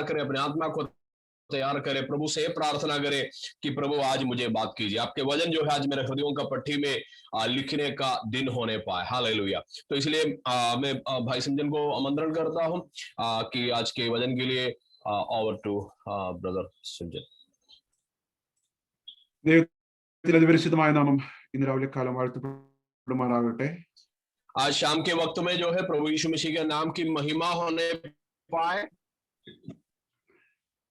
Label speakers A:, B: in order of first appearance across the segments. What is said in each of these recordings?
A: करें, अपने आत्मा को तैयार करें, प्रभु से प्रार्थना करें कि प्रभु आज मुझे बात कीजिए, आपके वचन जो है आज मेरे हृदयों का पट्टी में लिखने का दिन होने पाए। हालेलुया। तो इसलिए मैं भाई सिमजन को आमंत्रण करता हूं कि आज के वचन के लिए ओवर टू ब्रदर सिमजन।
B: ദൈവത്തിന്റെ അതിപരിശുദ്ധമായ നാമം ഇന്ന് രാവിലെ കാലം വാഴ്ത്തപ്പെടുമാറാകട്ടെ.
A: आज शाम के वक्त में जो है प्रभु यीशु मसीह के नाम की महिमा होने पाए।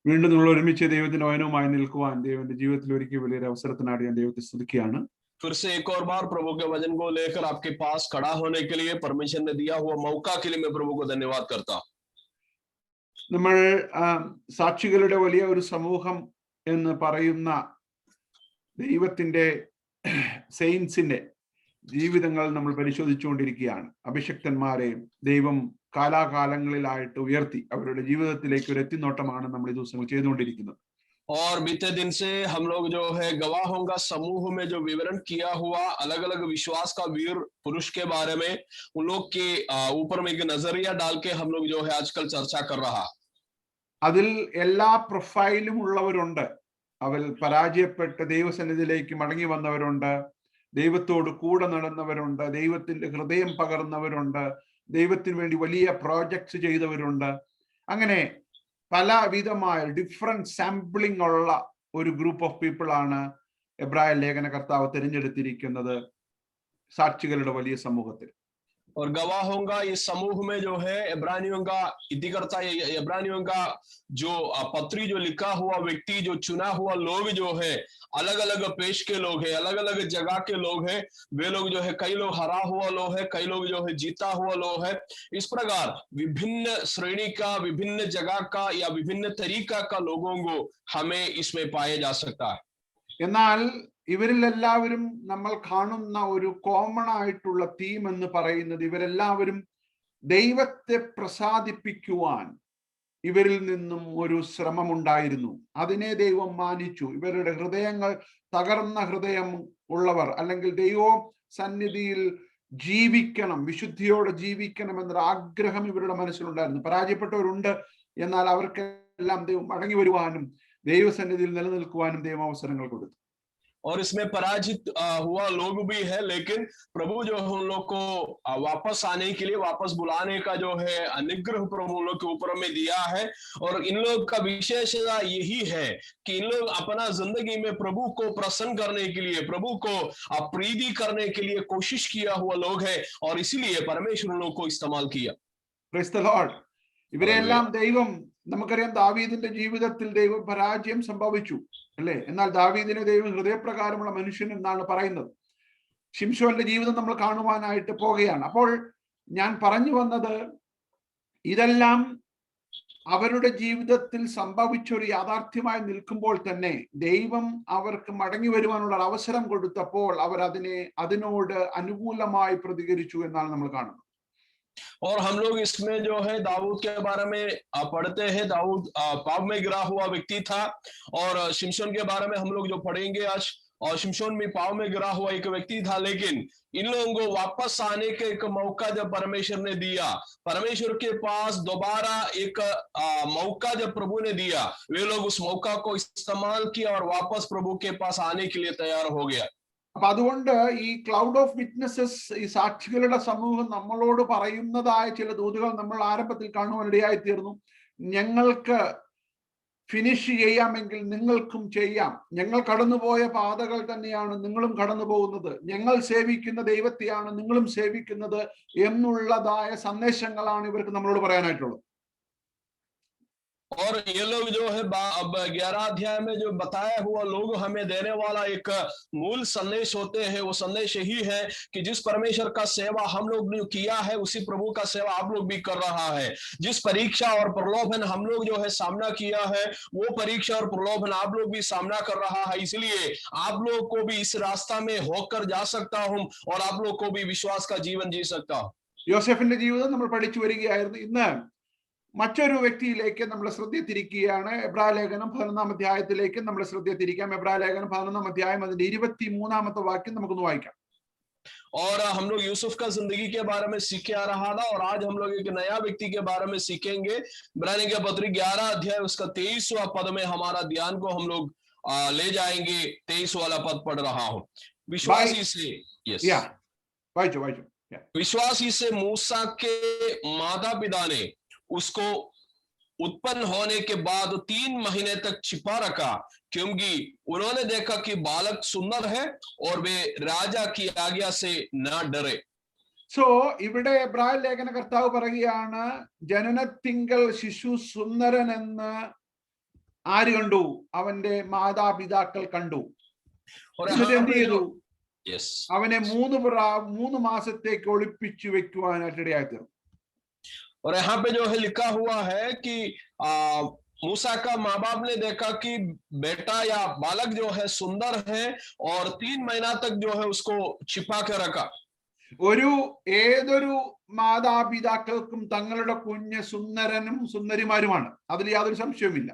B: വീണ്ടും നമ്മൾ ഒരുമിച്ച് ദൈവത്തിന്റെ വചനവുമായി നിൽക്കുവാൻ ദൈവന്റെ ജീവിതത്തിൽ ഒരുക്കിയ വലിയൊരു അവസരത്തിനാണ് ഞാൻ ദൈവത്തെ സ്തുതിക്കുകയാണ്.
A: फिर से एक और बार प्रभु के वचन को लेकर आपके पास खड़ा होने के लिए परमेश्वर ने दिया हुआ मौका के लिए मैं प्रभु को धन्यवाद करता हूं.
B: നമ്മൾ സാക്ഷികളുടെ വലിയ ഒരു സമൂഹം എന്ന് പറയുന്ന ദൈവത്തിന്റെ സെയിൻസിന്റെ ജീവിതങ്ങൾ നമ്മൾ പരിശോധിച്ചുകൊണ്ടിരിക്കുകയാണ്. അഭിഷക്തന്മാരെ ദൈവം കാലാകാലങ്ങളിലായിട്ട് ഉയർത്തി അവരുടെ ജീവിതത്തിലേക്ക് ഒരു എത്തിനോട്ടമാണ് നമ്മൾ ഈ ദിവസങ്ങൾ ചെയ്തുകൊണ്ടിരിക്കുന്നത്.
A: और बीते दिन से हम लोग जो है गवाहों का समूह में जो विवरण किया हुआ अलग अलग विश्वास का वीर पुरुष के बारे में उन लोग के ऊपर में एक नजरिया डाल के हम लोग जो है आजकल चर्चा कर रहा.
B: അതിൽ എല്ലാ പ്രൊഫൈലും ഉള്ളവരുണ്ട്. അവർ പരാജയപ്പെട്ട് ദൈവസന്നിധിയിലേക്ക് മടങ്ങി വന്നവരുണ്ട്, ദൈവത്തോട് കൂടെ നടന്നവരുണ്ട്, ദൈവത്തിന്റെ ഹൃദയം പകർന്നവരുണ്ട്, ദൈവത്തിന് വേണ്ടി വലിയ പ്രോജക്ട്സ് ചെയ്തവരുണ്ട്. അങ്ങനെ പലവിധമായ ഡിഫറെന്റ് സാമ്പിളിംഗ് ഉള്ള ഒരു ഗ്രൂപ്പ് ഓഫ് പീപ്പിൾ ആണ് എബ്രായ ലേഖന കർത്താവ് തിരഞ്ഞെടുത്തിരിക്കുന്നത് സാക്ഷികളുടെ വലിയ സമൂഹത്തിൽ.
A: और गवाहों का इस समूह में जो है इब्रानियों का इतिकर्ता इब्रानियों का जो पत्री जो लिखा हुआ व्यक्ति जो चुना हुआ लोग जो है अलग अलग पेश के लोग हैं, अलग अलग जगह के लोग हैं. वे लोग जो है कई लोग हरा हुआ लोग है, कई लोग जो है जीता हुआ लोग है. इस प्रकार विभिन्न श्रेणी का, विभिन्न जगह का या विभिन्न तरीका का लोगों को हमें इसमें पाया जा सकता है.
B: എന്നാൽ ഇവരിലെല്ലാവരും നമ്മൾ കാണുന്ന ഒരു കോമൺ ആയിട്ടുള്ള തീം എന്ന് പറയുന്നത് ഇവരെല്ലാവരും ദൈവത്തെ പ്രസാദിപ്പിക്കുവാൻ ഇവരിൽ നിന്നും ഒരു ശ്രമമുണ്ടായിരുന്നു. അതിനെ ദൈവം മാനിച്ചു. ഇവരുടെ ഹൃദയങ്ങൾ തകർന്ന ഹൃദയം ഉള്ളവർ, അല്ലെങ്കിൽ ദൈവ സന്നിധിയിൽ ജീവിക്കണം, വിശുദ്ധിയോടെ ജീവിക്കണം എന്നൊരു ആഗ്രഹം ഇവരുടെ മനസ്സിലുണ്ടായിരുന്നു. പരാജയപ്പെട്ടവരുണ്ട്, എന്നാൽ അവർക്കെല്ലാം ദൈവം മടങ്ങി വരുവാനും ദൈവസന്നിധിയിൽ നിലനിൽക്കുവാനും ദൈവം അവസരങ്ങൾ കൊടുത്തു.
A: और इसमें पराजित हुआ लोग भी है, लेकिन प्रभु जो है उन लोग को वापस आने के लिए, वापस बुलाने का जो है अनुग्रह प्रभु उन लोग के ऊपर में दिया है. और इन लोग का विशेषता यही है कि इन लोग अपना जिंदगी में प्रभु को प्रसन्न करने के लिए, प्रभु को प्रीति करने के लिए कोशिश किया हुआ लोग है, और इसीलिए परमेश्वर उन लोग को इस्तेमाल किया.
B: Praise the Lord. ഇവരെല്ലാം ദൈവം, നമുക്കറിയാം ദാവീദിന്റെ ജീവിതത്തിൽ ദൈവം പരാജയം സംഭവിച്ചു അല്ലെ, എന്നാൽ ദാവീദിനെ ദൈവം ഹൃദയപ്രകാരമുള്ള മനുഷ്യൻ എന്നാണ് പറയുന്നത്. ശിംശോന്റെ ജീവിതം നമ്മൾ കാണുവാനായിട്ട് പോകുകയാണ്. അപ്പോൾ ഞാൻ പറഞ്ഞു വന്നത്, ഇതെല്ലാം അവരുടെ ജീവിതത്തിൽ സംഭവിച്ചൊരു യാഥാർത്ഥ്യമായി നിൽക്കുമ്പോൾ തന്നെ ദൈവം അവർക്ക് മടങ്ങി വരുവാനുള്ള അവസരം കൊടുത്തപ്പോൾ അവർ അതിനോട് അനുകൂലമായി പ്രതികരിച്ചു എന്നാണ് നമ്മൾ കാണുന്നത്.
A: और हम लोग इसमें जो है दाऊद के बारे में पढ़ते हैं. दाऊद पाप में गिरा हुआ व्यक्ति था, और शिमशोन के बारे में हम लोग जो पढ़ेंगे आज, और शिमशोन में पाप में गिरा हुआ एक व्यक्ति था, लेकिन इन लोगों को वापस आने का एक मौका जब परमेश्वर ने दिया, परमेश्वर के पास दोबारा एक मौका जब प्रभु ने दिया, वे लोग उस मौका को इस्तेमाल किया और वापस प्रभु के पास आने के लिए तैयार हो गया.
B: അപ്പൊ അതുകൊണ്ട് ഈ ക്ലൗഡ് ഓഫ് വിറ്റ്നസസ്, ഈ സാക്ഷികളുടെ സമൂഹം നമ്മളോട് പറയുന്നതായ ചില ദൂതുകൾ നമ്മൾ ആരംഭത്തിൽ കാണുവാനിടയായി തീർന്നു. ഞങ്ങൾക്ക് ഫിനിഷ് ചെയ്യാമെങ്കിൽ നിങ്ങൾക്കും ചെയ്യാം, ഞങ്ങൾ കടന്നുപോയ പാതകൾ തന്നെയാണ് നിങ്ങളും കടന്നു പോകുന്നത്, ഞങ്ങൾ സേവിക്കുന്ന ദൈവത്തെയാണ് നിങ്ങളും സേവിക്കുന്നത് എന്നുള്ളതായ സന്ദേശങ്ങളാണ് ഇവർക്ക് നമ്മളോട് പറയാനായിട്ടുള്ളത്.
A: और ये लोग जो है 11 अध्याय में जो बताया हुआ लोग हमें देने वाला एक मूल संदेश होते हैं. वो संदेश यही है कि जिस परमेश्वर का सेवा हम लोग ने किया है, उसी प्रभु का सेवा आप लोग भी कर रहा है. जिस परीक्षा और प्रलोभन हम लोग जो है सामना किया है, वो परीक्षा और प्रलोभन आप लोग भी सामना कर रहा है. इसलिए आप लोग को भी इस रास्ता में होकर जा सकता हूं, और आप लोग को भी विश्वास का जीवन जी सकता हूं.
B: യോസേഫിന്റെ ജീവിതം നമ്മൾ പഠിച്ചു വരികയായിരുന്നു. ഇന്ന് മറ്റൊരു വ്യക്തിയിലേക്ക് നമ്മൾ ശ്രദ്ധ തിരിക്കുകയാണ്. എബ്രായ ലേഖനം 11 അധ്യായത്തിലേക്ക് നമ്മൾ ശ്രദ്ധ തിരിക്കാം. എബ്രായ ലേഖനം 11 അധ്യായം അതിന്റെ 23 വാക്യം നമുക്കൊന്ന് വായിക്കാം.
A: और हम लोग यूसुफ का जिंदगी के बारे में सीखे आ रहा था, और आज हम लोग एक नया व्यक्ति के बारे में सीखेंगे। इब्रानी के पत्री 11 अध्याय उसका 23वां पद में हमारा ध्यान को हम लोग ले जाएंगे। 23 वाला पद पढ़ रहा हूं। विश्वासी से, यस, विश्वासी से मूसा के माता पिता ने उसको उत्पन्न होने के बाद 3 महीने तक छिपा रखा, क्योंकि उन्होंने देखा कि बालक सुंदर है और वे राजा की आज्ञा से न डरे।
B: സോ ഇവിടെ എബ്രായ ലേഖന കർത്താവ് പറയുകയാണ്, ജനനത്തിങ്കൽ ശിശു സുന്ദരൻ എന്ന് ആര് കണ്ടു? അവന്റെ മാതാപിതാക്കൾ കണ്ടു. എന്നിട്ട് എന്ത് ചെയ്തു? അവനെ 3 മാസത്തേക്ക് ഒളിപ്പിച്ചു വെക്കുവാനായിട്ട് ഇടയായി തീർന്നു.
A: और यहाँ पे जो है लिखा हुआ है कि मूसा का माँ बाप ने देखा कि बेटा या बालक जो है सुंदर है, और 3 महीना तक जो है उसको छिपा के रखा।
B: ഏതൊരു മാതാപിതാക്കൾക്കും തങ്ങളുടെ കുഞ്ഞ് സുന്ദരനും സുന്ദരിമാരുമാണ്, അതിൽ യാതൊരു സംശയവുമില്ല.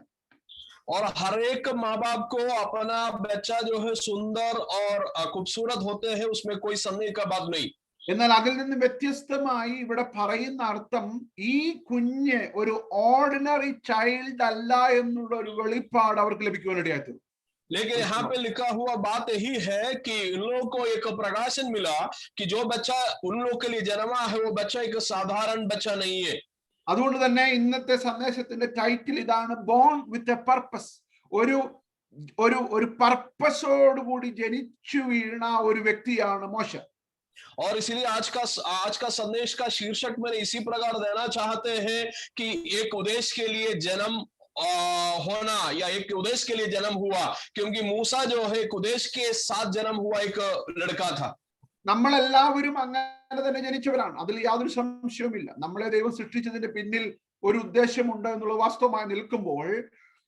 A: और हर एक माँ बाप को अपना बच्चा जो है सुंदर और खूबसूरत होते हैं, उसमें कोई संदेह का बात नहीं।
B: എന്നാൽ അതിൽ നിന്ന് വ്യത്യസ്തമായി ഇവിടെ പറയുന്ന അർത്ഥം, ഈ കുഞ്ഞ് ഒരു ഓർഡിനറി ചൈൽഡ് അല്ല എന്നുള്ള ഒരു വെളിപ്പാട് അവർക്ക് ലഭിക്കുവാനിടയായി തീർന്നു.
A: लेकिन यहाँ पे लिखा हुआ बात यही है कि इन लोगों को एक प्रकाशन मिला कि जो बच्चा उन लोगों के लिए जन्मा है वो बच्चा एक साधारण बच्चा नहीं है।
B: അതുകൊണ്ട് തന്നെ ഇന്നത്തെ സന്ദേശത്തിന്റെ ടൈറ്റിൽ ഇതാണ്, ബോൺ വിത്ത് എ പർപ്പസ്. ഒരു പർപ്പസോട് കൂടി ജനിച്ചു വീണ ഒരു വ്യക്തിയാണ് മോശ.
A: और इसीलिए आज का संदेश का शीर्षक मैंने इसी प्रकार देना चाहते हैं कि एक उद्देश्य के लिए जन्म होना, या एक उद्देश्य के लिए जन्म हुआ, क्योंकि मूसा जो है एक उद्देश्य के साथ जन्म हुआ एक लड़का था।
B: നമ്മളെല്ലാവരും അങ്ങനെ തന്നെ ജനിച്ചവരാണ്, അതിൽ യാതൊരു സംശയവുമില്ല. നമ്മളെ ദൈവം സൃഷ്ടിച്ചതിന്റെ പിന്നിൽ ഒരു ഉദ്ദേശമുണ്ട് എന്നുള്ള വാസ്തവമായി നിൽക്കുമ്പോൾ,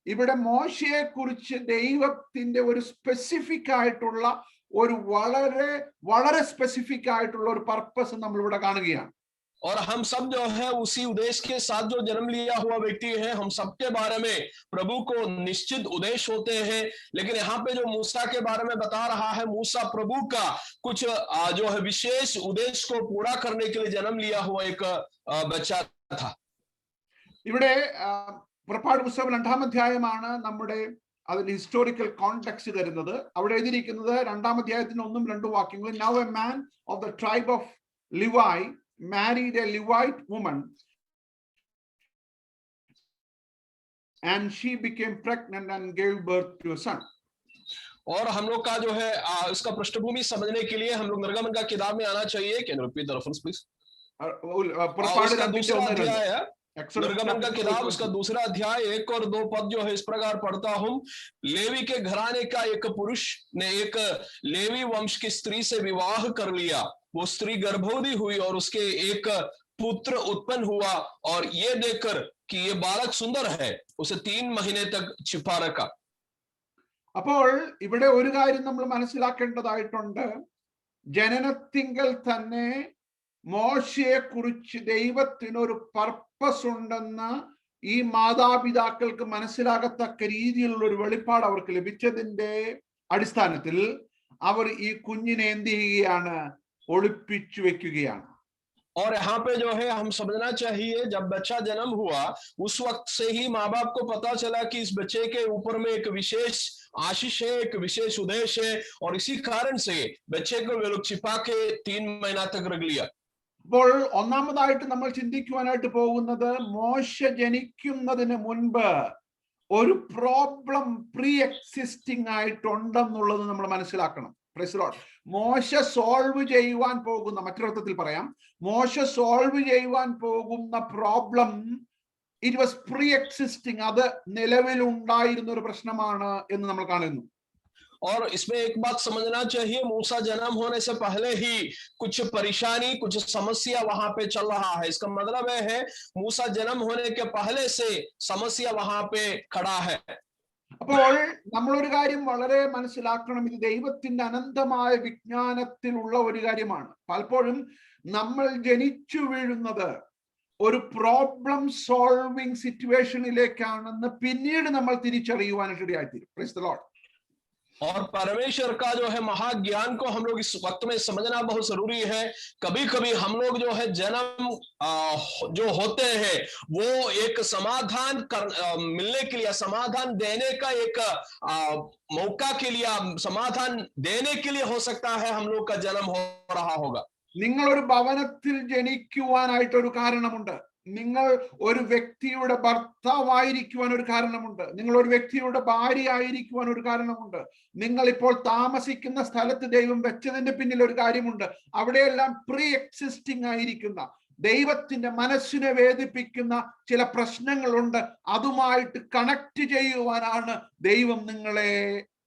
B: ഇവിടെ മോശയെ കുറിച്ച് ദൈവത്തിന്റെ ഒരു സ്പെസിഫിക് ആയിട്ടുള്ള ഒരു വളരെ സ്പെസിഫിക് ആയിട്ടുള്ള ഒരു പർപ്പസ് നമ്മൾ ഇവിടെ കാണുകയാണ്.
A: और हम सब जो है उसी उद्देश्य के साथ जो जन्म लिया हुआ व्यक्ति है, हम सबके बारे में प्रभु को निश्चित उद्देश्य होते हैं। लेकिन यहाँ पे जो मूसा के बारे में बता रहा है, मूसा प्रभु का कुछ जो है विशेष उद्देश्य को पूरा करने के लिए जन्म लिया हुआ एक बच्चा था।
B: ഇവിടെ പുറപ്പാട് പുസ്തകം 2-ാം അധ്യായമാണ് നമ്മുടെ അതിന് ഹിസ്റ്റോറിക്കൽ കോണ്ടെക്സ്റ്റ് തരുന്നത്. അവിടെ എഴുതിയിരിക്കുന്നത് 2-ാം അധ്യായത്തിന് 1-2 വാക്യങ്ങൾ. Now a man of the tribe of Levi married a Levite woman and she became pregnant and gave birth to a son.
A: और हम लोग का जो है इसका पृष्ठभूमि समझने के लिए हम लोग निर्गमन का किताब में आना चाहिए। Can you repeat the reference please? निर्गमन का किताब उसका 2 अध्याय 1 और 2 पद जो है इस प्रकार पढ़ता हूं। लेवी के घराने का एक पुरुष ने एक लेवी वंश की स्त्री से विवाह कर लिया। वो स्त्री गर्भवती हुई और उसके एक पुत्र उत्पन्न हुआ, और ये देखकर कि ये बालक सुंदर है उसे 3 महीने तक छिपा रखा।
B: അപ്പോൾ ഇവിടെ ഒരു കാര്യം നമ്മൾ മനസ്സിലാക്കേണ്ടതായിട്ടുണ്ട്. ജനനത്തിങ്കൽ തന്നെ മോശയെ കുറിച്ച് ദൈവത്തിന് ഒരു പർപ്പസ് ഉണ്ടെന്ന് ഈ മാതാപിതാക്കൾക്ക് മനസ്സിലാകത്തക്ക രീതിയിലുള്ള ഒരു വെളിപ്പാട് അവർക്ക് ലഭിച്ചതിന്റെ അടിസ്ഥാനത്തിൽ അവർ ഈ കുഞ്ഞിനെ എന്ത് ചെയ്യുകയാണ്? ഒളിപ്പിച്ചു വെക്കുകയാണ്.
A: और यहाँ पे जो है हम समझना चाहिए, जब बच्चा जन्म हुआ उस वक्त से ही माँ बाप को पता चला कि इस बच्चे के ऊपर में एक विशेष आशीष है, एक विशेष उद्देश्य है, और इसी कारण से बच्चे को वे लोग छिपा के 3 महीना तक रख लिया।
B: അപ്പോൾ ഒന്നാമതായിട്ട് നമ്മൾ ചിന്തിക്കുവാനായിട്ട് പോകുന്നത്, മോശ ജനിക്കുന്നതിന് മുൻപ് ഒരു പ്രോബ്ലം പ്രീ എക്സിസ്റ്റിംഗ് ആയിട്ടുണ്ടെന്നുള്ളത് നമ്മൾ മനസ്സിലാക്കണം. Price the Lord. മോശ സോൾവ് ചെയ്യുവാൻ പോകുന്ന, മറ്റൊരർത്ഥത്തിൽ പറയാം, മോശ സോൾവ് ചെയ്യുവാൻ പോകുന്ന problem it was pre existing, അത് നിലവിലുണ്ടായിരുന്ന ഒരു പ്രശ്നമാണ് എന്ന് നമ്മൾ കാണുന്നു.
A: और इसमें एक बात समझना चाहिए, मूसा जन्म होने से पहले ही कुछ परेशानी, कुछ समस्या वहां पे चल रहा है। इसका मतलब है मूसा जन्म होने के पहले से समस्या वहां पे खड़ा है।
B: അപ്പോൾ നമ്മളൊരു കാര്യം വളരെ മനസ്സിലാക്കണം, ഇത് ദൈവത്തിന്റെ അനന്തമായ വിജ്ഞാനത്തിലുള്ള ഒരു കാര്യമാണ്. പലപ്പോഴും നമ്മൾ ജനിച്ചു വീഴുന്നത് ഒരു പ്രോബ്ലം സോൾവിംഗ് സിറ്റുവേഷനിലേക്കാണെന്ന് പിന്നീട് നമ്മൾ തിരിച്ചറിയുവാനായിട്ട് ഇടയായിത്തീരും. Praise the lord.
A: और परमेश्वर का जो है महाज्ञान को हम लोग इस वक्त में समझना बहुत जरूरी है। कभी कभी हम लोग जो है जन्म जो होते हैं वो एक समाधान मिलने के लिए, समाधान देने का एक मौका के लिए, समाधान देने के लिए हो सकता है हम लोग का जन्म हो रहा होगा।
B: നിങ്ങൾ ഒരു ഭവനത്തിൽ ജനിക്കുവാനായിട്ട് ഒരു കാരണമുണ്ട്. നിങ്ങൾ ഒരു വ്യക്തിയുടെ ഭർത്താവായിരിക്കുവാൻ ഒരു കാരണമുണ്ട്. നിങ്ങൾ ഒരു വ്യക്തിയുടെ ഭാര്യ ആയിരിക്കുവാൻ ഒരു കാരണമുണ്ട്. നിങ്ങൾ ഇപ്പോൾ താമസിക്കുന്ന സ്ഥലത്ത് ദൈവം വെച്ചതിന്റെ പിന്നിൽ ഒരു കാര്യമുണ്ട്. അവിടെയെല്ലാം പ്രീ എക്സിസ്റ്റിംഗ് ആയിരിക്കുന്ന ദൈവത്തിന്റെ മനസ്സിനെ വേദിപ്പിക്കുന്ന ചില പ്രശ്നങ്ങളുണ്ട്. അതുമായിട്ട് കണക്ട് ചെയ്യുവാനാണ് ദൈവം നിങ്ങളെ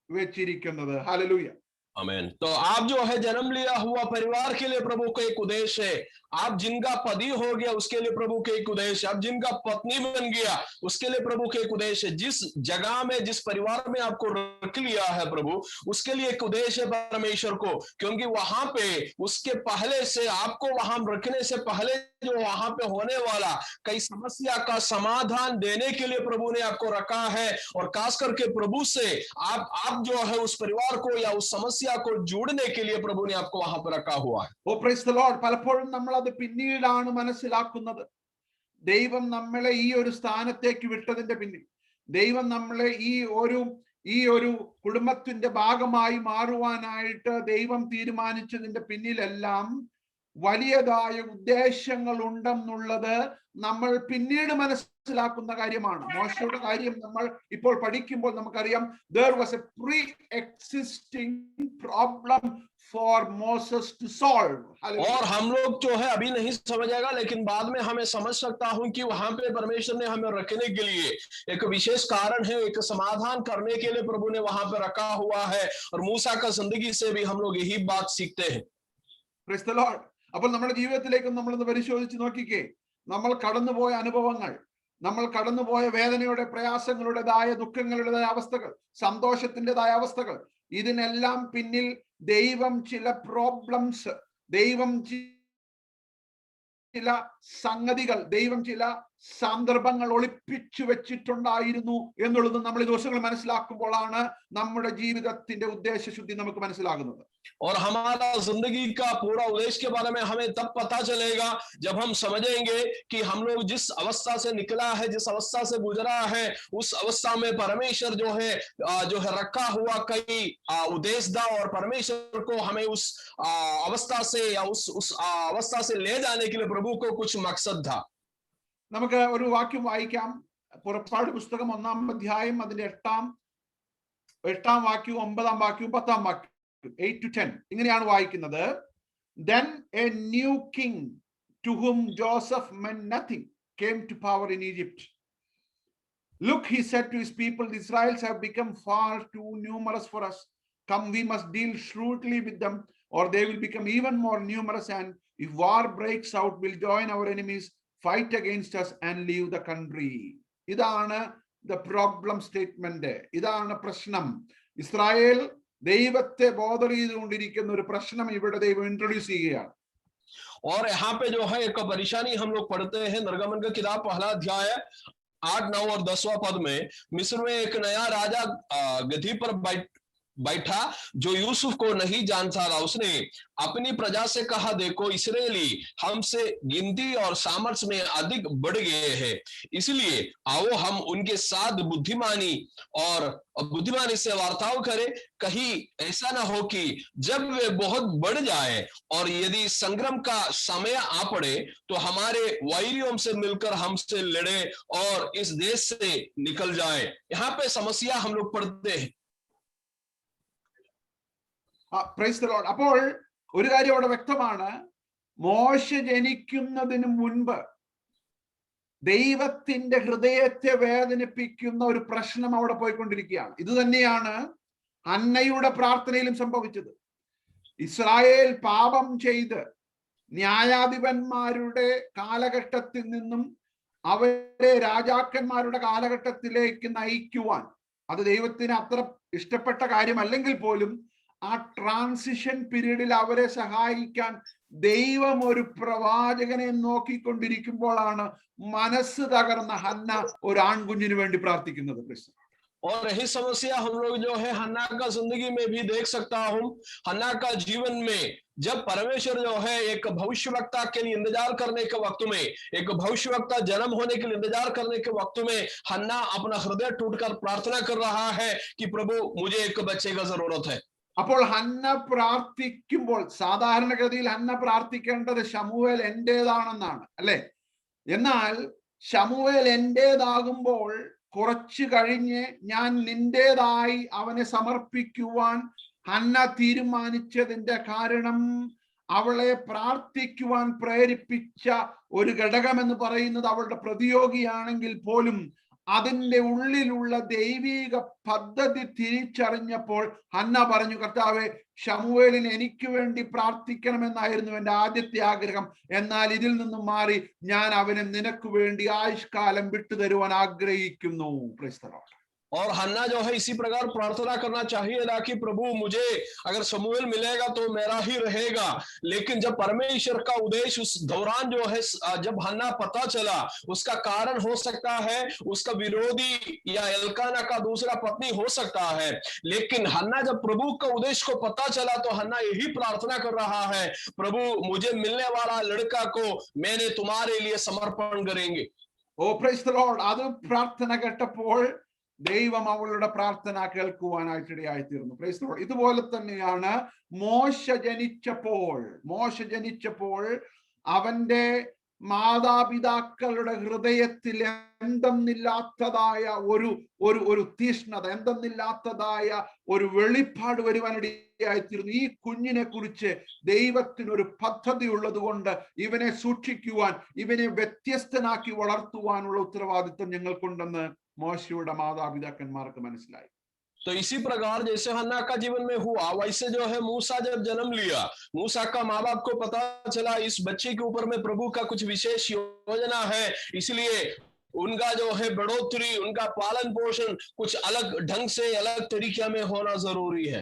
B: വെച്ചിരിക്കുന്നത്. ഹല്ലേലൂയ.
A: आमीन। तो आप जो है जन्म लिया हुआ परिवार के लिए प्रभु का एक उद्देश्य है। आप जिनका पति हो गया उसके लिए प्रभु के एक उद्देश्य है। आप जिनका पत्नी बन गया उसके लिए प्रभु के एक उद्देश्य है। जिस जगह में, जिस परिवार में आपको रख लिया है प्रभु, उसके लिए एक उद्देश्य है परमेश्वर को, क्योंकि वहां पे उसके पहले से, आपको वहां रखने से पहले जो वहां पे होने वाला कई समस्या का समाधान देने के लिए प्रभु ने आपको रखा है। और खास करके प्रभु से आप जो है उस परिवार को या उस समस्या को जोड़ने के लिए प्रभु ने आपको वहां पर रखा हुआ है।
B: Oh praise the Lord. പലപ്പോഴും നമ്മൾ അത് പിന്നീടാണ് മനസ്സിലാക്കുന്നത്. ദൈവം നമ്മളെ ഈ ഒരു സ്ഥാനത്തേക്ക് വിട്ടതിന്റെ പിന്നിൽ, ദൈവം നമ്മളെ ഈ ഒരു കുടുംബത്തിന്റെ ഭാഗമായി മാറുവാനായിട്ട് ദൈവം തീരുമാനിച്ചതിന്റെ പിന്നിലെല്ലാം വലിയതായ ഉദ്ദേശങ്ങൾ ഉണ്ടെന്നുള്ളത് നമ്മൾ പിന്നീട് മനസ്സിലാക്കുന്ന കാര്യമാണ്. മോശയുടെ കാര്യം നമ്മൾ ഇപ്പോൾ പഠിക്കുമ്പോൾ നമുക്കറിയാം, there was a pre-existing problem for Moses to solve.
A: और हम लोग जो है अभी नहीं समझेगा, लेकिन बाद में हमें समझ सकता हूं कि वहां पे परमेश्वर ने हमें रखने के लिए एक विशेष कारण है, एक समाधान करने के लिए प्रभु ने वहां पे रखा हुआ है। और मूसा का जिंदगी से भी हम लोग यही बात सीखते हैं।
B: Praise the Lord. അപ്പോൾ നമ്മുടെ ജീവിതത്തിലേക്ക് നമ്മളൊന്ന് പരിശോധിച്ച് നോക്കിക്കേ. നമ്മൾ കടന്നുപോയ അനുഭവങ്ങൾ, നമ്മൾ കടന്നുപോയ വേദനയുടെ, പ്രയാസങ്ങളുടേതായ, ദുഃഖങ്ങളുടേതായ അവസ്ഥകൾ, സന്തോഷത്തിൻ്റെതായ അവസ്ഥകൾ, ഇതിനെല്ലാം പിന്നിൽ ദൈവം ചില പ്രോബ്ലംസ്, ദൈവം ചില സംഗതികൾ, ദൈവം ചില സന്ദർഭങ്ങൾ ഒളിപ്പിച്ചു വെച്ചിട്ടുണ്ടായിരുന്നു എന്നുള്ളത് നമ്മൾ ഈ ദിവസങ്ങൾ മനസ്സിലാക്കുമ്പോഴാണ് നമ്മുടെ ജീവിതത്തിന്റെ ഉദ്ദേശശുദ്ധി നമുക്ക് മനസ്സിലാകുന്നത്.
A: और हमारा जिंदगी का पूरा उद्देश्य के बारे में हमें तब पता चलेगा जब हम समझेंगे कि हम लोग जिस अवस्था से निकला है, जिस अवस्था से गुजरा है, उस अवस्था में परमेश्वर जो है रखा हुआ कई उद्देश्य था। और परमेश्वर को हमें उस अवस्था से या उस अवस्था से ले जाने के लिए प्रभु को कुछ मकसद था।
B: നമുക്ക് ഒരു വാക്യം വായിക്കാം. പുറപ്പാട് പുസ്തകം 1-ാം അധ്യായം അതിന്റെ 8-ാം വാക്യവും 9-ാം വാക്യവും 10-ാം വാക്യം, 8 to 10. ഇങ്ങനെയാണ് വായിക്കുന്നത്. Then a new king to whom Joseph meant nothing came to power in Egypt. Look, he said to his people, the Israelites have become far too numerous for us. Come, we must deal shrewdly with them, or they will become even more numerous, and if war breaks out, we'll join our enemies, fight against us and leave the country. ഇതാണ് the problem statement. ഇതാണ് പ്രശ്നം. Israel ദൈവത്തെ bother ചെയ്തുകൊണ്ടിരിക്കുന്ന ഒരു പ്രശ്നം ഇവിടെ ദൈവം introduce ചെയ്യുകയാണ്.
A: और यहाँ पे जो है एक परेशानी हम लोग पढ़ते हैं निर्गमन का किताब 1 अध्याय 8, 9 और 10वां पद में, मिस्र में एक नया राजा गद्दी पर बैठा जो यूसुफ को नहीं जानता था। उसने अपनी प्रजा से कहा, देखो इस्राएली हमसे गिनती और सामर्थ्य में अधिक बढ़ गए हैं, इसलिए आओ हम उनके साथ बुद्धिमानी से वार्ताव करें। कहीं ऐसा ना हो कि जब वे बहुत बढ़ जाए और यदि संग्राम का समय आ पड़े तो हमारे वैरियों से मिलकर हमसे लड़े और इस देश से निकल जाए। यहाँ पे समस्या हम लोग पढ़ते हैं।
B: Price the Lord. അപ്പോൾ ഒരു കാര്യം അവിടെ വ്യക്തമാണ്. മോശ ജനിക്കുന്നതിന് മുൻപ് ദൈവത്തിന്റെ ഹൃദയത്തെ വേദനിപ്പിക്കുന്ന ഒരു പ്രശ്നം അവിടെ പോയിക്കൊണ്ടിരിക്കുകയാണ്. ഇത് തന്നെയാണ് അന്നയുടെ പ്രാർത്ഥനയിലും സംഭവിച്ചത്. ഇസ്രായേൽ പാപം ചെയ്ത് ന്യായാധിപന്മാരുടെ കാലഘട്ടത്തിൽ നിന്നും അവരെ രാജാക്കന്മാരുടെ കാലഘട്ടത്തിലേക്ക് നയിക്കുവാൻ, അത് ദൈവത്തിന് അത്ര ഇഷ്ടപ്പെട്ട കാര്യമല്ലെങ്കിൽ പോലും ആ ട്രാൻസിഷൻ പീരീഡിൽ അവരെ സഹായിക്കാൻ ദൈവം ഒരു പ്രവാചകനെ നോക്കിക്കൊണ്ടിരിക്കുമ്പോഴാണ് മനസ്സ് തകർന്ന ഹന്ന ഒരു ആൺകുഞ്ഞിന് വേണ്ടി പ്രാർത്ഥിക്കുന്നത്.
A: और यही समस्या हम लोग जो है हन्ना का जिंदगी में भी देख सकता हूँ। हन्ना का जीवन में जब परमेश्वर जो है एक भविष्यवक्ता के लिए इंतजार करने के वक्त में, एक भविष्यवक्ता जन्म होने के लिए इंतजार करने के वक्त में हन्ना अपना हृदय टूटकर प्रार्थना कर रहा है कि प्रभु मुझे एक बच्चे का जरूरत है।
B: അപ്പോൾ ഹന്ന പ്രാർത്ഥിക്കുമ്പോൾ സാധാരണഗതിയിൽ ഹന്ന പ്രാർത്ഥിക്കേണ്ടത് ശമൂവേൽ എന്റേതാണെന്നാണ്, അല്ലെ? എന്നാൽ ശമൂവേൽ എന്റേതാകുമ്പോൾ കുറച്ചു കഴിഞ്ഞ് ഞാൻ നിന്റേതായി അവനെ സമർപ്പിക്കുവാൻ ഹന്ന തീരുമാനിച്ചതിന്റെ കാരണം അവളെ പ്രാർത്ഥിക്കുവാൻ പ്രേരിപ്പിച്ച ഒരു ഘടകം എന്ന് പറയുന്നത് അവളുടെ പ്രതിയോഗിയാണെങ്കിൽ പോലും അതിന്റെ ഉള്ളിലുള്ള ദൈവിക പദ്ധതി തിരിച്ചറിഞ്ഞപ്പോൾ ഹന്ന പറഞ്ഞു, കർത്താവേ, ശമൂവേലിന് എനിക്ക് വേണ്ടി പ്രാർത്ഥിക്കണമെന്നായിരുന്നു എൻ്റെ ആദ്യത്തെ ആഗ്രഹം. എന്നാൽ ഇതിൽ നിന്നും മാറി ഞാൻ അവനെ നിനക്ക് വേണ്ടി ആയുഷ്കാലം വിട്ടുതരുവാൻ ആഗ്രഹിക്കുന്നു. Price the lord.
A: और हन्ना जो है इसी प्रकार प्रार्थना करना चाहिए था कि प्रभु मुझे अगर शमूएल मिलेगा तो मेरा ही रहेगा। लेकिन जब परमेश्वर का उद्देश्य उस दौरान जो है जब हन्ना पता चला, उसका कारण हो सकता है उसका विरोधी या एल्काना का दूसरा पत्नी हो सकता है। लेकिन हन्ना जब प्रभु का उद्देश्य को पता चला तो हन्ना यही प्रार्थना कर रहा है, प्रभु मुझे मिलने वाला लड़का को मैंने तुम्हारे लिए समर्पण करेंगे।
B: ഓ പ്രൈസ് ദി ലോർഡ്. അത് പ്രാർത്ഥന കേട്ടപ്പോൾ ദൈവം അവളുടെ പ്രാർത്ഥന കേൾക്കുവാനായിട്ടിടയായി തീർന്നു. Price the Lord. ഇതുപോലെ തന്നെയാണ് മോശ ജനിച്ചപ്പോൾ അവന്റെ മാതാപിതാക്കളുടെ ഹൃദയത്തിൽ എന്തെന്നില്ലാത്തതായ ഒരു തീഷ്ണത, എന്തെന്നില്ലാത്തതായ ഒരു വെളിപ്പാട് വരുവാനിടയായിത്തീർന്നു. ഈ കുഞ്ഞിനെ കുറിച്ച് ദൈവത്തിന് ഒരു പദ്ധതി ഉള്ളത് കൊണ്ട് ഇവനെ സൂക്ഷിക്കുവാൻ, ഇവനെ വ്യത്യസ്തനാക്കി വളർത്തുവാനുള്ള ഉത്തരവാദിത്വം ഞങ്ങൾക്കുണ്ടെന്ന് മോശയുടെ മാതാപിതാക്കന്മാർക്ക് മനസ്സിലായി.
A: तो इसी प्रकार जैसे हन्ना का जीवन में हुआ, वैसे जो है मूसा जब जन्म लिया, मूसा का माँ बाप को पता चला इस बच्चे के ऊपर में प्रभु का कुछ विशेष योजना है, इसलिए उनका जो है बढ़ोतरी, उनका पालन पोषण कुछ अलग ढंग से, अलग तरीके में होना जरूरी है।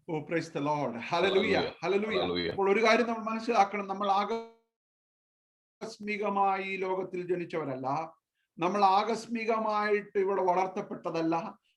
B: Oh praise the lord. Hallelujah, hallelujah. അപ്പോൾ ഒരു കാര്യം നമ്മൾ മനസ്സിലാക്കണം, നമ്മൾ ആകസ്മികമായി ഈ ലോകത്തിൽ ജനിച്ചവരല്ല, നമ്മൾ ആകസ്മികമായിട്ട് ഇവിടെ വളർത്തപ്പെട്ടതല്ല,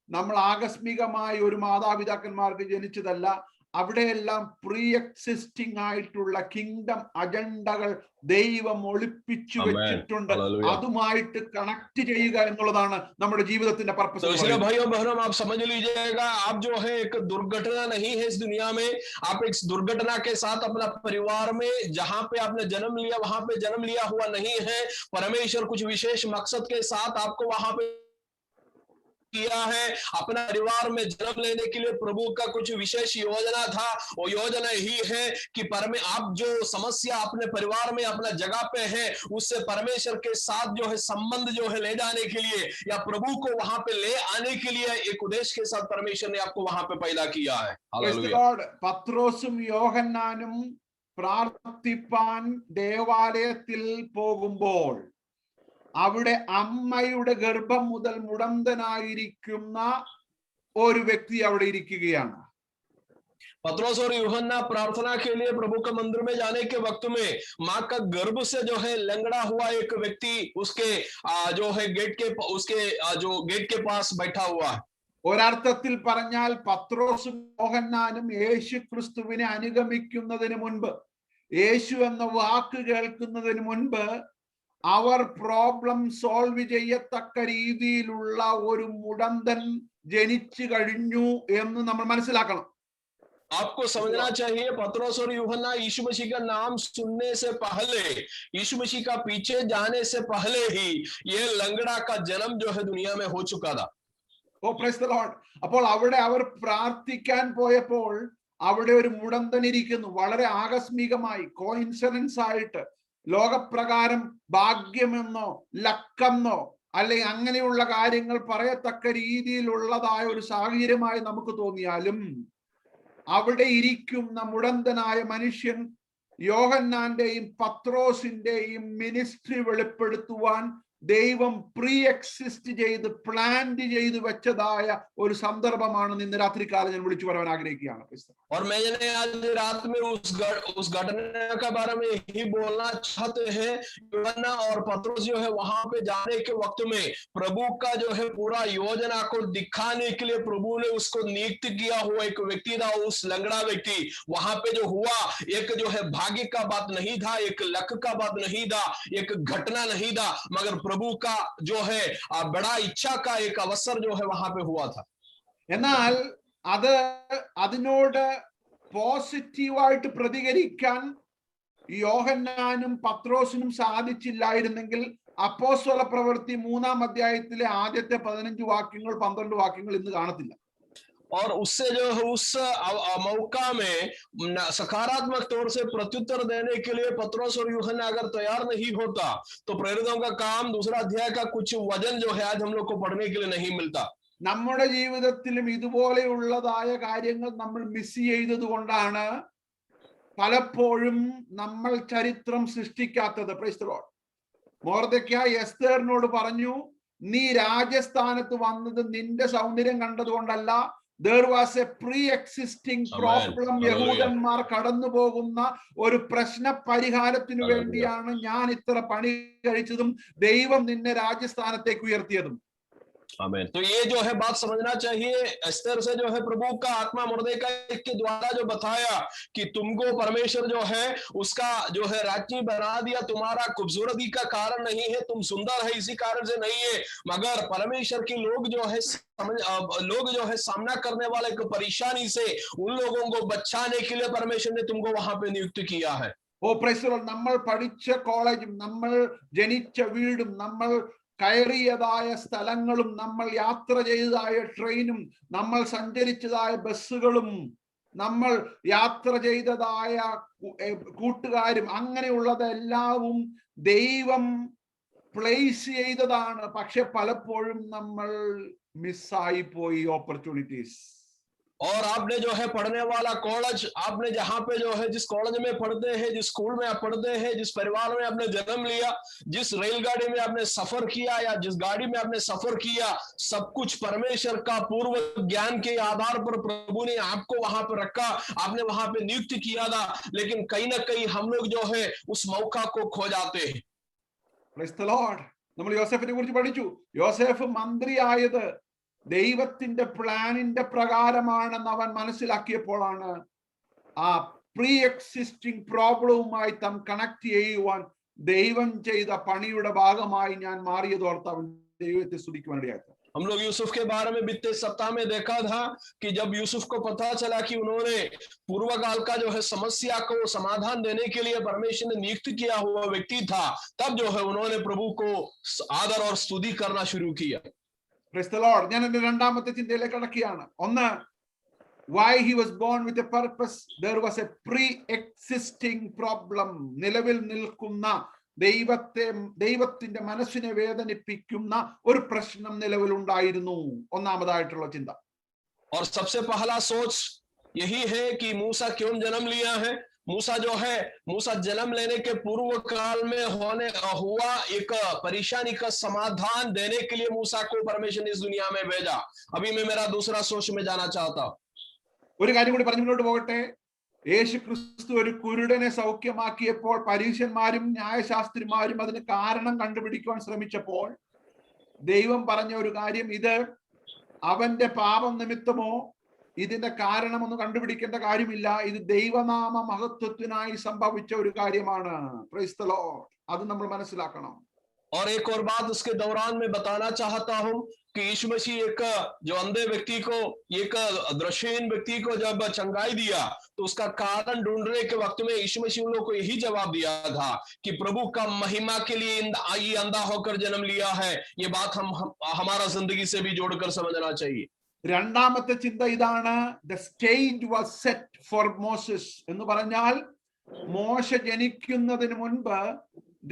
B: നമ്മൾ ആകസ്മികമായി ഒരു മാതാപിതാക്കന്മാർക്ക് ജനിച്ചതല്ല. അവിടെയെല്ലാം പ്രീ എക്സിസ്റ്റിംഗ് ആയിട്ടുള്ള കിങ്ഡം അജണ്ടകൾ ദൈവം ഒളിപ്പിച്ചു വെച്ചിട്ടുണ്ട്. അതുമായിട്ട് കണക്ട് ചെയ്യുക എന്നുള്ളതാണ് നമ്മുടെ ജീവിതത്തിന്റെ പർപ്പസ്.
A: भाइयों बहनों, आप समझ लीजिएगा, आप जो है एक दुर्घटना नहीं है इस दुनिया में, आप एक दुर्घटना के साथ अपना परिवार में जहां पे आपने जन्म लिया वहां पे जन्म लिया हुआ नहीं है। परमेश्वर कुछ विशेष मकसद के साथ आपको वहां पे किया है। अपना परिवार में जन्म लेने के लिए प्रभु का कुछ विशेष योजना था। वो योजना ही है कि आप जो समस्या अपने परिवार में अपना जगह पे है, उससे परमेश्वर के साथ जो है संबंध जो है ले जाने के लिए या प्रभु को वहां पे ले आने के लिए एक उद्देश्य के साथ परमेश्वर ने आपको वहां पे पैदा किया है।
B: പത്രോസും യോഹന്നാനും പ്രാർത്ഥിപ്പാൻ ദേവാലയത്തിൽ പോകുമ്പോൾ അവിടെ അമ്മയുടെ ഗർഭം മുതൽ മുടന്തനായിരിക്കുന്ന ഒരു വ്യക്തി അവിടെ ഇരിക്കുകയാണ്.
A: पतरस और यूहन्ना प्रार्थना के लिए प्रभु के मंदिर में जाने के वक्त में माँ का गर्भ से जो है लंगड़ा हुआ एक व्यक्ति उसके जो है गेट के पास बैठा हुआ है।
B: ഒരർത്ഥത്തിൽ പറഞ്ഞാൽ പത്രോസും യോഹന്നാനും യേശു ക്രിസ്തുവിനെ അനുഗമിക്കുന്നതിന് മുൻപ്, യേശു എന്ന വാക്ക് കേൾക്കുന്നതിന് മുൻപ് അവർ പ്രോബ്ലം സോൾവ് ചെയ്യത്തക്ക രീതിയിലുള്ള ഒരു മുടന്തൻ ജനിച്ചു കഴിഞ്ഞു എന്ന് നമ്മൾ മനസ്സിലാക്കണം.
A: आपको समझना चाहिए, पतरस और यूहन्ना यीशु मसीह का नाम सुनने से पहले, यीशु मसीह का पीछे जाने से पहले ही ये लंगड़ा का जन्म जो है दुनिया में हो चुका था।
B: ഓ പ്രൈസ് ദി ലോർഡ്. അപ്പോൾ അവിടെ അവർ പ്രാർത്ഥിക്കാൻ പോയപ്പോൾ അവിടെ ഒരു മുടന്തൻ ഇരിക്കുന്നു. വളരെ ആകസ്മികമായി, കോയിൻസിഡൻസ് ആയിട്ട്, ലോകപ്രകാരം ഭാഗ്യമെന്നോ ലക്കെന്നോ അല്ലെങ്കിൽ അങ്ങനെയുള്ള കാര്യങ്ങൾ പറയത്തക്ക രീതിയിലുള്ളതായ ഒരു സാഹചര്യമായി നമുക്ക് തോന്നിയാലും അവിടെ ഇരിക്കുന്ന മുടന്തനായ മനുഷ്യൻ യോഹന്നാന്റെയും പത്രോസിന്റെയും മിനിസ്ട്രി വെളിപ്പെടുത്തുവാൻ ദൈവം പ്രീ എക്സിസ്റ്റ് ചെയ്ത് പ്ലാൻ ചെയ്ത് വെച്ചതായ ഒരു സന്ദർഭമാണ് ഇന്ന് രാത്രികാലം ഞാൻ വിളിച്ചു പറയാൻ ആഗ്രഹിക്കുകയാണ്.
A: और मैंने आज रात में उस घटना के बारे में यही बोलना चाहते हैं। यूहन्ना और पतरस जो है वहां पे जाने के वक्त में प्रभु का जो है पूरा योजना को दिखाने के लिए प्रभु ने उसको नियुक्त किया हुआ एक व्यक्ति था, उस लंगड़ा व्यक्ति। वहां पे जो हुआ एक जो है भाग्य का बात नहीं था, एक लक का बात नहीं था, एक घटना नहीं था, मगर प्रभु का जो है बड़ा इच्छा का एक अवसर जो है वहां पे हुआ था।
B: എന്നാൽ അതിനോട് പോസിറ്റീവായിട്ട് പ്രതികരിക്കാൻ യോഹന്നാനും പത്രോസിനും സാധിച്ചില്ലായിരുന്നെങ്കിൽ അപ്പോസ്തല പ്രവൃത്തി 3-ാം അധ്യായത്തിലെ ആദ്യത്തെ 15 വാക്യങ്ങൾ 12 വാക്യങ്ങൾ ഇന്ന് കാണത്തില്ല.
A: और उससे जो है उस मौका में सकारात्मक तौर से प्रत्युत्तर देने के लिए पतरस और यूहन्ना अगर तैयार नहीं होता तो प्रेरितों का काम 2 अध्याय का कुछ वजन जो है आज हम लोग को पढ़ने के लिए नहीं मिलता।
B: നമ്മുടെ ജീവിതത്തിലും ഇതുപോലെയുള്ളതായ കാര്യങ്ങൾ നമ്മൾ മിസ് ചെയ്തത് കൊണ്ടാണ് പലപ്പോഴും നമ്മൾ ചരിത്രം സൃഷ്ടിക്കാത്തത്. Praise the lord. മൊർദെഖായി എസ്തേറിനോട് പറഞ്ഞു, നീ രാജസ്ഥാനത്ത് വന്നത് നിന്റെ സൗന്ദര്യം കണ്ടതുകൊണ്ടല്ല, there was a pre-existing problem. യഹൂദന്മാർ കടന്നു പോകുന്ന ഒരു പ്രശ്ന പരിഹാരത്തിനു വേണ്ടിയാണ് ഞാൻ ഇത്ര പണി കഴിച്ചതും ദൈവം നിന്നെ രാജസ്ഥാനത്തേക്ക് ഉയർത്തിയതും.
A: आमीन। तो ये जो है बात समझना चाहिए, एस्तेर से जो है प्रभु का आत्मा मॉर्देखाई के द्वारा जो बताया कि तुमको परमेश्वर जो है उसका जो है राज्य बना दिया, तुम्हारा खूबसूरती का कारण नहीं है, तुम सुंदर है इसी कारण से नहीं है, मगर परमेश्वर के लोग जो है सामना करने वाले एक परेशानी से उन लोगों को बचाने के लिए परमेश्वर ने तुमको वहां पे नियुक्त किया है।
B: Oh praise the Lord. നമ്മൾ പഠിച്ച കോളേജും നമ്മൾ ജനിച്ച വീടും നമ്മൾ കയറിയതായ സ്ഥലങ്ങളും നമ്മൾ യാത്ര ചെയ്തതായ ട്രെയിനും നമ്മൾ സഞ്ചരിച്ചതായ ബസ്സുകളും നമ്മൾ യാത്ര ചെയ്തതായ കൂട്ടുകാരും അങ്ങനെയുള്ളതെല്ലാവും ദൈവം പ്ലേസ് ചെയ്തതാണ്. പക്ഷെ പലപ്പോഴും നമ്മൾ മിസ്സായി പോയി ഓപ്പർച്യൂണിറ്റീസ്.
A: और आपने जो है पढ़ने वाला कॉलेज, आपने जहां पे जो है जिस कॉलेज में पढ़ते हैं, जिस स्कूल में आप पढ़ते हैं, जिस परिवार में आपने जन्म लिया, जिस रेलगाड़ी में आपने सफर किया या जिस गाड़ी में आपने सफर किया, सब कुछ परमेश्वर का पूर्व ज्ञान के आधार पर प्रभु ने आपको वहां पर रखा, आपने वहां पे नियुक्त किया था, लेकिन कहीं ना कहीं हम लोग जो है उस मौका को खो जाते हैं।
B: Praise the Lord. നമ്മൾ യോസേഫിനെ കുറിച്ച് പഠിച്ചു. യോസേഫ് മന്ത്രിയായത് ദൈവത്തിന്റെ പ്ലാനിന്റെ പ്രകാരമാണെന്ന് അവൻ മനസ്സിലാക്കിയപ്പോഴാണ് ആ പ്രീ എക്സിസ്റ്റിംഗ് പ്രോബ്ലവുമായി താൻ കണക്ട് ചെയ്യുവാൻ ദൈവം ചെയ്ത പണിയുടെ ഭാഗമായി ഞാൻ മാറിയതോർത്ത് അവൻ ദൈവത്തെ സ്തുതിക്കുവാൻ ഇടയായി.
A: हम लोग यूसुफ के बारे में बीते सप्ताह में देखा था कि जब यूसुफ को पता चला कि उन्होंने पूर्व काल का जो है समस्या को समाधान देने के लिए परमेश्वर ने नियुक्त किया हुआ व्यक्ति था, तब जो है उन्होंने प्रभु को आदर और स्तुति करना शुरू किया।
B: Praise the Lord. ഞാൻ എന്റെ രണ്ടാമത്തെ ചിന്തയിലേക്ക് കടക്കുകയാണ്. ഒന്ന്, why he was born with a purpose. There was a pre-existing problem. നിലവിൽ നിൽക്കുന്ന ദൈവത്തിന്റെ മനസ്സിനെ വേദനിപ്പിക്കുന്ന ഒരു പ്രശ്നം നിലവിലുണ്ടായിരുന്നു. ഒന്നാമതായിട്ടുള്ള ചിന്ത.
A: और सबसे पहला सोच यही है कि मूसा क्यों जन्म लिया है। मूसा जन्म लेने के पूर्व काल में हुआ एक परेशानी का समाधान देने के लिए मूसा को परमेश्वर ने इस दुनिया में भेजा। अभी मैं मेरा दूसरा सोच में जाना चाहता हूं।
B: ഒരു കാര്യം കൂടി പറഞ്ഞു മുന്നോട്ട് പോകട്ടെ. യേശു ക്രിസ്തു ഒരു കുരുടനെ സൗഖ്യമാക്കിയപ്പോൾ പരീശന്മാരും ന്യായശാസ്ത്രിമാരും അതിന് കാരണം കണ്ടുപിടിക്കുവാൻ ശ്രമിച്ചപ്പോൾ ദൈവം പറഞ്ഞ ഒരു കാര്യം, ഇത് അവന്റെ പാപം നിമിത്തമോ ഇതിന്റെ കാരണമൊന്നും കണ്ടുപിടിക്കേണ്ട കാര്യമില്ല, ഇത് ദൈവനാമ മഹത്വത്തിനായി സംഭവിച്ച ഒരു കാര്യമാണ്. Price the Lord. അത് നമ്മൾ മനസ്സിലാക്കണം.
A: और एक और बात उसके दौरान में बताना चाहता हूं कि यीशु मसीह एक जो अंधे व्यक्ति को, एक दृष्टिहीन व्यक्ति को जब चंगाई दिया तो उसका कारण ढूंढने के वक्त में यीशु मसीह उन लोगों को यही जवाब दिया था कि प्रभु का महिमा के लिए ये अंधा होकर जन्म लिया है। ये बात हमारा जिंदगी से भी जोड़कर समझना चाहिए।
B: രണ്ടാമത്തെ ചിന്ത ഇതാണ്, the stage was set for Moses. എന്ന് പറഞ്ഞാൽ മോശ ജനിക്കുന്നതിന് മുൻപ്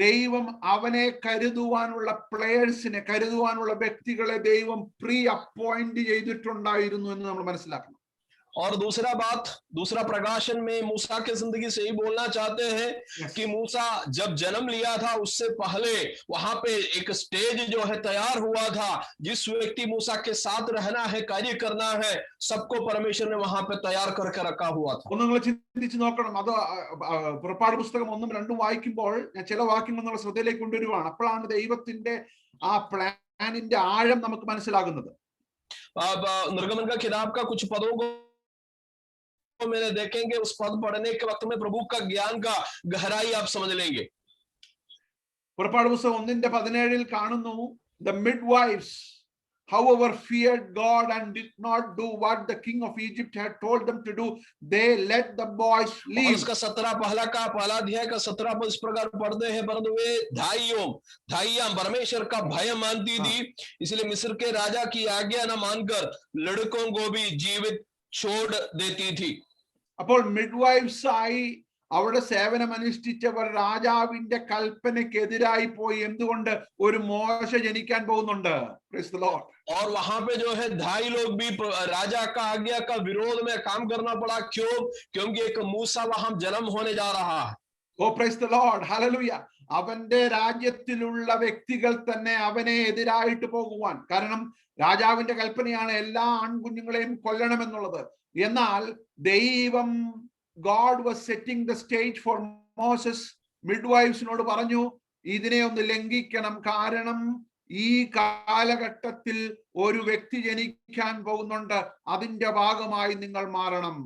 B: ദൈവം അവനെ കരുതുവാനുള്ള പ്ലേയേഴ്സിനെ, കരുതുവാനുള്ള വ്യക്തികളെ ദൈവം പ്രീ അപ്പോയിന്റ് ചെയ്തിട്ടുണ്ടായിരുന്നു എന്ന് നമ്മൾ മനസ്സിലാക്കണം.
A: और दूसरा प्रकाशन में मूसा की जिंदगी से ही बोलना चाहते हैं कि मूसा जब जन्म लिया था उससे पहले वहां पे एक स्टेज जो है तैयार हुआ था। जिस व्यक्ति मूसा के साथ रहना है, कार्य करना है, सबको परमेश्वर ने वहां पे तैयार करके रखा हुआ था।
B: ഒന്ന് നിങ്ങൾ ചിന്തിച്ച് നോക്കണം. അത് പുറപ്പാട് പുസ്തകം 1ഉം 2ഉം വായിക്കുമ്പോൾ ഞാൻ ചില വാക്യങ്ങൾ നമ്മൾ ശ്രദ്ധയിലേക്ക് കൊണ്ടുവരുവാണ്. അപ്പോഴാണ് ദൈവത്തിന്റെ ആ പ്ലാനിന്റെ ആഴം നമുക്ക് മനസ്സിലാകുന്നത്.
A: अब निर्गमन का किताब का कुछ पदों को मैंने देखेंगे, उस पद पढ़ने के वक्त में प्रभु का ज्ञान का गहराई आप समझ लेंगे।
B: പുറപ്പാട് പുസ്തകം 1:17 കാണുന്നു, the midwives however feared God and did not do what the king of Egypt had told them to do, they let the boys leave.
A: उसका 17 पहला अध्याय का 17 पद इस प्रकार पढ़ते हैं, परंतु वे धाइयां परमेश्वर का भय मानती थी, इसलिए मिस्र के राजा की आज्ञा न मानकर लड़कों को भी जीवित छोड़ देती थी।
B: അപ്പോൾ മിഡ്വൈഫ്സ് ആയി അവിടെ സേവനം അനുഷ്ഠിച്ചവർ രാജാവിന്റെ കൽപ്പനയ്ക്കെതിരായി പോയി. എന്തുകൊണ്ട്? ഒരു മോശ ജനിക്കാൻ പോകുന്നുണ്ട്. Praise the Lord.
A: और वहां पे जो है ढाई लोग भी राजा का आज्ञा का विरोध में काम करना पड़ा। क्यों? क्योंकि एक मूसा वहां जन्म होने जा रहा है।
B: Oh, praise the Lord. Hallelujah. അവന്റെ രാജ്യത്തിലുള്ള വ്യക്തികൾ തന്നെ അവനെ എതിരായിട്ട് പോകുവാൻ. കാരണം രാജാവിന്റെ കൽപ്പനയാണ് എല്ലാ ആൺകുഞ്ഞുങ്ങളെയും കൊല്ലണമെന്നുള്ളത്. എന്നാൽ ദൈവം God was setting the stage for Moses. മിഡ്വൈഫ്സിനോട് പറഞ്ഞു, ഇതിനെ ഒന്ന് ലംഘിക്കണം. കാരണം ഈ കാലഘട്ടത്തിൽ ഒരു വ്യക്തി ജനിക്കാൻ പോകുന്നുണ്ട്, അതിന്റെ ഭാഗമായി നിങ്ങൾ മാറണം.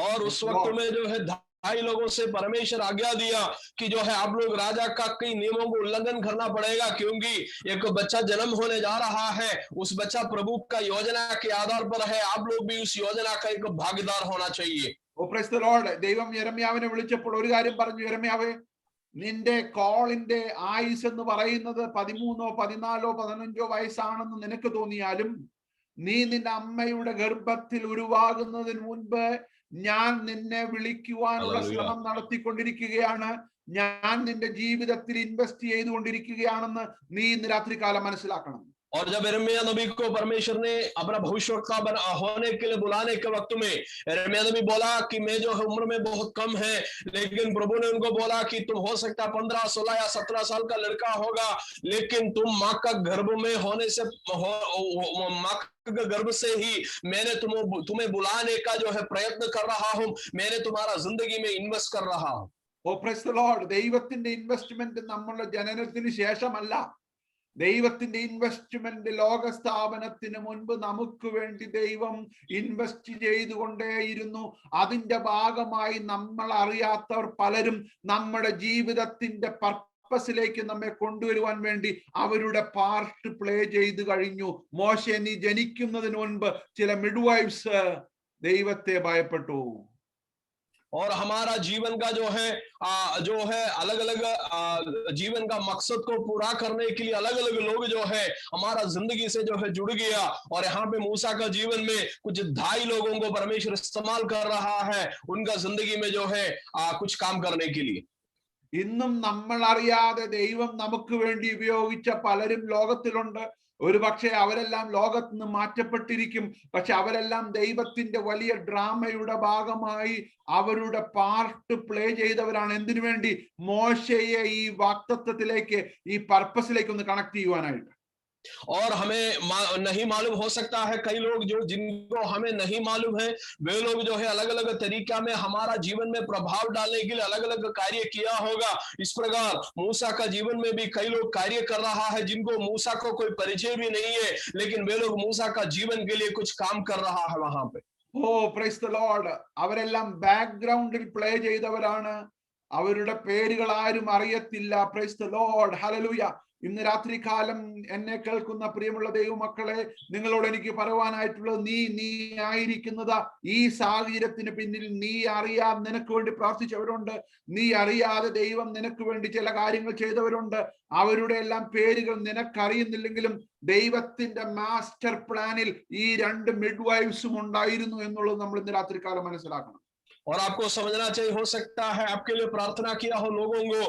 A: और उस वक्त में जो है ढाई लोगों से परमेश्वर आज्ञा दिया कि जो है आप लोग राजा का कई नियमों को उल्लंघन करना पड़ेगा, क्योंकि एक बच्चा जन्म होने जा रहा है। उस बच्चा प्रभु का योजना के आधार पर है, आप लोग भी उस योजना का एक भागीदार होना चाहिए।
B: ഓ പ്രൈസ് ദി ലോർഡ്. ദൈവം യെരമ്യാവിനെ വിളിച്ചപ്പോൾ ഒരു കാര്യം പറഞ്ഞു, യെരമ്യാവേ, നിന്റെ കോളിന്റെ ആയുസ് എന്ന് പറയുന്നത് 13, 14, 15 വയസ്സാണെന്ന് നിനക്ക് തോന്നിയാലും, നീ നിന്റെ അമ്മയുടെ ഗർഭത്തിൽ ഉരുവാകുന്നതിന് മുൻപ് ഞാൻ നിന്നെ വിളിക്കുവാനുള്ള ശ്രമം നടത്തിക്കൊണ്ടിരിക്കുകയാണ്. ഞാൻ നിന്റെ ജീവിതത്തിൽ ഇൻവെസ്റ്റ് ചെയ്തുകൊണ്ടിരിക്കുകയാണെന്ന് നീ ഇന്ന് രാത്രികാലം മനസ്സിലാക്കണം.
A: और जब यिर्मयाह नबी को परमेश्वर ने अपना भविष्यवक्ता होने के लिए बुलाने के वक्त में यिर्मयाह नबी बोला कि मैं जो है उम्र में बहुत कम है, लेकिन प्रभु ने उनको बोला कि तुम हो सकता 15, 16 या 17 साल का लड़का होगा, लेकिन तुम माँ का गर्भ में होने से माँ के गर्भ से ही मैंने तुम्हें बुलाने का जो है प्रयत्न कर रहा हूं, मैंने तुम्हारा जिंदगी में इन्वेस्ट कर रहा हूं।
B: ഓ പ്രൈസ് ദി ലോർഡ്. ദൈവത്തിന്റെ ഇൻവെസ്റ്റ്മെന്റ് നമ്മുടെ ജനനത്തിന് ശേഷമല്ല. ദൈവത്തിന്റെ ഇൻവെസ്റ്റ്മെന്റ് ലോകസ്ഥാപനത്തിന് മുൻപ് നമുക്ക് വേണ്ടി ദൈവം ഇൻവെസ്റ്റ് ചെയ്തുകൊണ്ടേയിരുന്നു. അതിന്റെ ഭാഗമായി നമ്മൾ അറിയാത്തവർ പലരും നമ്മുടെ ജീവിതത്തിന്റെ പർപ്പസിലേക്ക് നമ്മെ കൊണ്ടുവരുവാൻ വേണ്ടി അവരുടെ പാർട്ട് പ്ലേ ചെയ്തു കഴിഞ്ഞു. മോശെ, നീ ജനിക്കുന്നതിന് മുൻപ് ചില മിഡ്വൈഫ്സ് ദൈവത്തെ ഭയപ്പെട്ടു.
A: और हमारा जीवन का जो है अलग अलग जीवन का मकसद को पूरा करने के लिए अलग अलग लोग जो है हमारा जिंदगी से जो है जुड़ गया। और यहाँ पे मूसा का जीवन में कुछ ढाई लोगों को परमेश्वर इस्तेमाल कर रहा है उनका जिंदगी में जो है कुछ काम करने के लिए।
B: ഇന്നും നമ്മൾ അറിയാതെ ദൈവം നമുക്ക് വേണ്ടി ഉപയോഗിച്ച പലരും ലോകത്തിലുണ്ട്. ഒരു പക്ഷേ അവരെല്ലാം ലോകത്ത് നിന്ന് മാറ്റപ്പെട്ടിരിക്കും. പക്ഷെ അവരെല്ലാം ദൈവത്തിന്റെ വലിയ ഡ്രാമയുടെ ഭാഗമായി അവരുടെ പാർട്ട് പ്ലേ ചെയ്തവരാണ്. എന്തിനു വേണ്ടി? മോശയെ ഈ വാഗ്ദത്തത്തിലേക്ക്, ഈ പർപ്പസിലേക്ക് ഒന്ന് കണക്ട് ചെയ്യുവാനായിട്ട്.
A: और हमें नहीं मालूम हो सकता है, कई लोग जिनको हमें नहीं मालूम है, वे लोग जो है अलग अलग तरीका में हमारा जीवन में प्रभाव डालने के लिए अलग अलग कार्य किया होगा। इस प्रकार मूसा का जीवन में भी कई लोग कार्य कर रहा है जिनको मूसा को कोई परिचय भी नहीं है, लेकिन वे लोग मूसा का जीवन के लिए कुछ काम कर रहा है वहां पे।
B: ഓ പ്രൈസ് ദി ലോർഡ്. അവരെല്ലാം ബാക്ക്ഗ്രൗണ്ടിൽ പ്ലേ ചെയ്തവരാണ്. അവരുടെ പേരുകൾ ആരും അറിയത്തില്ല. Price the lord. ഹല്ലേലൂയ. ഇന്ന് രാത്രികാലം എന്നെ കേൾക്കുന്ന പ്രിയമുള്ള ദൈവമക്കളെ, നിങ്ങളോട് എനിക്ക് പറയുവാനായിട്ടുള്ളത്, നീ ആയിരിക്കുന്നത് ഈ സാഹചര്യത്തിന് പിന്നിൽ നീ അറിയാതെ നിനക്ക് വേണ്ടി പ്രാർത്ഥിച്ചവരുണ്ട്. നീ അറിയാതെ ദൈവം നിനക്ക് വേണ്ടി ചില കാര്യങ്ങൾ ചെയ്തവരുണ്ട്. അവരുടെ എല്ലാം പേരുകൾ നിനക്കറിയുന്നില്ലെങ്കിലും ദൈവത്തിന്റെ മാസ്റ്റർ പ്ലാനിൽ ഈ രണ്ട് മിഡ്വൈഫ്സും ഉണ്ടായിരുന്നു എന്നുള്ളത് നമ്മൾ ഇന്ന് രാത്രികാലം മനസ്സിലാക്കണം.
A: और आपको समझना चाहिए, हो सकता है आपके लिए प्रार्थना किया हो लोगों को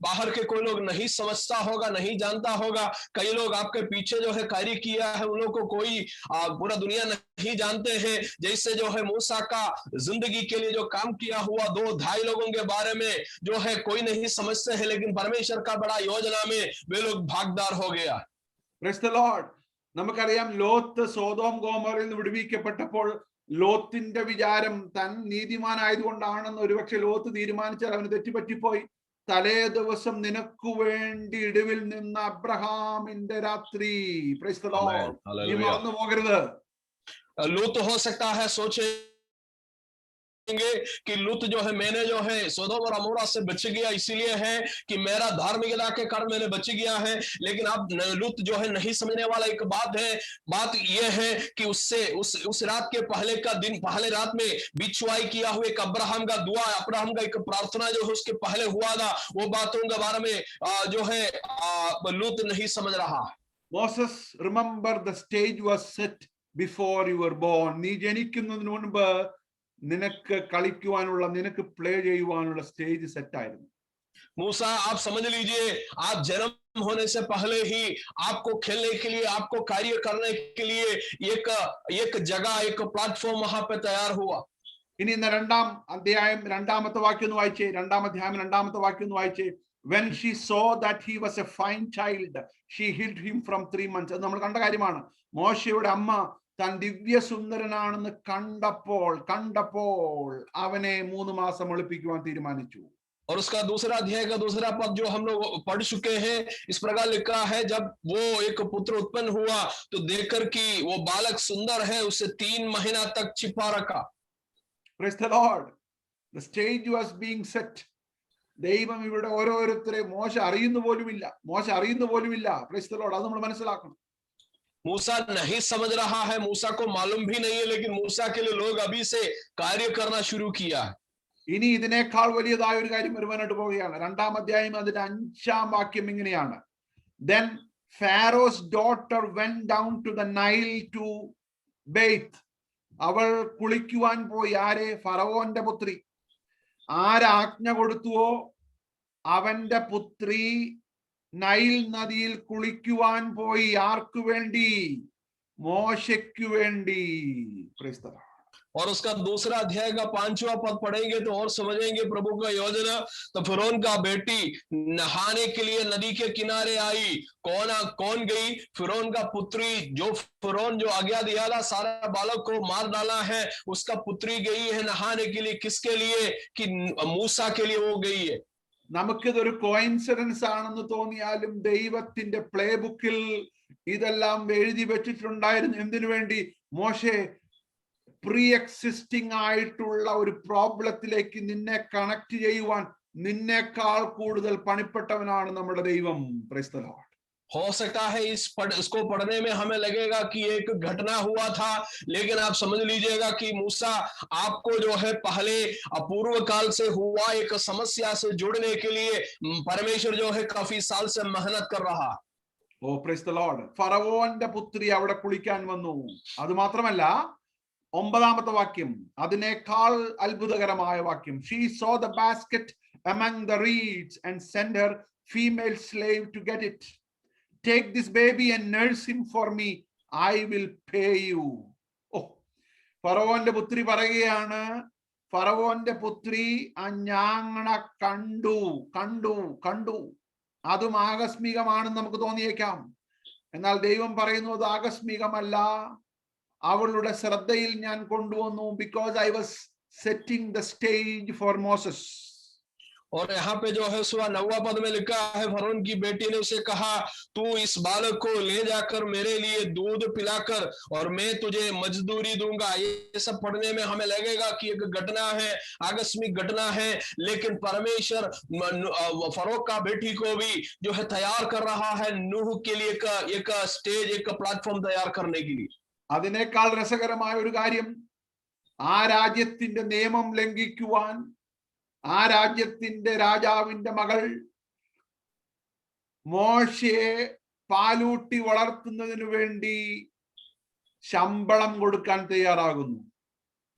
A: बाहर के कोई लोग नहीं समझता होगा, नहीं जानता होगा। कई लोग आपके पीछे जो है कार्य किया है, उन लोग को कोई पूरा दुनिया नहीं जानते हैं। जैसे जो है मूसा का जिंदगी के लिए जो काम किया हुआ 2-2.5 लोगों के बारे में जो है कोई नहीं समझते हैं, लेकिन परमेश्वर का बड़ा योजना में वे लोग भागीदार हो गया।
B: Praise the Lord. നമുക്കറിയാം ലോത്ത് സോദോം ഗോമോറയിൽ നിന്ന് വിടുവിക്കപ്പെട്ടപ്പോൾ ലോത്തിന്റെ വിചാരം താൻ നീതിമാനായതുകൊണ്ടാണെന്ന് ഒരുപക്ഷെ ലോത്ത് തീരുമാനിച്ചാൽ അവന് തെറ്റുപറ്റിപ്പോയി. തലേ ദിവസം നിനക്ക് വേണ്ടി ഇടിവിൽ നിന്ന അബ്രഹാമിന്റെ രാത്രി. Praise the Lord. നീ മറന്നു പോകരുത്.
A: लूत हो सकता है सोचे कि लूत जो है मैंने जो है सोदोम और अमोरा से बच गया इसीलिए है कि मेरा धार्मिकता के कारण मैंने बच गया है। लेकिन अब लूत जो है नहीं समझने वाला एक बात है, बात यह है कि उससे उस रात के पहले का दिन, पहले रात में बिछुआई किया हुआ एक अब्राहम का दुआ, अब्राहम का एक प्रार्थना जो है उसके पहले हुआ था, वो बातों के बारे में जो है लूत नहीं समझ रहा।
B: Moses, remember the stage was set before you were born. നീ ജനിക്കുന്നതിന് മുൻപ് നിനക്ക് കളിക്കുവാനുള്ള, നിനക്ക് പ്ലേ ചെയ്യുവാനുള്ള സ്റ്റേജ് സെറ്റ് ആയിരുന്നു.
A: मूसा, आप समझ लीजिए, आप जन्म होने से पहले ही आपको खेलने के लिए, आपको कार्य करने के लिए एक जगह, एक प्लेटफॉर्म वहां पे तैयार हुआ।
B: ഇനി ഇന്ന് രണ്ടാം അധ്യായം രണ്ടാമത്തെ വാക്യം ഒന്ന് വായിച്ചേ. രണ്ടാം അധ്യായം രണ്ടാമത്തെ വാക്യം ഒന്ന് വായിച്ചേ. When she saw that he was a fine child, she hid him from 3 months. അത് നമ്മൾ കണ്ട കാര്യമാണ്. മോശയുടെ അമ്മ താൻ ദിവ്യസുന്ദരനാണെന്ന് കണ്ടപ്പോൾ അവനെ 3 മാസം ഒളിപ്പിക്കുവാൻ തീരുമാനിച്ചു.
A: और उसका दूसरा अध्याय का दूसरा पद जो हम लोग पढ़ चुके हैं, इस प्रकार लिखा है, जब वो एक पुत्र उत्पन्न हुआ तो देखकर कि वो बालक सुंदर है, उसे 3 महीना तक छिपा रखा।
B: Praise the Lord. The stage was being set. ദൈവം ഇവിടെ ഓരോരുത്തരെ മോശ അറിയുന്ന പോലുമില്ല. Praise the Lord. അത് നമ്മൾ മനസ്സിലാക്കണം.
A: मूसा नहीं समझ रहा है, मूसा को मालूम भी नहीं है, लेकिन मूसा के लिए लोग अभी से कार्य करना शुरू किया है।
B: ഇനി ഇതിനേക്കാൾ വലിയതായ ഒരു കാര്യം വരുവാനായിട്ട് പോവുകയാണ്. രണ്ടാം അധ്യായം അതിന്റെ 5-ാം വാക്യം ഇങ്ങനെയാണ്. Then Pharaoh's daughter went down to the Nile to bathe. അവൾ കുളിക്കുവാൻ പോയി. ആരെ? ഫറവോന്റെ പുത്രി. ആരാജ്ഞ കൊടുത്തുവോ അവന്റെ പുത്രി നൈൽ നദിയിൽ കുളിക്കുവാൻ പോയി. ആർക്കു വേണ്ടി? മോശയ്ക്കു വേണ്ടി. Praise the Lord.
A: और उसका दूसरा अध्याय का 5वां पद पढ़ेंगे तो और समझेंगे प्रभु का योजना। तो फिरौन का बेटी नहाने के लिए नदी के किनारे आई। कौन गई? फिरौन का पुत्री, जो फिरौन जो आज्ञा दिया था सारा बालक को मार डाला है, उसका पुत्री गई है नहाने के लिए। किसके लिए? कि मूसा के लिए वो गई है।
B: നമുക്കിതൊരു കോയിൻസിഡൻസ് ആണെന്ന് തോന്നിയാലും ദൈവത്തിന്റെ പ്ലേ ബുക്കിൽ ഇതെല്ലാം എഴുതി വെച്ചിട്ടുണ്ടായിരുന്നു. എന്തിനു വേണ്ടി? മോശെ, പ്രീ എക്സിസ്റ്റിംഗ് ആയിട്ടുള്ള ഒരു പ്രോബ്ലത്തിലേക്ക് നിന്നെ കണക്ട് ചെയ്യുവാൻ നിന്നേക്കാൾ കൂടുതൽ പണിപ്പെട്ടവനാണ് നമ്മുടെ ദൈവം. Praise the Lord.
A: हो सकता है इसको पढ़ने में हमें लगेगा कि एक घटना हुआ था, लेकिन आप समझ लीजिएगा कि मूसा आपको जो है पहले पूर्व काल से हुआ एक समस्या से जुड़ने के लिए परमेश्वर जो है काफी साल से मेहनत कर रहा।
B: Oh, praise the Lord. ഫറവോന്റെ പുത്രി അവിടെ കുളിക്കാൻ വന്നു. അത് മാത്രമല്ല, 9-ാമത്തെ വാക്യം അതിനേക്കാൾ അത്ഭുതകരമായ വാക്യം. She saw the basket among the reeds and sent her female slave to get it. Take this baby and nurse him for me. I will pay you. Oh, ഫറവോന്റെ പുത്രി പറയുകയാണ്, ഫറവോന്റെ പുത്രി ആ ഞാങ്ങണ കണ്ടു. അതും ആകസ്മികമാണെന്ന് നമുക്ക് തോന്നിയേക്കാം. എന്നാൽ ദൈവം പറയുന്നു അത് ആകസ്മികമല്ല, അവളുടെ ശ്രദ്ധയിൽ ഞാൻ കൊണ്ടുവന്നു. because I was setting the stage for Moses.
A: और यहाँ पे जो है 9वां पद में लिखा है, फरोन की बेटी ने उसे कहा, तू इस बालक को ले जाकर मेरे लिए दूध पिलाकर और मैं तुझे मजदूरी दूंगा। ये सब पढ़ने में हमें लगेगा कि एक घटना है, आकस्मिक घटना है, लेकिन परमेश्वर फरोह का बेटी को भी जो है तैयार कर रहा है नूह के लिए एक स्टेज, एक प्लेटफॉर्म तैयार करने के लिए।
B: അതിനേക്കാൾ രസകരമായ ഒരു കാര്യം, ആ രാജ്യത്തിന്റെ നിയമം ലംഘിക്കുവാൻ ആ രാജ്യത്തിന്റെ രാജാവിന്റെ മകൾ മോശയെ പാലൂട്ടി വളർത്തുന്നതിന് വേണ്ടി ശമ്പളം കൊടുക്കാൻ തയ്യാറാകുന്നു.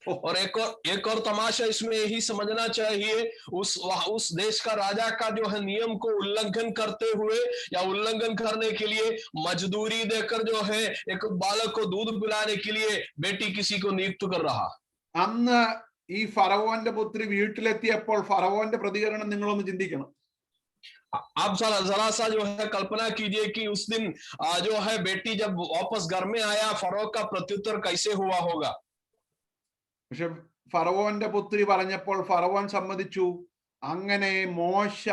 A: और एक और तमाशा इसमें यही समझना चाहिए, उस देश का राजा का जो है नियम को उल्लंघन करते हुए या उल्लंघन करने के लिए मजदूरी देकर जो है एक बालक को दूध पिलाने के लिए बेटी किसी को नियुक्त कर रहा।
B: അന്ന് ഈ ഫറവോന്റെ പുത്രി വീട്ടിലെത്തിയപ്പോൾ ഫറവോന്റെ പ്രതികരണം നിങ്ങളൊന്ന് ചിന്തിക്കണം.
A: आप जरा सा जो है कल्पना कीजिए कि उस दिन जो है बेटी जब वापस घर में आया, फरो का प्रत्युत्तर कैसे हुआ होगा।
B: പക്ഷെ ഫറവോന്റെ പുത്രി പറഞ്ഞപ്പോൾ ഫറവോൻ സമ്മതിച്ചു. അങ്ങനെ മോശ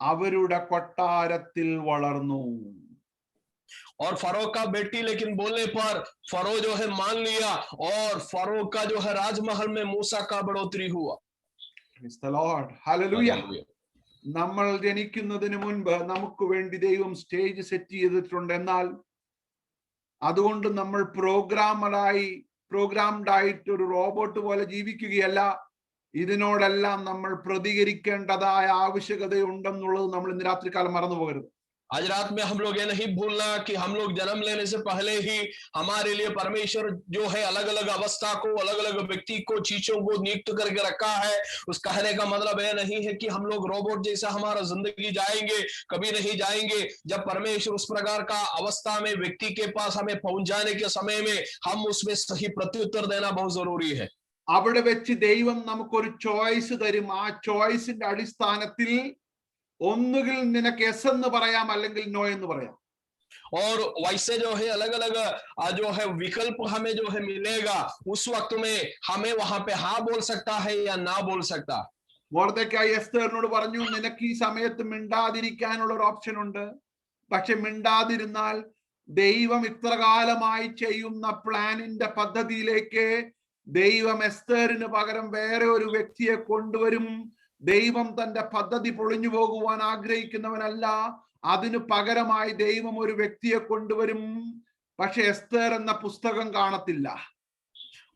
B: അവരുടെ കൊട്ടാരത്തിൽ വളർന്നു.
A: और फरो का बेटी लेकिन बोलने पर फरो जो है मान लिया और फरो का जो है राजमहल में मूसा का बढ़ोतरी हुआ।
B: Praise the Lord. Hallelujah. നമ്മൾ ജനിക്കുന്നതിന് മുൻപ് നമുക്ക് വേണ്ടി ദൈവം സ്റ്റേജ് സെറ്റ് ചെയ്തിട്ടുണ്ട്. എന്നാൽ അതുകൊണ്ട് നമ്മൾ പ്രോഗ്രാംഡ് ആയിട്ട് ഒരു റോബോട്ട് പോലെ ജീവിക്കുകയല്ല. ഇതിനോടെല്ലാം നമ്മൾ പ്രതികരിക്കേണ്ടതായ ആവശ്യകതയുണ്ടെന്നുള്ളത് നമ്മൾ ഇന്ന് രാത്രികാലം മറന്നു പോകരുത്.
A: आज रात में हम लोग ये नहीं भूलना कि हम लोग जन्म लेने से पहले ही हमारे लिए परमेश्वर जो है अलग अलग अवस्था को, अलग अलग व्यक्ति को, चीजों को नियुक्त करके रखा है। उस कहने का मतलब यह नहीं है कि हम लोग रोबोट जैसा हमारा जिंदगी जाएंगे, कभी नहीं जाएंगे। जब परमेश्वर उस प्रकार का अवस्था में व्यक्ति के पास हमें पहुंच जाने के समय में हम उसमें सही प्रत्युत्तर देना बहुत जरूरी है।
B: അവിടെ വെച്ച് ദൈവം നമുക്കൊരു ചോയ്സ് തരും. ആ ചോയ്സിന്റെ അടിസ്ഥാനത്തിൽ ഒന്നുകിൽ നിനക്ക് യെസ് എന്ന് പറയാം, അല്ലെങ്കിൽ നോ എന്ന് പറയാം.
A: और वैसे जो है अलग अलग जो है विकल्प हमें जो है मिलेगा, उस वक्त में हमें वहां पे हाँ बोल सकता है या ना बोल सकता।
B: മൊർദെഖായി എസ്തേറിനോട് പറഞ്ഞു, നിനക്ക് ഈ സമയത്ത് മിണ്ടാതിരിക്കാനുള്ള ഒരു ഓപ്ഷൻ ഉണ്ട്. പക്ഷെ മിണ്ടാതിരുന്നാൽ ദൈവം ഇത്രകാലമായി ചെയ്യുന്ന പ്ലാനിന്റെ പദ്ധതിയിലേക്ക് ദൈവം എസ്തേറിന് പകരം വേറെ ഒരു വ്യക്തിയെ കൊണ്ടുവരും. ദൈവം തന്റെ പദ്ധതി പൊളിഞ്ഞു പോകുവാൻ ആഗ്രഹിക്കുന്നവനല്ല. അതിനു പകരമായി ദൈവം ഒരു വ്യക്തിയെ കൊണ്ടുവരും. പക്ഷെ എസ്തേർ എന്ന പുസ്തകം കാണത്തില്ല.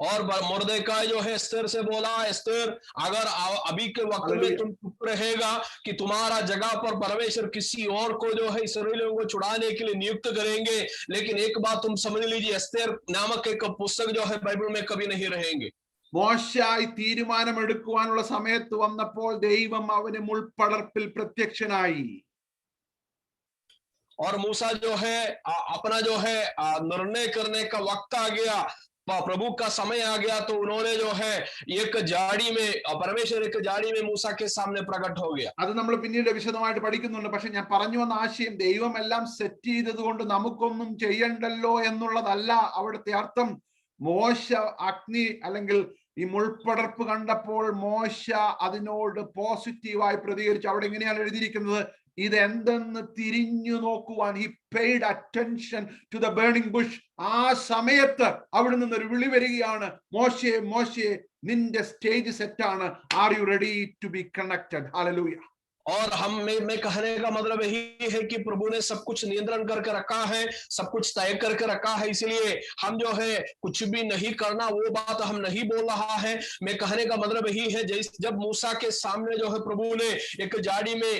A: और मुर्देकाई जो है एस्तेर से बोला, एस्तेर अगर अभी के वक्त में तुम चुप रहेगा कि तुम्हारा जगह पर परमेश्वर किसी और को जो है इस्राएलियों को छुड़ाने के लिए नियुक्त करेंगे, लेकिन एक बात तुम समझ लीजिए, एस्तेर नामक एक पुस्तक जो है बाइबल में कभी नहीं रहेंगे।
B: മോശയായി തീരുമാനമെടുക്കുവാനുള്ള സമയത്ത് വന്നപ്പോൾ ദൈവം അവന് മുൾപ്പടർപ്പിൽ പ്രത്യക്ഷനായി.
A: और मूसा जो है अपना जो है निर्णय करने का वक्त आ गया, प्रभु का समय आ गया, तो उन्होंने जो है एक झाड़ी में परमेश्वर एक झाड़ी में मूसा के सामने प्रकट हो गया।
B: അത് നമ്മൾ പിന്നീട് വിശദമായിട്ട് പഠിക്കുന്നുണ്ട്. പക്ഷെ ഞാൻ പറഞ്ഞു വന്ന ആശയം, ദൈവം എല്ലാം സെറ്റ് ചെയ്തത് കൊണ്ട് നമുക്കൊന്നും ചെയ്യണ്ടല്ലോ എന്നുള്ളതല്ല അവിടുത്തെ അർത്ഥം. മോശ അഗ്നി അല്ലെങ്കിൽ ഈ മുൾപ്പടർപ്പ് കണ്ടപ്പോൾ മോശ അതിനോട് പോസിറ്റീവായി പ്രതികരിച്ചു. അവിടെ എങ്ങനെയാണ് എഴുതിയിരിക്കുന്നത്? ഇതെന്തെന്ന് തിരിഞ്ഞു നോക്കുവാൻ he paid attention to the burning bush. ആ സമയത്ത് അവിടെ നിന്നൊരു വിളി വരികയാണ്, മോശയെ മോശയെ നിന്റെ സ്റ്റേജ് സെറ്റാണ്. Are you ready to be connected? Hallelujah.
A: और मैं कहने का मतलब यही है कि प्रभु ने सब कुछ नियंत्रण करके रखा है, सब कुछ तय करके रखा है, इसलिए हम जो है कुछ भी नहीं करना वो बात हम नहीं बोल रहा है। मैं कहने का मतलब यही है, जब मूसा के सामने जो है प्रभु ने एक झाड़ी में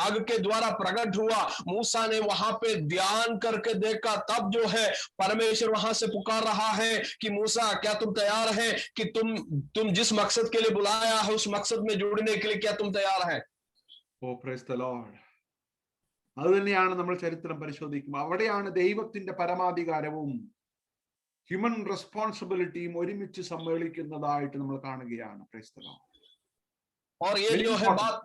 A: आग के द्वारा प्रकट हुआ, मूसा ने वहां पे ध्यान करके देखा, तब जो है परमेश्वर वहां से पुकार रहा है कि मूसा क्या तुम तैयार है कि तुम जिस मकसद के लिए बुलाया है उस मकसद में जुड़ने के लिए क्या तुम तैयार है?
B: Oh praise the Lord. അത് തന്നെയാണ് നമ്മൾ ചരിത്രം പരിശോധിക്കുമ്പോൾ അവിടെയാണ് ദൈവത്തിന്റെ പരമാധികാരവും ഹ്യൂമൻ റെസ്പോൺസിബിലിറ്റിയും ഒരുമിച്ച് സമ്മേളിക്കുന്നതായിട്ട് നമ്മൾ കാണുകയാണ്. Price the lord.
A: और ये जो है बात,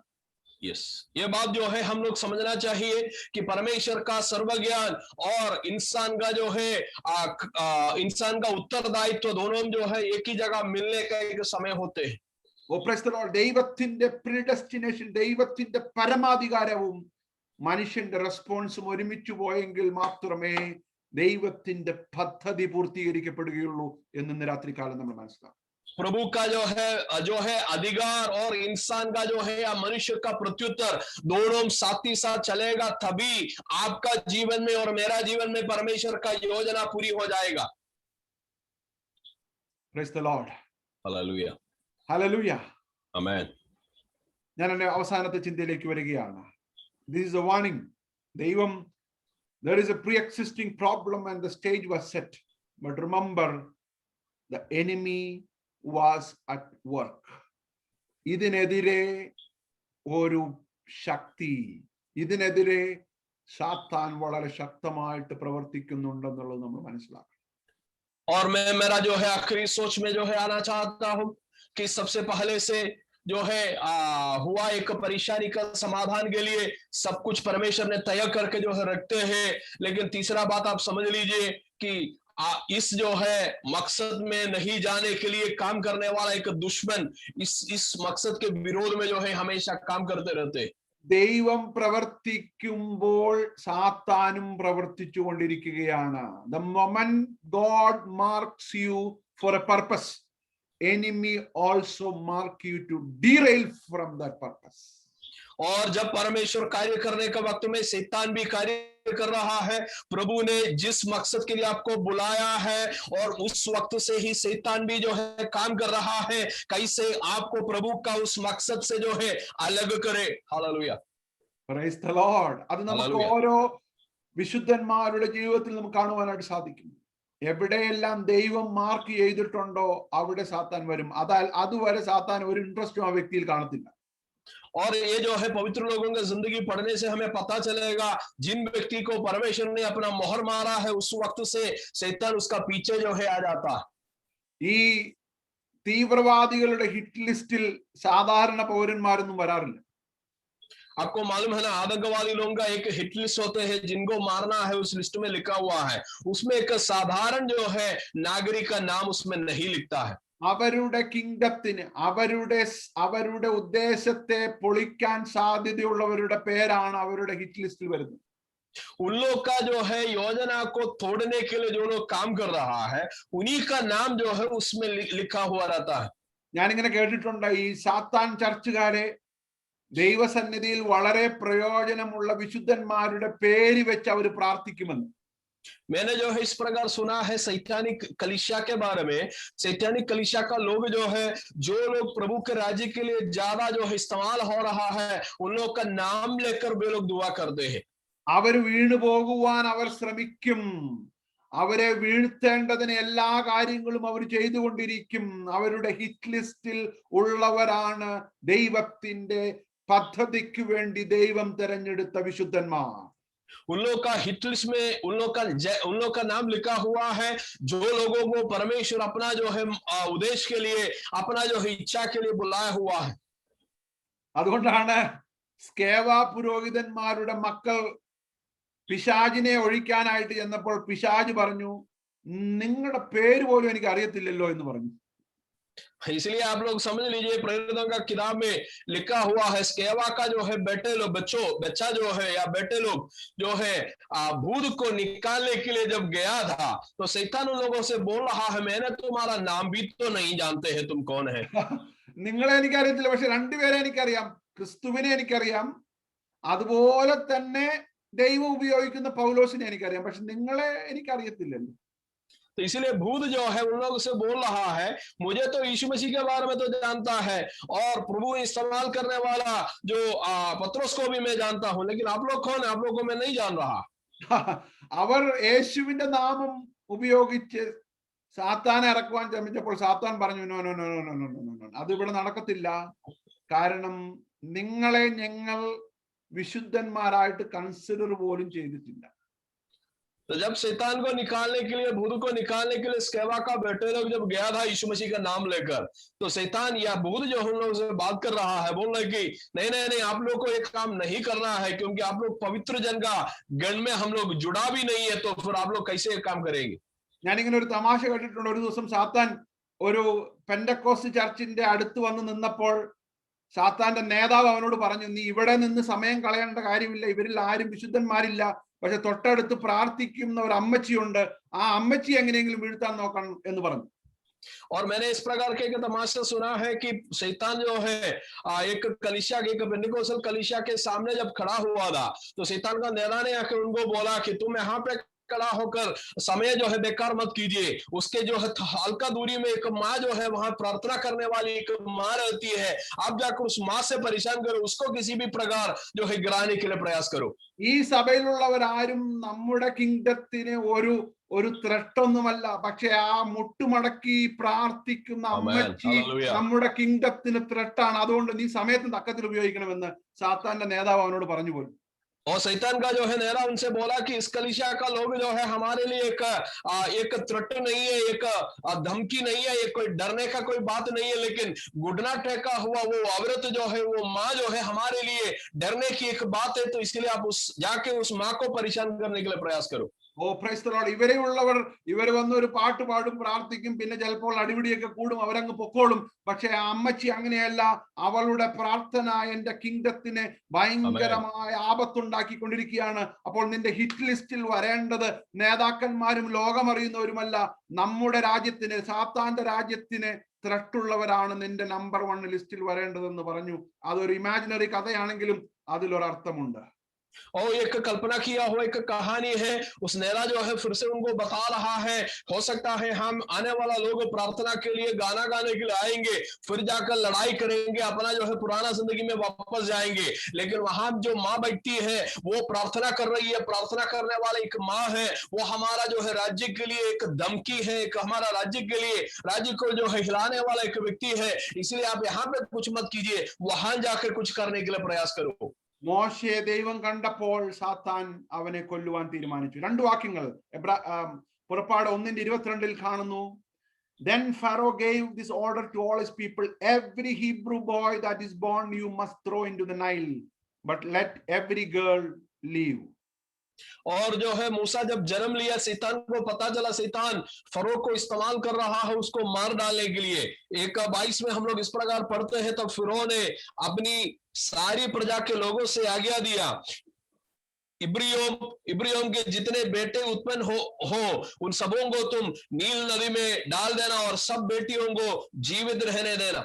A: ये बात जो है हम लोग समझना चाहिए कि परमेश्वर का सर्वज्ञान और इंसान का जो है इंसान का उत्तरदायित्व दोनों जो है एक ही जगह मिलने का एक समय होते हैं।
B: ദൈവത്തിന്റെ പ്രീഡെസ്റ്റിനേഷൻ, ദൈവത്തിന്റെ പരമാധികാരവും മനുഷ്യന്റെ റെസ്പോൺസും ഒരുമിച്ച് പോയെങ്കിൽ മാത്രമേ ദൈവത്തിന്റെ പദ്ധതി പൂർത്തീകരിക്കപ്പെടുകയുള്ളൂ എന്ന് രാത്രി കാലം നമ്മൾ മനസ്സിലാക്കും.
A: प्रभु का जो है अधिकार और इंसान का जो है या मनुष्य का प्रत्युत्तर दोनों साथ ही साथ चलेगा, तभी आपका जीवन में और मेरा जीवन में परमेश्वर का योजना पूरी हो जाएगा।
B: Praise the Lord.
A: Hallelujah.
B: Hallelujah.
A: Amen.
B: ഞാൻ എൻ്റെ അവസാനത്തെ ചിന്തയിലേക്ക് വരികയാണ്. This is a warning. ദൈവം, there is a pre-existing problem and the stage was set. But remember, the enemy was at work. ഇതിനെതിരെ ഒരു ശക്തി, ഇതിനെതിരെ സാത്താൻ വളരെ ശക്തമായിട്ട് പ്രവർത്തിക്കുന്നുണ്ടെന്നുള്ളത് നമ്മൾ മനസ്സിലാക്കണം.
A: और मैं मेरा जो है आखिरी सोच में जो है आना चाहता हूं कि सबसे पहले से जो है हुआ एक परेशानी का समाधान के लिए सब कुछ परमेश्वर ने तय करके जो है रखते हैं, लेकिन तीसरा बात आप समझ लीजिए कि इस जो है मकसद में नहीं जाने के लिए काम करने वाला एक दुश्मन इस मकसद के विरोध में जो है हमेशा काम करते रहते हैं.
B: ദൈവം പ്രവർത്തിക്കുമ്പോൾ സാത്താനും പ്രവർത്തിച്ചുകൊണ്ടിരിക്കുകയാണ്. The moment God marks you for a purpose, enemy also mark you to derail from that purpose.
A: और जब परमेश्वर कार्य करने का वक्त में शैतान भी कार्य कर रहा है. प्रभु ने जिस मकसद के लिए आपको बुलाया है और उस वक्त से ही शैतान भी जो है काम कर रहा है कैसे आपको प्रभु का उस मकसद से जो है अलग करे. हालेलुया.
B: Praise the Lord. അത് നമുക്ക് ഓരോ വിശുദ്ധന്മാരുടെ ജീവിതത്തിൽ നമുക്ക് കാണുവാനായിട്ട് സാധിക്കും. എവിടെയെല്ലാം ദൈവം മാർക്ക് ചെയ്തിട്ടുണ്ടോ അവിടെ സാത്താൻ വരും. അതുവരെ സാത്താൻ ഒരു ഇൻട്രസ്റ്റും ആ വ്യക്തിയിൽ കാണത്തില്ല.
A: और ये जो है पवित्र लोगों की जिंदगी पढ़ने से हमें पता चलेगा जिन व्यक्ति को परमेश्वर ने अपना मोहर मारा है उस वक्त से शैतान उसका पीछे जो है आ जाता.
B: ഈ തീവ്രവാദികളുടെ ഹിറ്റ് ലിസ്റ്റിൽ സാധാരണ പൗരന്മാരൊന്നും വരാറില്ല.
A: आपको मालूम है ना, आतंकवादी लोगों का एक हिट लिस्ट होते हैं जिनको मारना है उस लिस्ट में लिखा हुआ है. उसमें एक साधारण जो है नागरिक का नाम उसमें नहीं लिखता है.
B: അവരുടെ കിങ്ഡത്തിന് അവരുടെ ഉദ്ദേശത്തെ പൊളിക്കാൻ സാധ്യതയുള്ളവരുടെ പേരാണ് അവരുടെ ഹിറ്റ് ലിസ്റ്റിൽ വരുന്നത്.
A: उन लोग का जो है योजना को तोड़ने के लिए जो लोग काम कर रहा है उन्हीं का नाम जो है उसमें लिखा हुआ रहता है.
B: ഞാനിങ്ങനെ കേട്ടിട്ടുണ്ട് ഈ സാത്താൻ ചർച്ചുകാരെ ദൈവസന്നിധിയിൽ വളരെ പ്രയോജനമുള്ള വിശുദ്ധന്മാരുടെ പേര് വെച്ച് അവർ പ്രാർത്ഥിക്കുമെന്ന്.
A: मैंने जो है इस प्रकार सुना है सैतानिक कलीसिया के बारे में. सैतानिक कलीसिया का लोग जो है जो लोग प्रभु के राज्य के लिए ज्यादा जो है इस्तेमाल हो रहा है उन लोग का नाम लेकर वे लोग दुआ करते हैं.
B: അവർ വീണു പോകുവാൻ അവർ ശ്രമിക്കും. അവരെ വീഴ്ത്തേണ്ടതിന് എല്ലാ കാര്യങ്ങളും അവർ ചെയ്തുകൊണ്ടിരിക്കും. അവരുടെ ഹിറ്റ് ലിസ്റ്റിൽ ഉള്ളവരാണ് ദൈവത്തിന്റെ പദ്ധതിക്ക് വേണ്ടി ദൈവം തെരഞ്ഞെടുത്ത വിശുദ്ധന്മാർ.
A: उन लोग का हिट लिस्ट में उन लोग का नाम लिखा हुआ है जो लोगों को परमेश्वर अपना जो है उद्देश्य के लिए अपना जो है इच्छा के लिए बुलाया हुआ है.
B: അതുകൊണ്ടാണ് സ്കേവ പുരോഹിതന്മാരുടെ മക്കൾ പിശാചിനെ ഒഴിക്കാനായിട്ട് ചെന്നപ്പോൾ പിശാച് പറഞ്ഞു, നിങ്ങളുടെ പേര് പോലും എനിക്ക് അറിയത്തില്ലല്ലോ എന്ന് പറഞ്ഞു.
A: इसलिए आप लोग समझ लीजिए प्रेरितों का किताब में लिखा हुआ है स्केवा का जो है बच्चा जो है या बेटे लोग जो है भूत को निकालने के लिए जब गया था तो शैतान उन लोगों से बोल रहा है मैंने तुम्हारा नाम भी तो नहीं जानते हैं तुम कौन है.
B: നിങ്ങളെ എനിക്കറിയത്തില്ല, പക്ഷെ രണ്ടുപേരെ എനിക്കറിയാം, ക്രിസ്തുവിനെ എനിക്കറിയാം, അതുപോലെ തന്നെ ദൈവം ഉപയോഗിക്കുന്ന പൗലോസിനെ എനിക്കറിയാം, പക്ഷെ നിങ്ങളെ എനിക്കറിയത്തില്ലല്ലോ.
A: तो इसलिए भूत जो है उन लोगों से बोल रहा है मुझे तो यीशु मसीह के बारे में तो जानता है और प्रभु इस्तेमाल करने वाला जो पत्रोस को भी मैं जानता हूं, लेकिन आप लोग कौन है, आप लोगों को मैं नहीं जान रहा.
B: അവർ യേശുവിന്റെ നാമം ഉപയോഗിച്ച് സാത്താനെ ഇറക്കുവാൻ ശ്രമിച്ചപ്പോൾ സാത്താൻ പറഞ്ഞു no no no no no no, അത് ഇവിടെ നടക്കത്തില്ല. കാരണം നിങ്ങളെ ഞങ്ങൾ വിശുദ്ധന്മാരായിട്ട് കൺസിഡർ പോലും ചെയ്തിട്ടില്ല.
A: तो जब शैतान को निकालने के लिए भूत को निकालने के लिए स्केवा का बेटे लोग जब गया था यीशु मसीह का नाम लेकर तो शैतान या भूत जो हम लोग से बात कर रहा है बोल रहे कि नहीं आप लोग को एक काम नहीं करना है क्योंकि आप लोग पवित्र जन का गण में हम लोग जुड़ा भी नहीं है, तो फिर आप लोग कैसे काम करेंगे.
B: ഞാനിങ്ങനെ ഒരു തമാശ കേട്ടിട്ടുണ്ട്. ഒരു ദിവസം സാത്താൻ ഒരു പെന്തക്കോസ്റ്റ് ചർച്ചിന്റെ അടുത്ത് വന്ന് നിന്നപ്പോൾ സാത്താന്റെ നേതാവ് അവനോട് പറഞ്ഞു, നീ ഇവിടെ നിന്ന് സമയം കളയേണ്ട കാര്യമില്ല, ഇവരിൽ ആരും വിശുദ്ധന്മാരില്ല, പക്ഷെ തൊട്ടടുത്ത് പ്രാർത്ഥിക്കുന്ന ഒരു അമ്മച്ചിയുണ്ട്, ആ അമ്മച്ചി എങ്ങനെയെങ്കിലും വീഴ്ത്താൻ നോക്കണം എന്ന് പറഞ്ഞു.
A: और मैंने इस प्रकार के एक तमाशा सुना है कि शैतान जो है एक कलीसिया एक पेंटिकोस्टल कलीसिया के सामने जब खड़ा हुआ था तो शैतान का नेता ने आकर उनको बोला कि तुम यहाँ पे खड़ा होकर समय जो है बेकार मत कीजिए। उसके जो है हल्का दूरी में एक माँ जो है वहां प्रार्थना करने वाली एक माँ रहती है, आप जाकर उस माँ से परेशान करो, उसको किसी भी प्रकार जो है गिराने के लिए प्रयास करो।
B: ഈ സഭയിലുള്ളവരാരും നമ്മുടെ കിങ്ഡത്തിന് ഒരു ത്രട്ടൊന്നുമല്ല. പക്ഷെ ആ മുട്ടുമടക്കി പ്രാർത്ഥിക്കുന്ന
A: Amen.
B: അമ്മച്ചി
A: Hallelujah.
B: നമ്മുടെ കിങ്ഡത്തിന് ത്രട്ടാണ്. അതുകൊണ്ട് നീ സമയത്ത് തക്കത്തിൽ ഉപയോഗിക്കണമെന്ന് സാത്താന്റെ നേതാവ് അവനോട് പറഞ്ഞു പോലും.
A: और शैतान का जो है नेरा उनसे बोला कि इस कलीसिया का लोग जो है हमारे लिए एक थ्रेट नहीं है, एक धमकी नहीं है, एक कोई डरने का कोई बात नहीं है, लेकिन घुटना टेका हुआ वो औरत जो है, वो माँ जो है हमारे लिए डरने की एक बात है। तो इसलिए आप उस जाके उस माँ को परेशान करने के लिए प्रयास करो।
B: ഓ പ്രൈസ് ദി ലോർഡ്. ഇവരെയുള്ളവർ ഇവർ വന്ന് ഒരു പാട്ട് പാടും, പ്രാർത്ഥിക്കും, പിന്നെ ചിലപ്പോൾ അടിപിടിയൊക്കെ കൂടും, അവരങ്ങ് പൊക്കോളും. പക്ഷെ ആ അമ്മച്ചി അങ്ങനെയല്ല. അവളുടെ പ്രാർത്ഥന എന്റെ കിങ്ഡത്തിന് ഭയങ്കരമായ ആപത്തുണ്ടാക്കിക്കൊണ്ടിരിക്കുകയാണ്. അപ്പോൾ നിന്റെ ഹിറ്റ് ലിസ്റ്റിൽ വരേണ്ടത് നേതാക്കന്മാരും ലോകമറിയുന്നവരുമല്ല, നമ്മുടെ രാജ്യത്തിന്, സാത്താന്റെ രാജ്യത്തിന് ത്രട്ടുള്ളവരാണ് നിന്റെ നമ്പർ 1 ലിസ്റ്റിൽ വരേണ്ടതെന്ന് പറഞ്ഞു. അതൊരു ഇമാജിനറി കഥയാണെങ്കിലും അതിലൊരർത്ഥമുണ്ട്.
A: और एक कल्पना किया हुआ एक कहानी है, उस नेरा जो है फिर से उनको बता रहा है, हो सकता है हम आने वाला लोग प्रार्थना के लिए गाना गाने के लिए आएंगे, फिर जाकर लड़ाई करेंगे, अपना जो है पुराना जिंदगी में वापस जाएंगे। लेकिन वहां जो माँ बैठती है वो प्रार्थना कर रही है, प्रार्थना करने वाला एक माँ है, वो हमारा जो है राज्य के लिए एक धमकी है, एक हमारा राज्य के लिए, राज्य को जो है हिलाने वाला एक व्यक्ति है। इसलिए आप यहाँ पे कुछ मत कीजिए, वहां जाकर कुछ करने के लिए प्रयास करो।
B: മോശയെ ദൈവം കണ്ടപ്പോൾ സാത്താൻ അവനെ കൊല്ലുവാൻ തീരുമാനിച്ചു. 2 വാക്യങ്ങൾ പുറപ്പാട് 1:22 കാണുന്നു. Then Pharaoh gave this order to all his people, every Hebrew boy that is born you must throw into the Nile, but let every girl leave.
A: और जो है मूसा जब जन्म लिया, शैतान को पता चला शैतान फरो को इस्तेमाल कर रहा है उसको मार डालने के लिए। 1:22 में हम लोग इस प्रकार पढ़ते हैं, तब फिरौन ने अपनी सारी प्रजा के लोगों से आज्ञा दिया, इब्रियों के जितने बेटे उत्पन्न हो उन सबों को तुम नील नदी में डाल देना और सब बेटियों को जीवित रहने देना।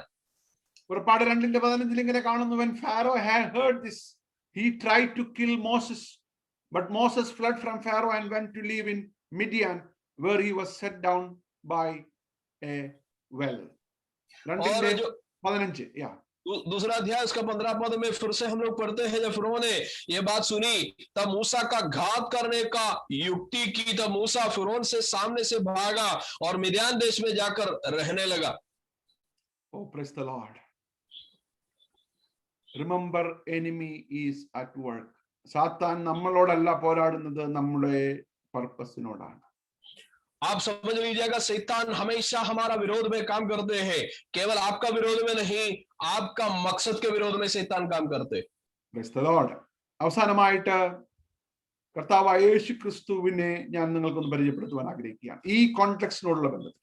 B: പുറപ്പാട് 2:15 ഇങ്ങനെ കാണുന്നു. When Pharaoh had heard this, he tried to kill Moses, but Moses fled from Pharaoh and went to live in Midian, where he was set down by a well. 2:15. yeah.
A: दूसरा अध्याय उसका 15 पद में फिर से हम लोग पढ़ते हैं, जब फिरौन ने ये बात सुनी तब मूसा का घात करने का युक्ति की, तब मूसा फिरौन से सामने से भागा और मिद्यान देश में जाकर रहने लगा।
B: Oh, praise the Lord. Remember, enemy is at work. സാത്താൻ നമ്മളോടല്ല പോരാടുന്നത്, നമ്മുടെ പർപ്പസിനോടാണ്.
A: आप समझ लीजिएगा, शैतान हमेशा हमारा विरोध में काम करते हैं, केवल आपका विरोध में नहीं, आपका मकसद के विरोध में शैतान काम करते।
B: Praise the Lord. അവസാനമായിട്ട് കർത്താവായ യേശു ക്രിസ്തുവിനെ ഞാൻ നിങ്ങൾക്കൊന്ന് പരിചയപ്പെടുത്തുവാൻ ആഗ്രഹിക്കുകയാണ് ഈ കോണ്ടെക്സ്റ്റിനോടുള്ള ബന്ധത്തിൽ.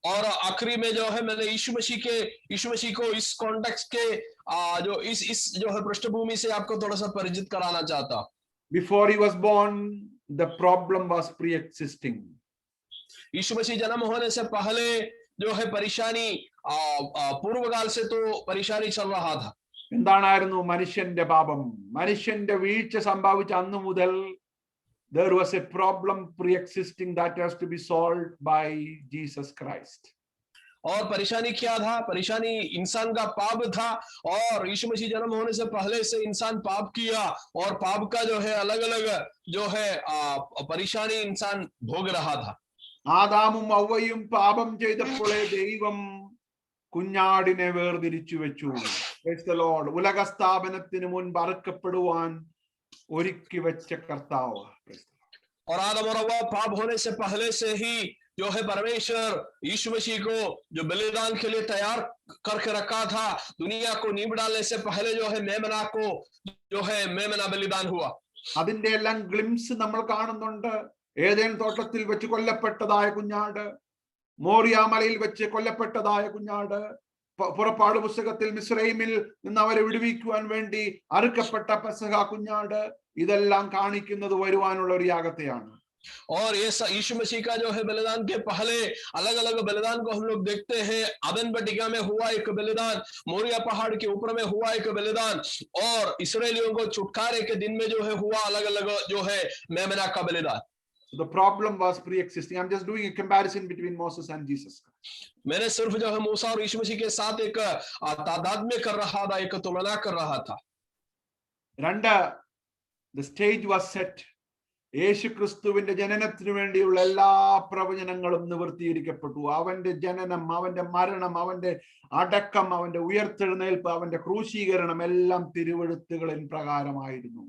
A: और आखिरी में जो है मैंने यीशु मसीह को इस कॉन्टेक्स्ट के जो इस जो है पृष्ठभूमि से आपको थोड़ा सा परिचित कराना चाहता।
B: Before he was born, the problem was pre-existing.
A: यीशु मसीह जन्म होने से पहले जो है परेशानी पूर्वकाल से तो परेशानी चल रहा था।
B: എന്താണായിരുന്നു മനുഷ്യന്റെ പാപം? മനുഷ്യന്റെ വീഴ്ച സംഭവിച്ച അന്നു മുതൽ there was a problem pre-existing that has to be solved by Jesus Christ.
A: और परेशानी क्या था? परेशानी इंसान का पाप था, और यीशु मसीह जन्म होने से पहले से इंसान पाप किया, और पाप का जो है अलग अलग जो है परेशानी इंसान भोग रहा था।
B: ആദാമും ഹവ്വയും പാപം ചെയ്തപ്പോഴേ ദൈവം കുഞ്ഞാടിനെ വേർതിരിച്ചു വെച്ചു. Praise the Lord. ഉലക സ്ഥാപനത്തിന് മുൻപ് അറുക്കപ്പെടുവാൻ ഒരുക്കി വെച്ച കർത്താവ്.
A: और आदम और हव्वा पाप होने से पहले से ही जो है परमेश्वर यीशु मसीह को जो बलिदान के लिए तैयार करके रखा था, दुनिया को नींव डालने से पहले जो है मेमना को जो है मेमना बलिदान हुआ।
B: അതിന്റെ എല്ലാം ഗ്ലിംസ് നമ്മൾ കാണുന്നുണ്ട്. ഏദൻ തോട്ടത്തിൽ വെച്ച് കൊല്ലപ്പെട്ടതായ കുഞ്ഞാട്, മോറിയ മലയിൽ വെച്ച് കൊല്ലപ്പെട്ടതായ കുഞ്ഞാട്, പുറപ്പാട് പുസ്തകത്തിൽ മിസ്രൈമിൽ നിന്ന് അവരെ വിടുവിക്കുവാൻ വേണ്ടി അറുക്കപ്പെട്ട പെസഹ കുഞ്ഞാട്, ഇതെല്ലാം കാണിക്കുന്നത് വരുവാനുള്ള ഒരു യാഗത്തെയാണ്.
A: और ये यीशु मसीह का जो है बलिदान के पहले अलग अलग बलिदान को हम लोग देखते हैं। अदन बटिका में हुआ एक बलिदान, मोरिया पहाड़ के ऊपर में हुआ एक बलिदान, और इस्राएलियों को छुटकारे के दिन में जो है हुआ अलग अलग जो है मेमना का बलिदान।
B: So the problem was pre-existing. I'm just doing a comparison between Moses and Jesus Christ.
A: मैंने सिर्फ जो है मूसा और यीशु मसीह के साथ एक तादात्म्य कर रहा था, एक तुलना कर रहा था.
B: The stage was set. യേശു ക്രിസ്തുവിന്റെ ജനനത്തിനു വേണ്ടിയുള്ള എല്ലാ പ്രവചനങ്ങളും നിവർത്തീകരിക്കപ്പെട്ടു. അവന്റെ ജനനം, അവന്റെ മരണം, അവന്റെ അടക്കം, അവന്റെ ഉയർത്തെഴുന്നേൽപ്പ്, അവന്റെ ക്രൂശീകരണം എല്ലാം തിരുവെഴുത്തുകളിൻ പ്രകാരമായിരുന്നു.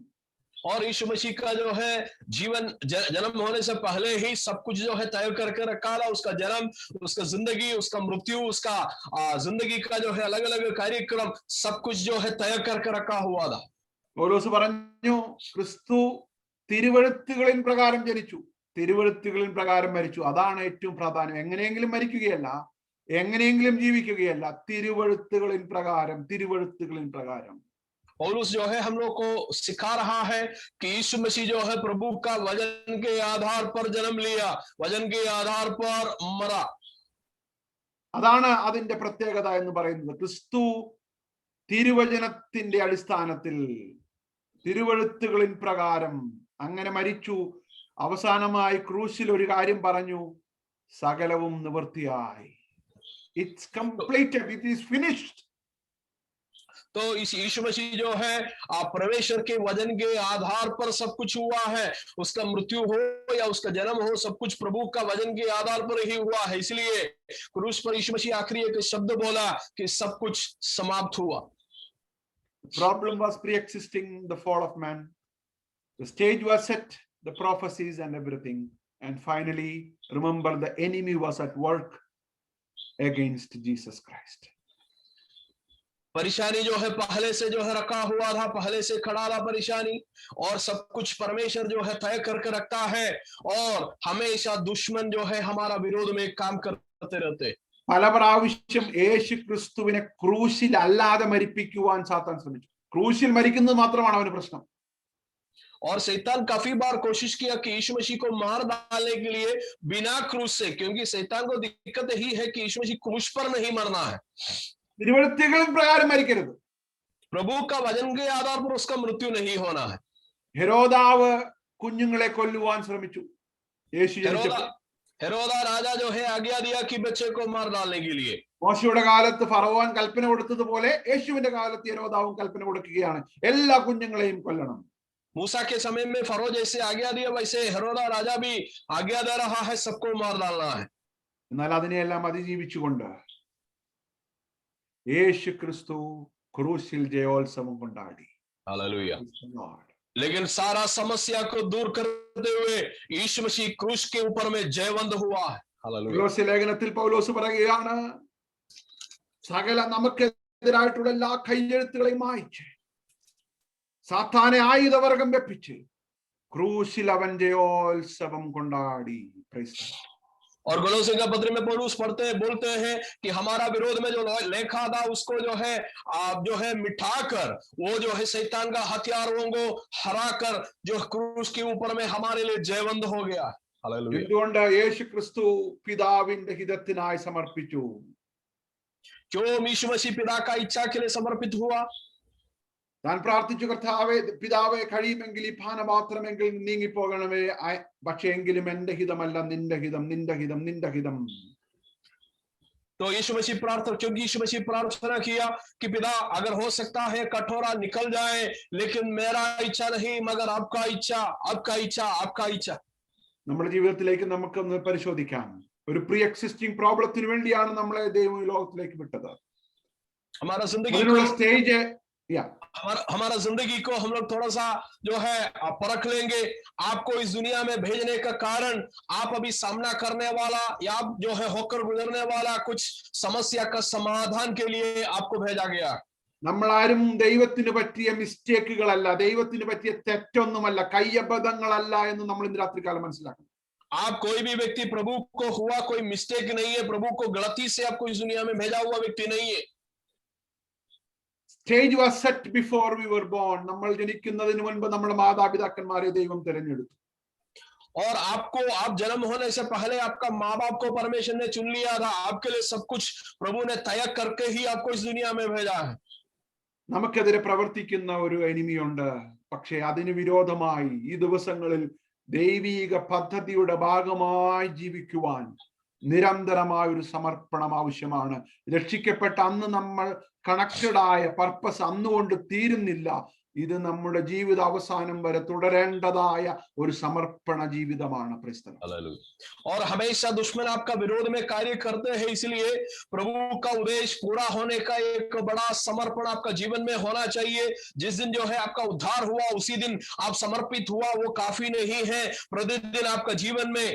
A: और यीशु मसीह का जो है जीवन जन्म होने से पहले ही सब कुछ जो है तय करके रखा था. उसका जन्म, उसका जिंदगी, उसका मृत्यु, उसका जिंदगी का जो है अलग अलग कार्यक्रम सब कुछ जो है तय करके रखा हुआ था.
B: പൗലോസ് പറഞ്ഞു, ക്രിസ്തു തിരുവെഴുത്തുകളിൻ പ്രകാരം ജനിച്ചു, തിരുവെഴുത്തുകളിൻ പ്രകാരം മരിച്ചു. അതാണ് ഏറ്റവും പ്രാധാന്യം. എങ്ങനെയെങ്കിലും മരിക്കുകയല്ല, എങ്ങനെയെങ്കിലും ജീവിക്കുകയല്ല, തിരുവെഴുത്തുകളിൻ പ്രകാരം, തിരുവെഴുത്തുകളിൻ പ്രകാരം.
A: पौलुस जो है हम लोग को सिखा रहा है कि यीशु मसीह जो है प्रभु का वचन के आधार पर जन्म लिया, वचन के आधार पर मरा.
B: അതാണ് അതിന്റെ പ്രത്യേകത എന്ന് പറയുന്നത്. ക്രിസ്തു തിരുവചനത്തിന്റെ അടിസ്ഥാനത്തിൽ, തിരുവെഴുത്തുകളിൻ പ്രകാരം അങ്ങനെ മരിച്ചു. അവസാനമായി ക്രൂശിൽ ഒരു കാര്യം പറഞ്ഞു, സകലവും നിവൃത്തിയായി. It's completed, it is finished.
A: तो इस यीशु मसीह जो है परमेश्वर के वचन के आधार पर सब कुछ हुआ है. उसका मृत्यु हो या उसका जन्म हो, सब कुछ प्रभु का वचन के आधार पर ही हुआ है. इसलिए क्रूस पर यीशु मसीह आखिरी एक शब्द बोला कि सब कुछ समाप्त हुआ.
B: The problem was pre-existing the fall of man. The stage was set, the prophecies and everything. And finally, remember, the enemy was at work against Jesus Christ.
A: परेशानी जो है पहले से जो है रखा हुआ था, पहले से खड़ा था परेशानी, और सब कुछ परमेश्वर जो है तय करके रखता है. और हमेशा दुश्मन जो है हमारा विरोध में काम करते रहते.
B: പല പ്രാവശ്യം യേശു ക്രിസ്തുവിനെ ക്രൂശിൽ അല്ലാതെ മരിപ്പിക്കുവാൻ സാത്താൻ ശ്രമിച്ചു. ക്രൂശിൽ മരിക്കുന്നത് മാത്രമാണ് അവന് പ്രശ്നം.
A: और शैतान काफी बार कोशिश किया कि यीशु मसीह को मार डालने के लिए बिना क्रूस से, क्योंकि शैतान को दिक्कत यही है कि यीशु मसीह क्रूस पर नहीं मरना है.
B: തിരുവെഴുത്തുകളിൻ പ്രകാരം മരിക്കരുത്.
A: प्रभु का वचन के आधार पर उसका मृत्यु नहीं होना है.
B: ഹെരോദാവ് കുഞ്ഞുങ്ങളെ കൊല്ലുവാൻ ശ്രമിച്ചു യേശു ജനിച്ചപ്പോൾ.
A: हेरोदा राजा जो है आज्ञा दिया कि बच्चे को मार डालने के लिए.
B: മോശയുടെ കാലത്ത് ഫറവോൻ കൽപ്പന കൊടുത്തതുപോലെ യേശുവിന്റെ കാലത്ത് ഹെരോദാവും കൽപ്പന കൊടുക്കുകയാണ്, എല്ലാ കുഞ്ഞുങ്ങളെയും കൊല്ലണം.
A: मूसा के समय में फरो जैसे आज्ञा दिया, वैसे हेरोदा राजा भी आज्ञा दे रहा है, सबको मार डालना है.
B: എന്നാൽ അതിനെയെല്ലാം അതിജീവിച്ചുകൊണ്ട് യേശു ക്രിസ്തു ക്രൂശിൽ ജയോത്സവം കൊണ്ടാടി.
A: हालेलुया. लेकिन सारा समस्या को दूर करते हुए यीशु मसीह क्रूस के ऊपर में जयवंत हुआ है.
B: കൊലോസ്യ ലേഖനത്തിൽ പൗലോസ് പറയുകയാണ്, സകല നമുക്കെതിരായിട്ടുള്ള എല്ലാ കയ്യെഴുത്തുകളെയും മായ്ച്ച് സാത്താനെ ആയുധവർഗം വെപ്പിച്ച് ക്രൂശിൽ അവൻ ജയോത്സവം കൊണ്ടാടി.
A: और गलोसे का पत्र में पौलुस बोलते हैं कि हमारा विरोध में जो लेखा था उसको जो है मिटाकर, वो जो है शैतान का हथियारों को हराकर जो क्रूस के ऊपर में हमारे लिए जयवंत हो गया. हालेलुया.
B: എന്തുകൊണ്ട് യേശു ക്രിസ്തു പിതാവിന്റെ ഹിതത്തിനായി സമർപ്പിച്ചു?
A: क्यों यीशु मसीह पिता का इच्छा के लिए समर्पित हुआ?
B: താൻ പ്രാർത്ഥിച്ചു, കർത്താവേ പിതാവേ കഴിയുമെങ്കിൽ ഈ പാനപാത്രമെങ്കിൽ നീങ്ങിപ്പോകണമേ, പക്ഷേ എങ്കിലും എന്റെ ഹിതമല്ല നിന്റെ ഹിതം, നിന്റെ ഹിതം, നിന്റെ ഹിതം.
A: तो यीशु मसीह प्रार्थना किया कि पिता अगर हो सकता है कटोरा निकल जाए, लेकिन मेरा इच्छा नहीं मगर आपका इच्छा, आपका इच्छा, आपका इच्छा.
B: നമ്മുടെ ജീവിതത്തിലേക്ക് നമുക്കൊന്ന് പരിശോധിക്കാം. ഒരു പ്രീ എക്സിസ്റ്റിംഗ് പ്രോബ്ലത്തിന് വേണ്ടിയാണ് നമ്മളെ ദൈവം ഈ ലോകത്തിലേക്ക് വിട്ടത്.
A: हमारा जिंदगी
B: സ്റ്റേജ്
A: हमारा जिंदगी को हम लोग थोड़ा सा जो है परख लेंगे. आपको इस दुनिया में भेजने का कारण आप अभी सामना करने वाला या जो है होकर गुजरने वाला कुछ समस्या का समाधान के लिए आपको भेजा गया.
B: നമ്മളാരും ദൈവത്തിന് പറ്റിയ മിസ്റ്റേക്കുകളല്ല, ദൈവത്തിന് പറ്റിയ തെറ്റൊന്നുമല്ല, കയ്യബദ്ധങ്ങളല്ല എന്ന് നമ്മൾ ഇന്ന് രാത്രികാലം മനസ്സിലാക്കണം.
A: आप कोई भी व्यक्ति प्रभु को हुआ कोई मिस्टेक नहीं है, प्रभु को गलती से आपको इस दुनिया में भेजा हुआ व्यक्ति नहीं है.
B: Stage was set before we were born. നമ്മൾ ജനിക്കുന്നതിന് മുൻപ് നമ്മുടെ മാതാപിതാക്കന്മാരെ ദൈവം തിരഞ്ഞെടുത്തു.
A: और आपको, आप जन्म होने से पहले आपका माँ बाप को परमेश्वर ने चुन लिया था. आपके लिए सब कुछ प्रभु ने तय करके ही आपको इस दुनिया में भेजा है.
B: നമുക്കെതിരെ പ്രവർത്തിക്കുന്ന ഒരു എനിമിയുണ്ട്, പക്ഷേ അതിന് വിരോധമായി ഈ ദിവസങ്ങളിൽ ദൈവീക പദ്ധതിയുടെ ഭാഗമായി ജീവിക്കുവാൻ നിരന്തരമായ ഒരു സമർപ്പണം ആവശ്യമാണ്. രക്ഷിക്കപ്പെട്ട അന്ന് നമ്മൾ കണക്റ്റഡ് ആയ പർപ്പസ് അന്നുകൊണ്ട് തീരുന്നില്ല. ഇത് നമ്മുടെ ജീവിത അവസാനം വരെ തുടരേണ്ടതായ ഒരു സമർപ്പണ ജീവിതമാണ്.
A: और हमेशा दुश्मन आपका विरोध में कार्य करते हैं, इसलिए प्रभु का उद्देश्य पूरा होने का एक बड़ा समर्पण आपका जीवन में होना चाहिए। जिस दिन जो है आपका उद्धार हुआ उसी दिन आप समर्पित हुआ वो काफी नहीं है। प्रतिदिन आपका जीवन में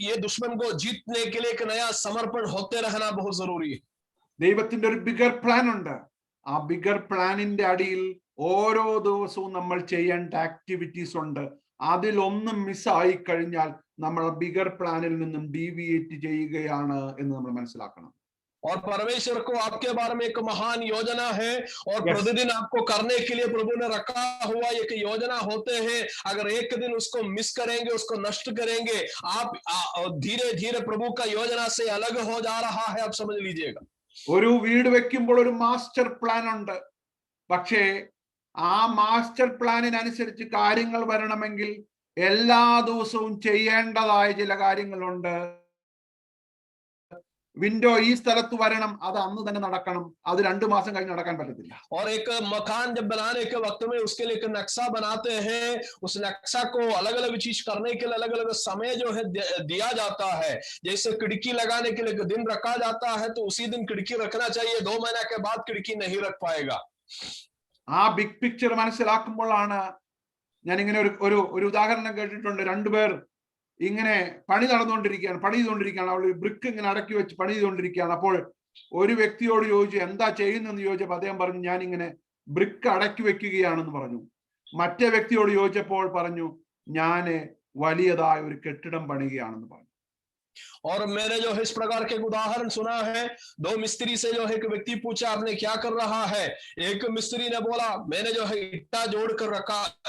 A: ये दुश्मन को जीतने के लिए एक नया समर्पण होते रहना बहुत जरूरी है।
B: ദൈവത്തിന്റെ ഒരു ബിഗർ പ്ലാൻ ഉണ്ട്. ആ ബിഗർ പ്ലാനിന്റെ അടിയിൽ ഓരോ ദിവസവും നമ്മൾ ചെയ്യേണ്ട ആക്ടിവിറ്റീസ് ഉണ്ട്. അതിലൊന്നും മിസ്സായി കഴിഞ്ഞാൽ നമ്മൾ ബിഗർ പ്ലാനിൽ നിന്നും ഡീവിയേറ്റ് ചെയ്യുകയാണ് എന്ന് നമ്മൾ മനസ്സിലാക്കണം.
A: और परमेश्वर को आपके बारे में एक महान योजना है और प्रतिदिन आपको करने के लिए प्रभु ने रखा हुआ एक योजना होते हैं। अगर एक दिन उसको मिस करेंगे, उसको नष्ट करेंगे, आप धीरे धीरे प्रभु का योजना से अलग हो जा रहा है, आप समझ लीजिएगा।
B: ഒരു വീട് വെക്കുമ്പോൾ ഒരു മാസ്റ്റർ പ്ലാൻ ഉണ്ട്. പക്ഷേ ആ മാസ്റ്റർ പ്ലാനിനനുസരിച്ച് കാര്യങ്ങൾ വരണമെങ്കിൽ എല്ലാ ദിവസവും ചെയ്യേണ്ടതായ ചില കാര്യങ്ങളുണ്ട്. विंडो ഈ സ്ഥലത്ത് വരണം, അത് അന്ന് തന്നെ നടക്കണം. അത് 2 മാസം കഴിഞ്ഞ് നടക്കാൻ പറ്റത്തില്ല.
A: और एक मकान जब बनाने के वक्त में उसके लिए एक नक्शा बनाते हैं, उस नक्शा को अलग अलग चीज करने के लिए अलग अलग समय जो है दिया जाता है। जैसे खिड़की लगाने के लिए दिन रखा जाता है तो उसी दिन खिड़की रखना चाहिए, 2 महीने के बाद खिड़की नहीं रख पाएगा।
B: ആ ബിഗ് പിക്ചർ മനസ്സിലാക്കുമ്പോഴാണ് ഞാൻ ഇങ്ങനെ ഒരു ഉദാഹരണം കേട്ടിട്ടുണ്ട്. 2 പേർ ഇങ്ങനെ പണി ചെയ്തുകൊണ്ടിരിക്കുകയാണ്. അവൾ ബ്രിക്ക് ഇങ്ങനെ അടക്കി വെച്ച് പണി ചെയ്തുകൊണ്ടിരിക്കുകയാണ്. അപ്പോൾ ഒരു വ്യക്തിയോട് ചോദിച്ചു, എന്താ ചെയ്യുന്നെന്ന് ചോദിച്ചപ്പോൾ അദ്ദേഹം പറഞ്ഞു, ഞാൻ ഇങ്ങനെ ബ്രിക്ക് അടക്കി വെക്കുകയാണെന്ന് പറഞ്ഞു. മറ്റേ വ്യക്തിയോട് ചോദിച്ചപ്പോൾ പറഞ്ഞു, ഞാന് വലിയതായ ഒരു കെട്ടിടം പണിയുകയാണെന്ന് പറഞ്ഞു.
A: और मैंने जो है इस प्रकार के उदाहरण सुना है। 2 मिस्त्री से जो है एक व्यक्ति पूछा, आपने क्या कर रहा है? एक मिस्त्री ने बोला, मैंने जो है ईटा जोड़कर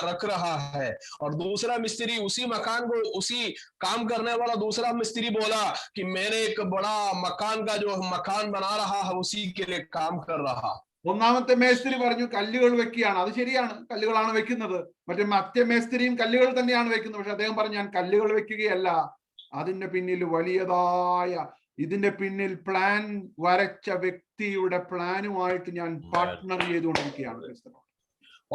A: रख रहा है। और दूसरा मिस्त्री उसी मकान को, उसी काम करने वाला दूसरा मिस्त्री बोला कि मैंने एक बड़ा मकान का जो मकान बना रहा है, उसी के लिए काम कर रहा।
B: ഒന്നാമത്തെ മേസ്ത്രി പറഞ്ഞു കല്ലുകൾ വെക്കുകയാണ്. അത് ശരിയാണ്, കല്ലുകളാണ് വെക്കുന്നത്. മറ്റേ മേസ്ത്രിയും കല്ലുകൾ തന്നെയാണ് വെക്കുന്നത്. പക്ഷെ അദ്ദേഹം പറഞ്ഞു, ഞാൻ കല്ലുകൾ വെക്കുകയല്ല, അതിന്റെ പിന്നിൽ വലിയതായ, ഇതിന്റെ പിന്നിൽ പ്ലാൻ വരച്ച വ്യക്തിയുടെ പ്ലാനുമായിട്ട് ഞാൻ പാർട്ട്ണർ ചെയ്തുകൊണ്ടിരിക്കുകയാണ്.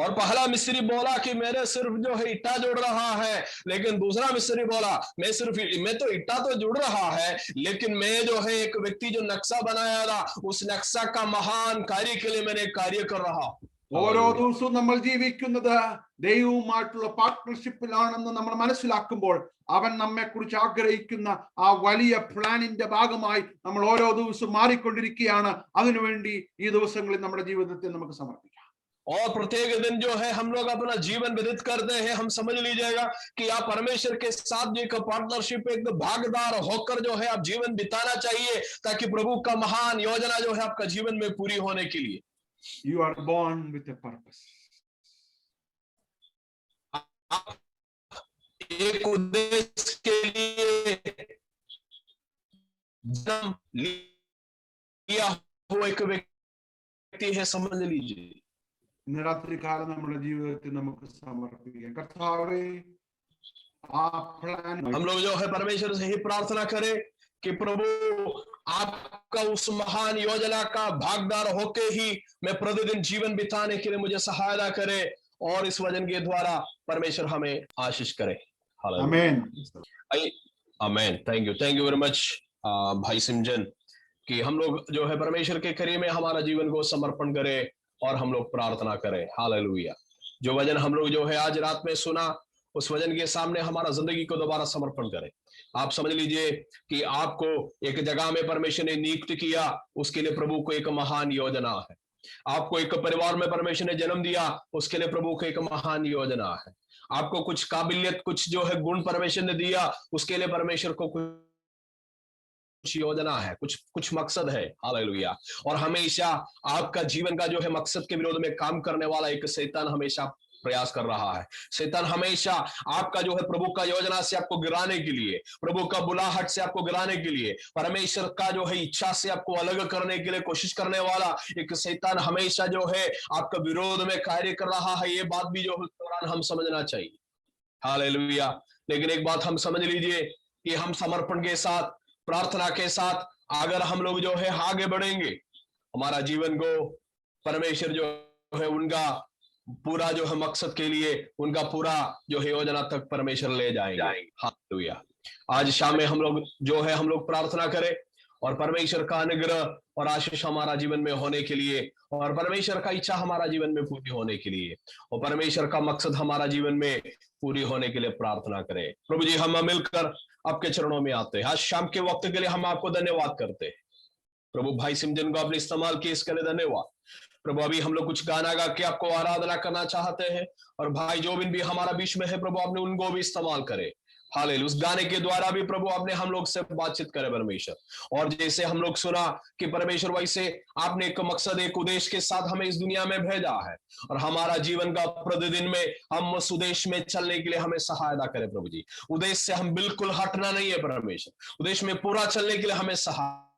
A: और पहला मिस्त्री बोला कि मेरे सिर्फ जो है ईटा जोड़ रहा है, लेकिन दूसरा मिस्त्री बोला मैं तो ईटा तो जुड़ रहा है, लेकिन मैं जो है एक व्यक्ति जो नक्शा बनाया था, उस नक्शा का महान कार्य के लिए मैंने कार्य कर रहा हूं।
B: ഓരോ ദിവസവും നമ്മൾ ജീവിക്കുന്നത് ദൈവവുമായിട്ടുള്ള പാർട്ട്ണർഷിപ്പിലാണെന്ന് നമ്മൾ മനസ്സിലാക്കുമ്പോൾ അവൻ നമ്മെ കുറിച്ച് ആഗ്രഹിക്കുന്ന ആ വലിയ പ്ലാനിന്റെ ഭാഗമായി നമ്മൾ ഓരോ ദിവസവും മാറിക്കൊണ്ടിരിക്കുകയാണ്. അതിനുവേണ്ടി ഈ ദിവസങ്ങളിൽ നമ്മുടെ ജീവിതത്തെ നമുക്ക് സമർപ്പിക്കാം.
A: और प्रत्येक दिन जो है हम लोग अपना जीवन व्यतीत करते हैं, हम समझ लीजिएगा कि आप परमेश्वर के साथ जो एक पार्टनरशिप, एक भागीदार होकर जो है आप जीवन बिताना चाहिए, ताकि प्रभु का महान योजना जो है आपका जीवन में पूरी होने के लिए।
B: You are born with a purpose.
A: एक उद्देश्य के लिए जन्म लिया हुआ एक व्यक्ति है, समझ लीजिए।
B: ഇന്ന് രാത്രികാലം നമ്മുടെ ജീവിതത്തിൽ നമുക്ക് സമർപ്പിക്കാം. കർത്താവേ, ആ പ്ലാൻ
A: हम लोग जो है परमेश्वर से ही प्रार्थना करें कि प्रभु आपका उस महान योजना का भागीदार होके ही मैं प्रतिदिन जीवन बिताने के लिए मुझे सहायता करे, और इस वचन के द्वारा परमेश्वर हमें आशीष करे।
B: आमीन,
A: आमीन। थैंक यू वेरी मच भाई सिमजन, कि हम लोग जो है परमेश्वर के करीब में हमारा जीवन को समर्पण करें और हम लोग प्रार्थना करें। हालेलुया। जो वचन हम लोग जो है आज रात में सुना, उस वचन के सामने हमारा जिंदगी को दोबारा समर्पण करें। आप समझ लीजिए कि आपको एक जगह में परमेश्वर ने नियुक्त किया, उसके लिए प्रभु को एक महान योजना है। आपको एक परिवार में परमेश्वर ने जन्म दिया, उसके लिए प्रभु को एक महान योजना है। आपको कुछ काबिलियत, कुछ जो है गुण परमेश्वर ने दिया, उसके लिए परमेश्वर को कुछ योजना है, कुछ मकसद है। हालेलुया। और हमेशा आपका जीवन का जो है मकसद के विरोध में काम करने वाला एक शैतान हमेशा प्रयास कर रहा है। शैतान हमेशा आपका जो है प्रभु का योजना से आपको गिराने के लिए, प्रभु का बुलाहट से आपको गिराने के लिए, परमेश्वर का जो है इच्छा से आपको अलग करने के लिए कोशिश करने वाला एक शैतान हमेशा जो है आपका विरोध में कार्य कर रहा है। ये बात भी जो है दौरान हम समझना चाहिए। हालेलुया। लेकिन एक बात हम समझ लीजिए कि हम समर्पण के साथ, प्रार्थना के साथ अगर हम लोग जो है आगे बढ़ेंगे, हमारा जीवन को परमेश्वर जो है उनका पूरा जो है मकसद के लिए, उनका पूरा जो है योजना तक परमेश्वर ले जाएंगे। हालेलुया। आज शाम में हम लोग जो है हम लोग प्रार्थना करें और परमेश्वर का अनुग्रह और आशीष हमारा जीवन में होने के लिए, और परमेश्वर का इच्छा हमारा जीवन में पूरी होने के लिए, और परमेश्वर का मकसद हमारा जीवन में पूरी होने के लिए प्रार्थना करें। प्रभु जी, हम मिलकर आपके चरणों में आते हैं। आज शाम के वक्त के लिए हम आपको धन्यवाद करते हैं। प्रभु भाई सिमजन को आपने इस्तेमाल किया, इसके लिए धन्यवाद। प्रभु अभी हम लोग कुछ गाना गा के आपको आराधना करना चाहते हैं, और भाई जोबिन भी हमारा बीच में है, प्रभु आपने उनको भी इस्तेमाल करे। हालेलुया। उस गाने के द्वारा भी प्रभु आपने हम लोग से बातचीत करे परमेश्वर, और जैसे हम लोग सुना कि परमेश्वर वैसे आपने एक मकसद, एक उद्देश्य के साथ हमें इस दुनिया में भेजा है, और हमारा जीवन का प्रतिदिन में हम उस उद्देश्य में चलने के लिए हमें सहायता करे। प्रभु जी, उद्देश्य से हम बिल्कुल हटना नहीं है परमेश्वर, उद्देश्य में पूरा चलने के लिए हमें सहायता।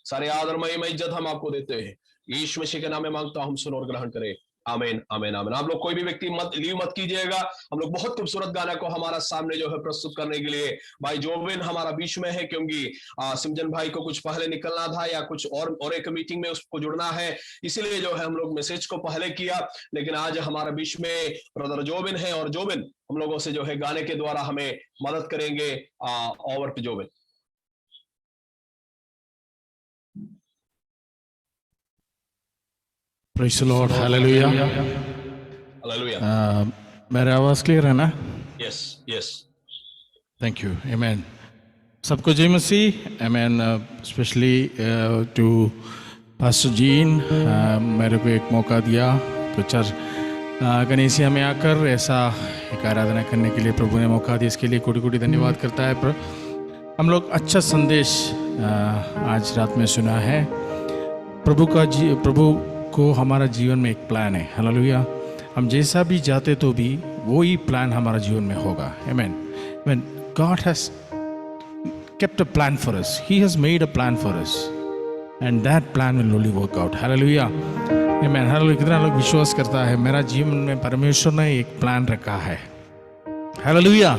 A: सारे आदर महिमा इज्जत हम आपको देते हैं, यीशु मसीह के नाम में मांगता हूं, सुनो और ग्रहण करें। आमीन, आमीन, आमीन। आप लोग कोई भी व्यक्ति मत कीजिएगा। हम लोग बहुत खूबसूरत गाना को हमारा सामने जो है प्रस्तुत करने के लिए भाई जोबिन हमारा बीच में है, क्योंकि सिमजन भाई को कुछ पहले निकलना था या कुछ और एक मीटिंग में उसको जुड़ना है, इसीलिए जो है हम लोग मैसेज को पहले किया। लेकिन आज हमारा बीच में ब्रदर जोबिन है, और जोबिन हम लोगों से जो है गाने के द्वारा हमें मदद करेंगे। Over to Jobin.
C: Praise the Lord, hallelujah.
A: Hallelujah.
C: मेरा आवाज क्लियर है ना?
A: Yes, yes.
C: Thank you, amen. सबको जय मसीह, amen. Especially to Pastor Jean, मेरे को एक मौका दिया प्रचार कनेसिया में आकर ऐसा एक आराधना करने के लिए प्रभु ने मौका दिया, इसके लिए कोटि कोटि धन्यवाद करता है। हम लोग अच्छा संदेश आज रात में सुना है। प्रभु को हमारा जीवन में एक प्लान है, हालेलुया। हम जैसा भी जाते तो भी वही प्लान हमारा जीवन में होगा, आमेन। When God has kept a plan for us, He has made a plan for us, and that plan will only work out, hallelujah, amen, hallelujah. कितना लोग विश्वास करता है मेरा जीवन में परमेश्वर ने एक प्लान रखा है, हालेलुया।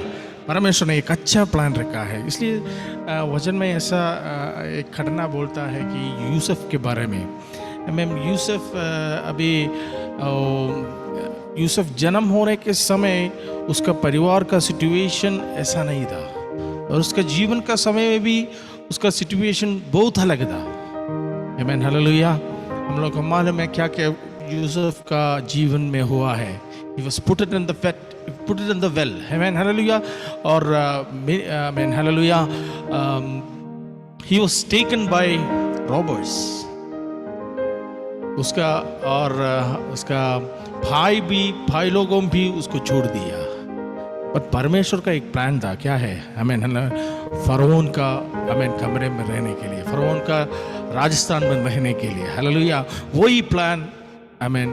C: परमेश्वर ने एक अच्छा प्लान रखा है। इसलिए वचन में ऐसा एक घटना बोलता है कि यूसुफ के बारे में। मैम यूसुफ अभी यूसुफ जन्म होने के समय उसका परिवार का सिचुएशन ऐसा नहीं था, और उसका जीवन का समय में भी उसका सिचुएशन बहुत अलग था, आमीन, हालेलुया। हम लोग को मालूम है क्या क्या यूसुफ का जीवन में हुआ है। He was put it in the well, amen, hallelujah. और amen, hallelujah. He was taken by robbers. उसका भाई लोगों भी उसको छोड़ दिया, पर परमेश्वर का एक प्लान था। क्या है? आमीन, फरौन का कमरे में रहने के लिए, फरौन का राजस्थान में रहने के लिए, हालेलुया। वही प्लान आमीन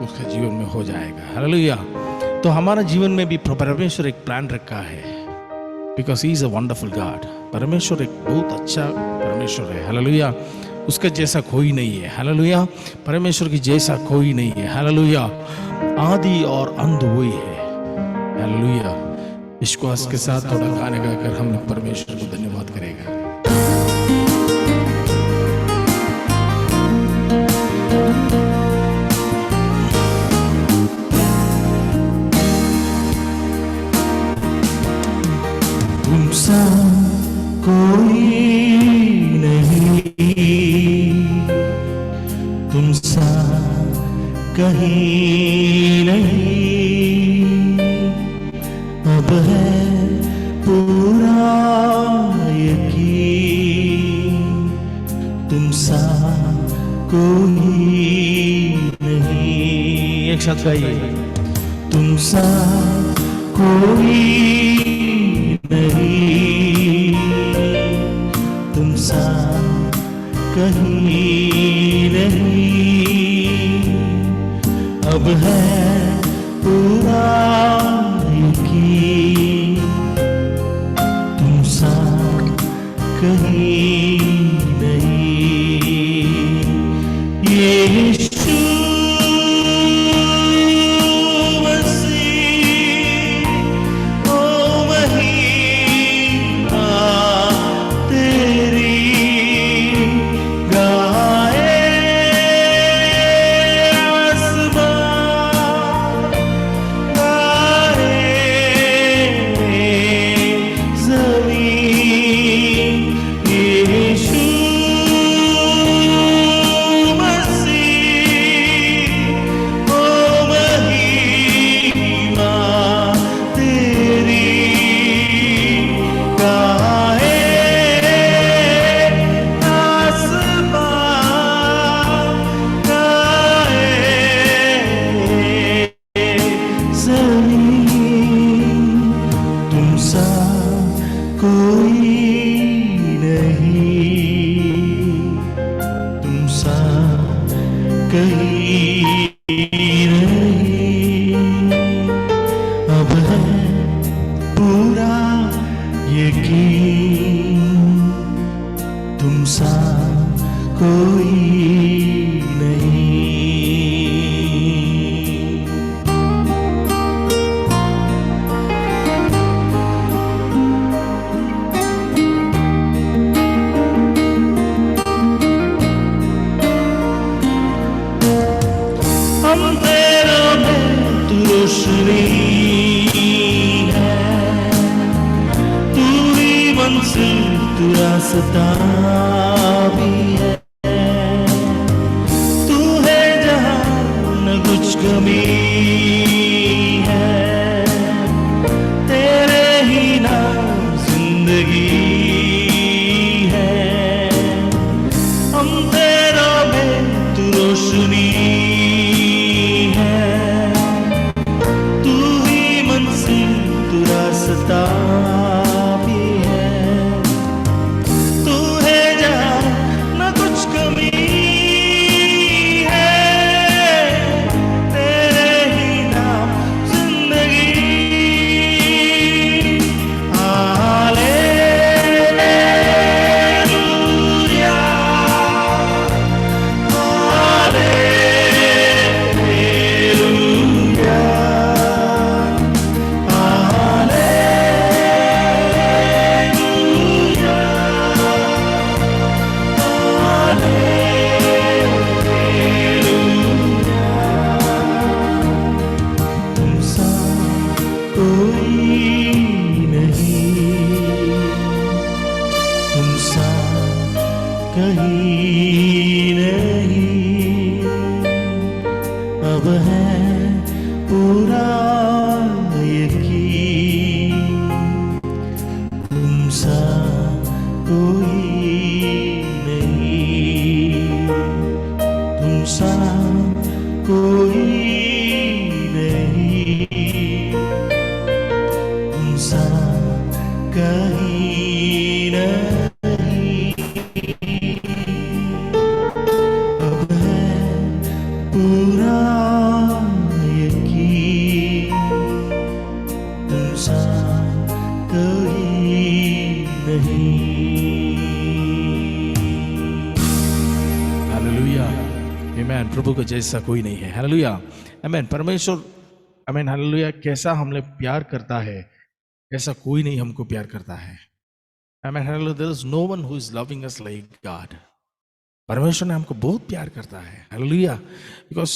C: उसके जीवन में हो जाएगा, हालेलुया। तो हमारा जीवन में भी परमेश्वर एक प्लान रखा है, because he is a wonderful God. परमेश्वर एक बहुत अच्छा परमेश्वर है, हालेलुया। उसका जैसा कोई नहीं है, हालेलुया। परमेश्वर की जैसा कोई नहीं है, हालेलुया। आदि और अंत वही है, हालेलुया। विश्वास के साथ थोड़ा गाने गाकर हम लोग परमेश्वर को धन्यवाद करेगा। तुमसा कोई नहीं, तुमसा कहीं नहीं, अब है पूरा यकीन, तुमसा कोई नहीं। एक साथ गाइए, तुमसा कोई नहीं, तुमसा कहीं नहीं, अब है पूरा यकीन, तुमसा कहीं नहीं। यीशु मसीह
D: कोई नहीं। अंधेरों में तू रोशनी है, तू ही मंजिल तू रास्ता भी है, तू है जहाँ न कुछ कमी है, तेरे ही नाम जिंदगी है। अंधेरों में तू रोशनी है, तू ही मंजिल तू रास्ता भी है, तू है जहाँ न कुछ कमी है, तेरे ही नाम जिंदगी। Hallelujah, hallelujah, hallelujah, hallelujah. तुमसा कोई नहीं, तुमसा कहीं नहीं, अब है पूरा यकीन, तुमसा कोई नहीं, तुमसा कोई नहीं, तुमसा कहीं नहीं, अब है पूरा यकीन, तुमसा कोई नहीं।
C: हालेलुया, आमेन। प्रभु को जैसा कोई नहीं है। हालेलुया, आमेन। परमेश्वर, आमेन, हालेलुया, कैसा हमने प्यार करता है, ऐसा कोई नहीं हमको प्यार करता है। Amen, hallelujah. There is no one who is loving us like God. परमेश्वर ने हमको बहुत प्यार करता है। हालेलुया, बिकॉज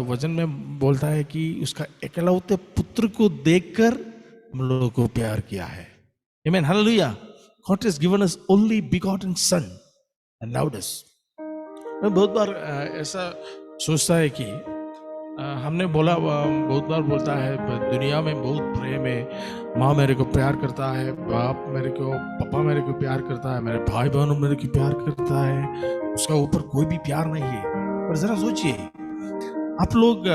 C: वचन में बोलता है कि उसका एकलौते पुत्र को देखकर हम लोगों को प्यार किया है। Amen, hallelujah. God has given us only begotten son and loved us. मैं बहुत बार ऐसा सोचता है कि हमने बोला, बहुत बार बोलता है दुनिया में बहुत प्रेम है, माँ मेरे को प्यार करता है, बाप मेरे को, पापा मेरे को प्यार करता है, मेरे भाई बहनों मेरे को प्यार करता है, उसका ऊपर कोई भी प्यार नहीं है। पर जरा सोचिए, आप लोग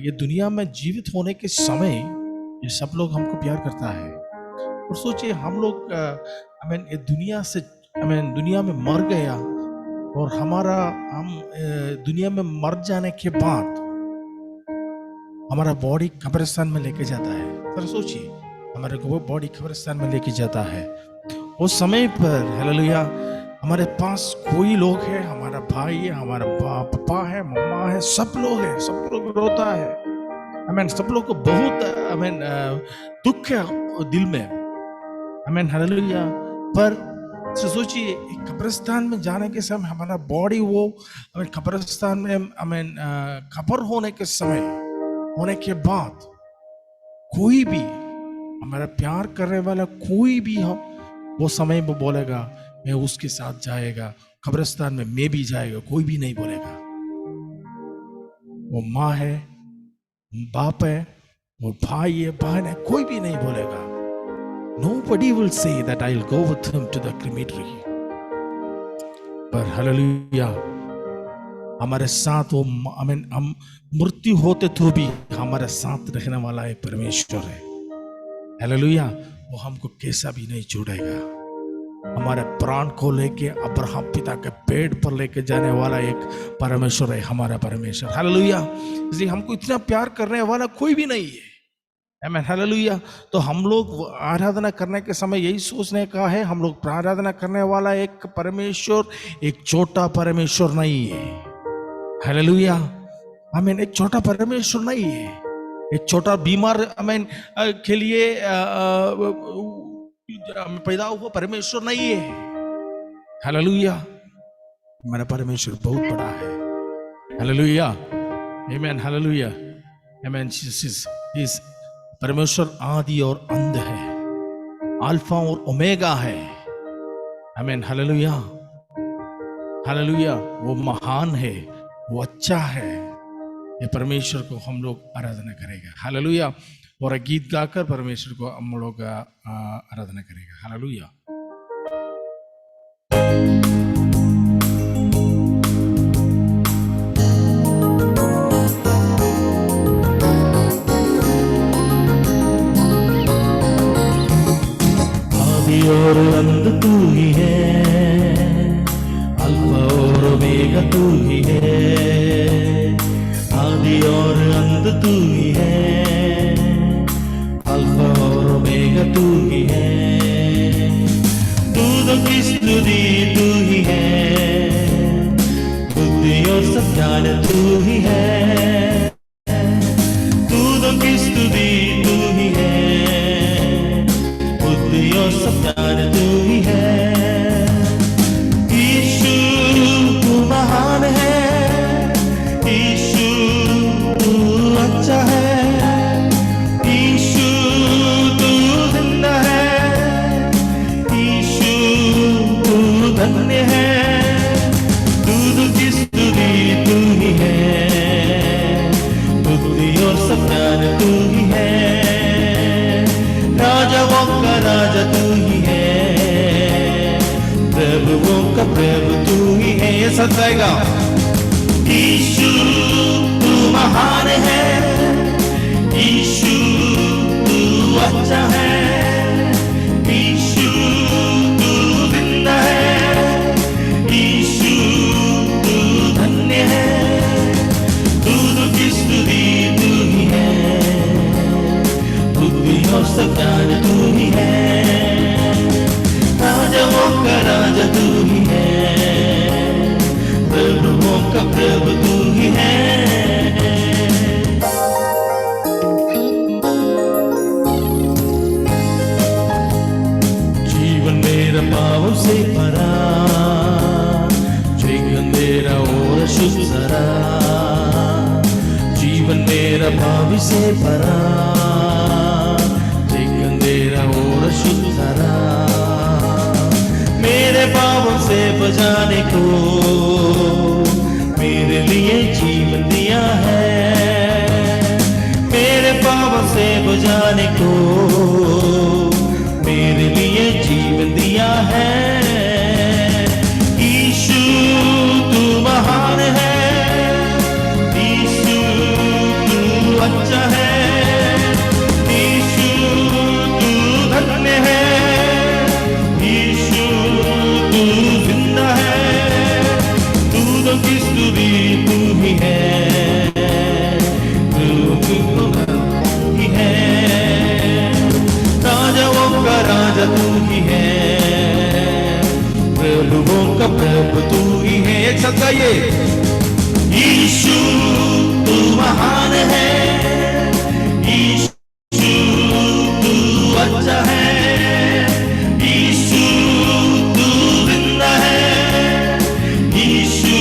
C: ये दुनिया में जीवित होने के समय ये सब लोग हमको प्यार करता है। और सोचिए हम लोग ये दुनिया से दुनिया में मर गया और हम दुनिया में मर जाने के बाद हमारा बॉडी कब्रिस्तान में लेके जाता है। जरा सोचिए, हमारे को वो बॉडी कब्रिस्तान में लेके जाता है। उस समय पर हालेलुया हमारे पास कोई लोग है, हमारा भाई है, हमारा पापा है, मम्मा है, सब लोग है, सब लोग रोता है। सब लोग को बहुत दुख है दिल में। हालेलुया। पर सोचिए, कब्रिस्तान में जाने के समय हमारा बॉडी वो कब्रिस्तान में कब्र होने के समय होने के बाद कोई भी हमारा प्यार करने वाला कोई भी हम वो समय में बोलेगा मैं उसके साथ जाएगा कब्रिस्तान में, मैं भी जाएगा, कोई भी नहीं बोलेगा। वो माँ है, बाप है, वो भाई है, बहन है, कोई भी नहीं बोलेगा। Nobody will say that I'll go with him to the crematory. पर हालेलुया हमारे साथ वो हम मृत्यु होते तो भी हमारे साथ रहने वाला एक परमेश्वर है। हालेलुया, वो हमको कैसा भी नहीं छोड़ेगा। हमारे प्राण को लेके अब्राहम पिता के पेड़ पर लेके जाने वाला एक परमेश्वर है हमारा परमेश्वर। हालेलुया। इसलिए हमको इतना प्यार करने वाला कोई भी नहीं है। Amen, hallelujah. तो हम लोग आराधना करने के समय यही सोचने का है, हम लोग आराधना करने वाला एक परमेश्वर एक छोटा परमेश्वर नहीं है। हालेलुया, आमीन। एक छोटा परमेश्वर नहीं है, एक छोटा बीमार आमीन के लिए पैदा हुआ परमेश्वर नहीं है। हालेलुया, हमारा परमेश्वर बहुत बड़ा है। हालेलुया, आमीन, हालेलुया, आमीन। इस परमेश्वर आदि और अंत है, अल्फा और ओमेगा है। आमीन, हालेलुया, हालेलुया। वो महान है, वो अच्छा है। ये परमेश्वर को हम लोग आराधना करेगा। हालेलुया। और एक गीत गाकर परमेश्वर को हम लोग आराधना करेगा। हालेलुया।
D: आदि और अंत तू ही है, अल्फा और ओमेगा तू ही है। आदि और अंत तू ही है, अल्फा और ओमेगा तू ही है। दूधों की स्तुति तू ही है, बुद्धि और सब ज्ञान तू ही है। दूधों की स्तुति तू ही है, बुद्धि और सब ज्ञान तू ही है। यीशु तू महान है, यीशु तू अच्छा है, यीशु तू जिंदा है, यीशु तू धन्य है। दूध की स्तुति तू ही है, बुद्धि और सब ज्ञान तू ही है। राजाओं का राजा तू ही है, प्रभुओं का प्रभु तू ही है। ये सताएगा। यीशु तू महान है, यीशु तू अच्छा है, यीशु तू जिंदा है, यीशु तू धन्य है। दूध की स्तुति तू ही है, बुद्धि और सब ज्ञान तू ही है। राजाओं का राजा तू ही है, प्रभुओं का प्रभु तू ही है। जीवन मेरा पापों से भरा, जीवन मेरा और शुभ सरा। जीवन मेरा पाप से भरा, जीवन मेरा और शुभ सरा। मेरे पापों से बचाने को मेरे लिए जीवन दिया है। मेरे पापों से बचाने को मेरे लिए जीवन दिया है। यीशु तू महान है, यीशु तू अच्छा है, यीशु तू धन्य है, यीशु तू जिंदा है। दूधों की स्तुति तू ही है, तू ही है। राजाओं का राजा तू ही है, प्रभुओं का प्रभु तू ही है। एक साथ गाइए। यीशु तू महान है, यीशु तू अच्छा है, यीशु तू जिंदा है, यीशु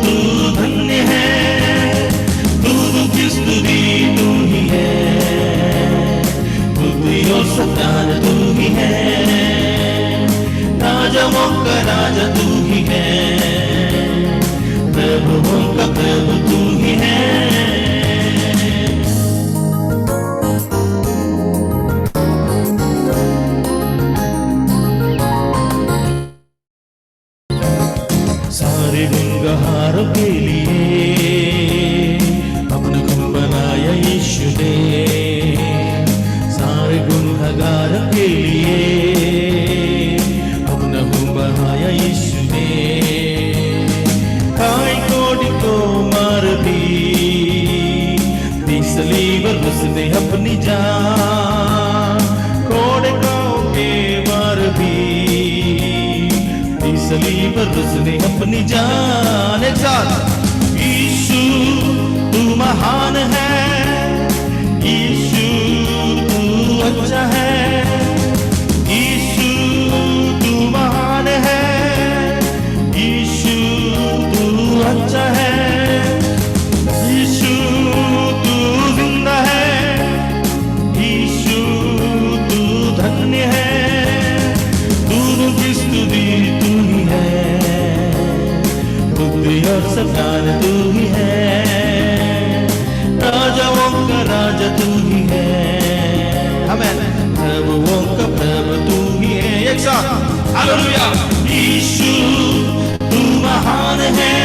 D: तू धन्य है। दूध की स्तुति तू ही है, बुद्धि और सब ज्ञान तू ही है। राजाओं का राजा तू ही है, प्रभुओं का प्रभु तू ही है। सारे गुनगहारों के लिए अपना खून बनाया यीशु ने। सारे गुनहगारों के लिए अपना खून बनाया यीशु ने। हाय कोटि को मार दी, सलीब पर उसने अपनी जान, कोड़कों के मर भी सलीब पर उसने अपनी जान। एक साथ, यीशु तू महान है, यीशु तू अच्छा है, यीशु तू महान है, यीशु तू अच्छा है, यीशु तू जिंदा है, यीशु तू धन्य है, तू की स्तुति तू ही है, बुद्धि और सरकार तू ही है, राजाओं का राजा तू ही है, हमें प्रभुओं का प्रभु तू ही है। एक साथ, हालेलुया। यीशु तू महान है,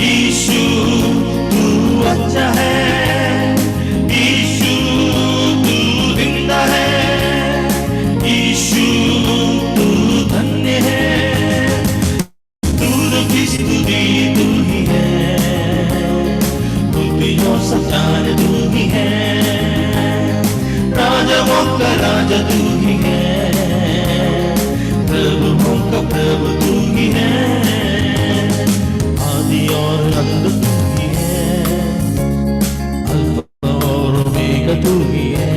D: यीशु तू अच्छा है, यीशु तू जिंदा है, यीशु तू धन्य है, तू की स्तुति तू ही है, बुद्धि और सच्चाई तू ही है, राजाओं का राजा तू ही है, प्रभुओं का प्रभु तू ही है, आदि और अंत तू ही है, अल्फा और ओमेगा तू ही है,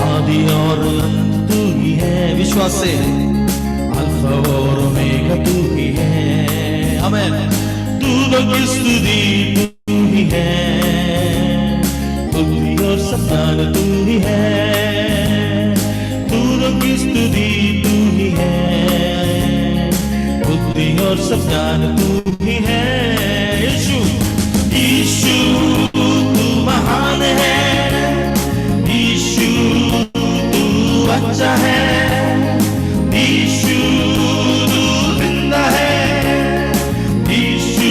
D: आदि और अंत तू ही है। विश्वास से, अल्फा और ओमेगा तू ही है, आमीन। तू की स्तुति तू ही है, बुद्धि और सत्ता तू ही है, तू की स्तुति तू ही है, बुद्धि और सत्ता तू ही है। यीशु, यीशु तू महान है, यीशु तू अच्छा है, यीशु तू जिंदा है, यीशु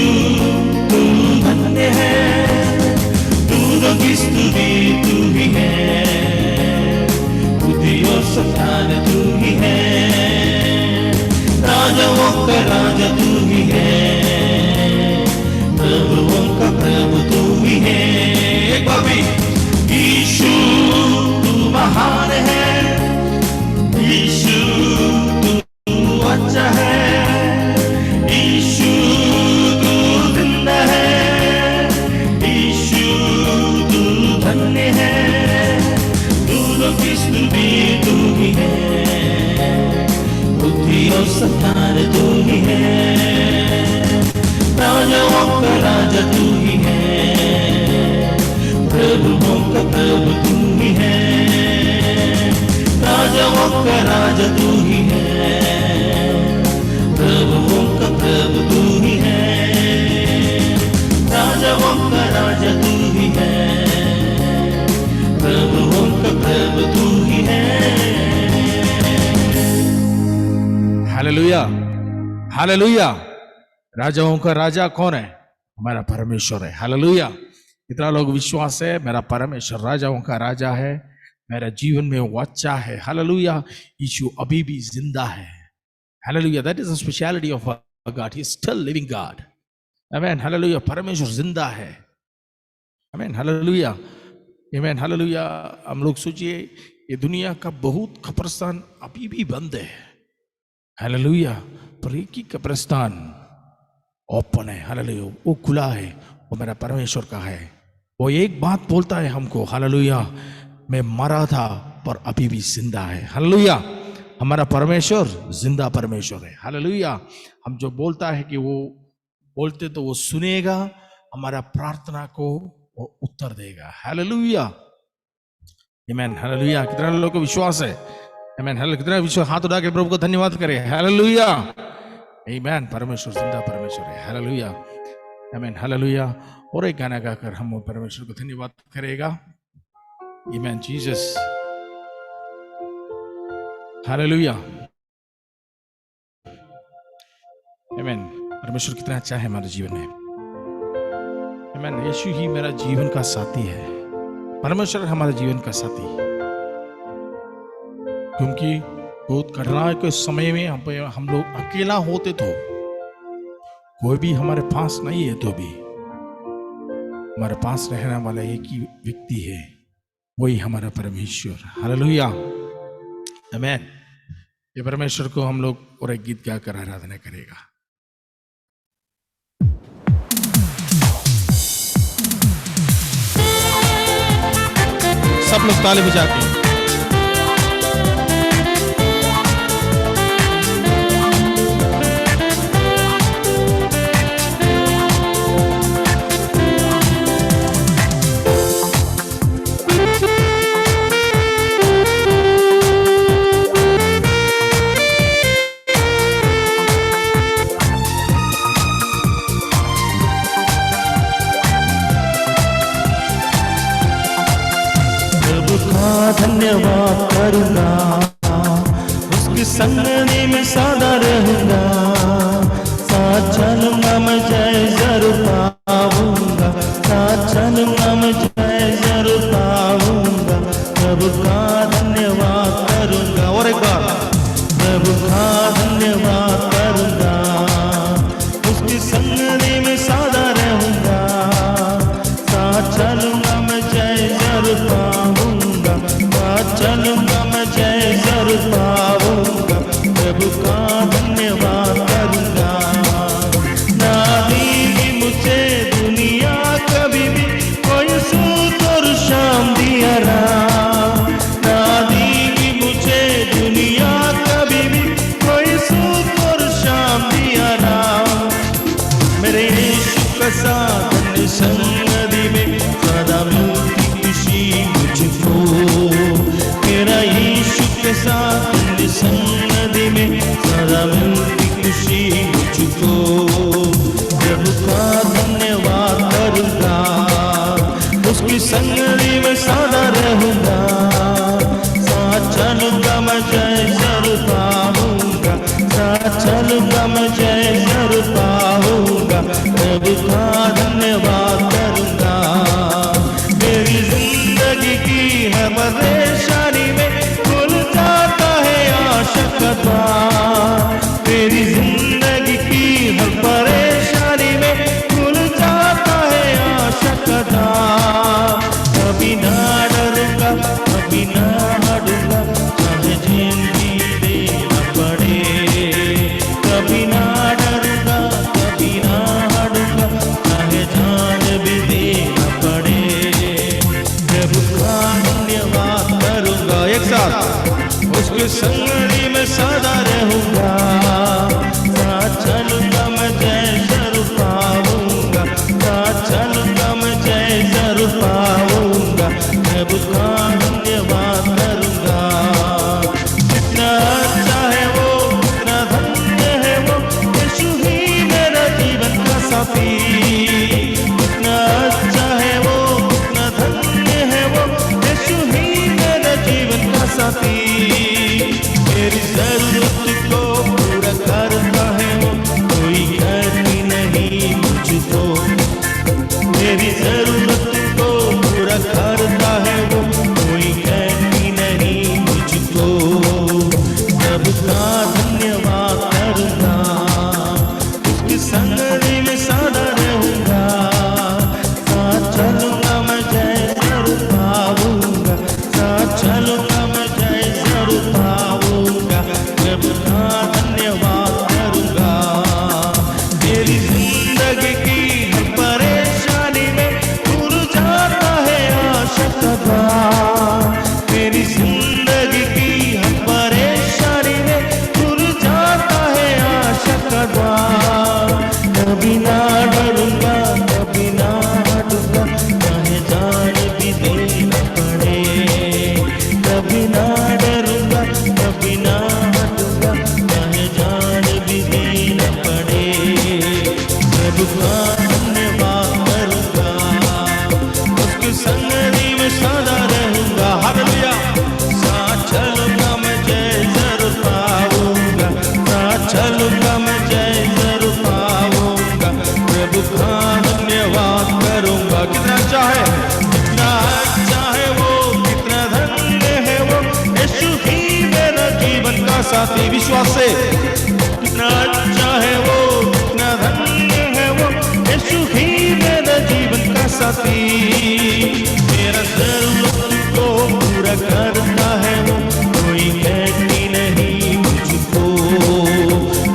D: तू धन्य है, तू की स्तुति तू ही है, बुद्धि और सत्तान तू ही है, राजाओं का राजा तू ही है, प्रभुओं का प्रभु तू ही है। एक बार भी, यीशु तू महान है, यीशु तू अच्छा है, यीशु तू जिंदा है, यीशु तू धन्य है, तू की स्तुति तू ही है, बुद्धि और सत्तान तू ही है, राजाओं का राजा तू ही है, प्रभुओं का प्रभु तू ही है, राजाओं का राजा तू ही है, प्रभुओं का प्रभु तू ही है, राजाओं का राजा तू ही है, प्रभुओं का प्रभु तू ही है।
C: Hallelujah, hallelujah. राजाओं का राजा कौन है? हमारा परमेश्वर है। हालेलुया। कितना लोग विश्वास है मेरा परमेश्वर राजाओं का राजा है, मेरा जीवन में वो अच्छा है। हालेलुया। यीशु अभी भी जिंदा है। Hallelujah. That is the speciality of God, he is still living God. आमीन। हालेलुया। परमेश्वर जिंदा है। आमीन। हालेलुया। आमीन। हालेलुया। हम लोग सोचिए ये दुनिया का बहुत कब्रिस्तान अभी भी बंद है। हालेलुया। पर एक ही कब्रिस्तान ओपन है। हालेलुया। वो खुला है, वो मेरा परमेश्वर का है। वो एक बात बोलता है हमको, हालेलुया, मैं मरा था पर अभी भी जिंदा है। हालेलुया। हमारा परमेश्वर जिंदा परमेश्वर है। हालेलुया। हम जो बोलता है कि वो बोलते तो वो सुनेगा, हमारा प्रार्थना को वो उत्तर देगा। हालेलुया। आमीन। हालेलुया। कितना लोगों को विश्वास है? आमीन। हालेलुया। कितना विश्वास? हाथ उठा के प्रभु को धन्यवाद करें। हालेलुया। आमीन। परमेश्वर जिंदा परमेश्वर है। हालेलुया। आमीन। हालेलुया। और एक गाना गाकर हम परमेश्वर को धन्यवाद करेगा। आमीन। जीसस। हालेलुया। आमीन। परमेश्वर कितना अच्छा है हमारे जीवन में। आमीन। यीशु ही मेरा जीवन का साथी है। परमेश्वर हमारे जीवन का साथी, क्योंकि बहुत कठिनाई के समय में हम लोग अकेला होते तो, कोई भी हमारे पास नहीं है तो भी हमारे पास रहने वाला एक ही व्यक्ति है, वही हमारा परमेश्वर। हालेलुया, आमीन। ये परमेश्वर को हम लोग और एक गीत गाकर आराधना करेगा। सब लोग ताली बजाते हैं।
D: धन्यवाद करूंगा, उसकी संगति में सदा रहूंगा, साथ चलूंगा मैं जय जरूर पाऊंगा, साथ चलूंगा मैं जय जरूर पाऊंगा। प्रभु का धन्यवाद करूंगा, और एक बार प्रभु का धन्यवाद करूंगा, उसकी संगति में सदा रहूंगा, साथ चलूंगा मैं जय जरूर पाऊंगा, चलूंगा मैं जय जरूर पाऊंगा। प्रभु का धन्यवाद करूंगा। ना देगी मुझे दुनिया कभी भी कोई सूत और शाम दिया राम, ना देगी मुझे दुनिया कभी भी कोई सूत और शाम दिया राम। मेरे यीशु का साथ संगति में सदा मिलती खुशी मुझको, मेरा यीशु के साथ संगति में सदा मिलती खुशी मुझको। प्रभु का धन्यवाद करूंगा, उसकी संगति में सदा रहूंगा, साथ चलूंगा मैं जय जरूर पाऊंगा, साथ चलूंगा मैं जय जरूर पाऊंगा। प्रभु का धन्यवाद करूंगा। मेरी जिंदगी की हर परेशानी में खुल जाता है आशा का द्वार, मेरी जिंदगी की हर परेशानी में खुल जाता है आशा का द्वार। कभी ना डरूंगा, कभी ना हटूंगा, चाहे जिंदगी देना पड़े, कभी ना डरूंगा, कभी ना हटूंगा, चाहे जान भी देना पड़े। प्रभु का धन्यवाद करूंगा, एक साथ उसके संगति में सदा रहूंगा, साथ चलूंगा मैं जय जरूर पाऊंगा, साथ चलूंगा मैं जय जरूर पाऊंगा। प्रभु का धन्यवाद करूंगा। कितना अच्छा है वो, कितना धन्य है वो, यीशु ही मेरा जीवन का साथी। कितना अच्छा है वो, कितना धन्य है वो, यीशु ही मेरा जीवन का साथी। मेरी जरूरत को पूरा करता है वो, कोई कमी नहीं मुझको, मेरी जरूरत को पूरा करता है वो, कोई कमी नहीं मुझको। प्रभु का धन्यवाद करूंगा, उसकी संगति में सदा रहूंगा, साथ चलूंगा मैं जय जरूर पाऊंगा, साथ चलूंगा मैं जय जरूर पाऊंगा। प्रभु का धन्यवाद करूंगा। मेरी जिंदगी की हर परेशानी में खुल जाता है आशा का द्वार, मेरी जिंदगी की हर परेशानी में खुल जाता है आशा का द्वार। कभी ना डरूंगा, कभी ना हटूंगा, चाहे जान भी देना पड़े, कभी ना डरूंगा, कभी ना हटूंगा, चाहे जान भी देना पड़े। प्रभु का धन्यवाद करूंगा, उसकी संगति में सदा रहूंगा। हालेलुया, साथ चलूंगा मैं जय जरूर पाऊंगा, साथ चलूंगा मैं जय जरूर पाऊंगा। प्रभु का धन्यवाद करूंगा। कितना अच्छा है, कितना अच्छा है वो, कितना धन्य है वो, यीशु ही मेरा जीवन का साथी। विश्वास से कितना अच्छा है वो, कितना धन्य है वो, यीशु ही मेरा जीवन का साथी। साथी, मेरा जरूरत को पूरा करता है वो, कोई कहती नहीं मुझको,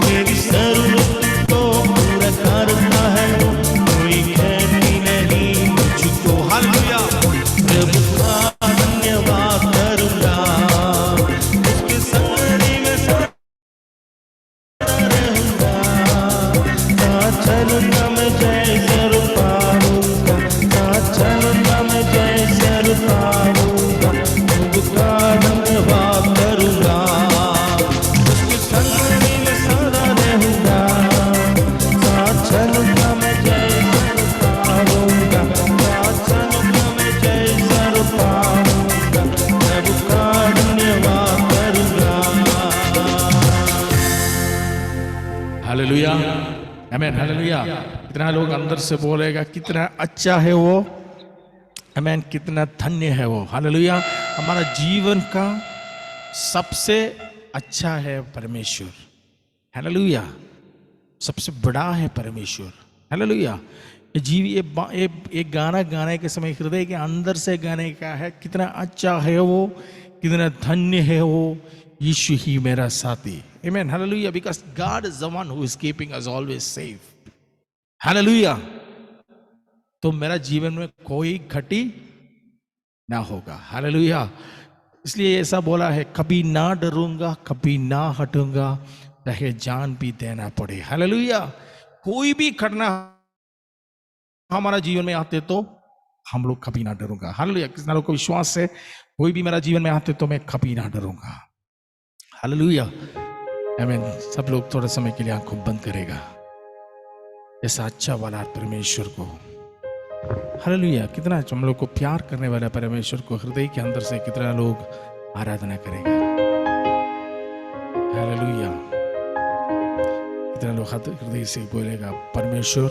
D: मेरी जरूरत को पूरा करता है वो, कोई कहती नहीं मुझको। हालेलुया। प्रभु का धन्यवाद करूंगा, उसके संगति में सदा रहूंगा, साथ चलूंगा मैं जैसे पाऊंगा, साथ चलूंगा मैं जैसे पाऊंगा, प्रभु का धन्यवाद करूंगा, उसके संगति में सदा रहूंगा, साथ चलूंगा मैं जैसे पाऊंगा, साथ चलूंगा मैं जैसे पाऊंगा, प्रभु का धन्यवाद करूंगा।
C: हालेलुया, आमेन, हालेलुया। कितना लोग अंदर से बोलेगा कितना अच्छा है वो, आमेन, कितना धन्य है वो। हालेलुया। हमारा जीवन का सबसे अच्छा है परमेश्वर। हालेलुया। सबसे बड़ा है परमेश्वर। हालेलुया। ये गाना गाने के समय हृदय के अंदर से गाने का है, कितना अच्छा है वो, कितना धन्य है वो, यीशु ही मेरा साथी। Amen, hallelujah. Because God is the one who is keeping us always safe. Hallelujah. तो मेरा जीवन में कोई घटी ना होगा। हालेलुया। इसलिए ऐसा बोला है, कभी ना डरूंगा, कभी ना हटूंगा, चाहे जान भी देना पड़े। हालेलुया। कोई भी घटना हमारा जीवन में आते तो हम लोग कभी ना डरूंगा। हालेलुया। कितना लोग को विश्वास है, कोई भी मेरा जीवन में आते तो मैं कभी ना डरूंगा। हालेलुया। आमीन। सब लोग थोड़ा समय के लिए आंखों बंद करेगा, ऐसा अच्छा वाला परमेश्वर को। हालेलुया। कितना हम लोग को प्यार करने वाला परमेश्वर को हृदय के अंदर से कितना लोग आराधना करेगा। हालेलुया। कितना लोग हृदय से बोलेगा, परमेश्वर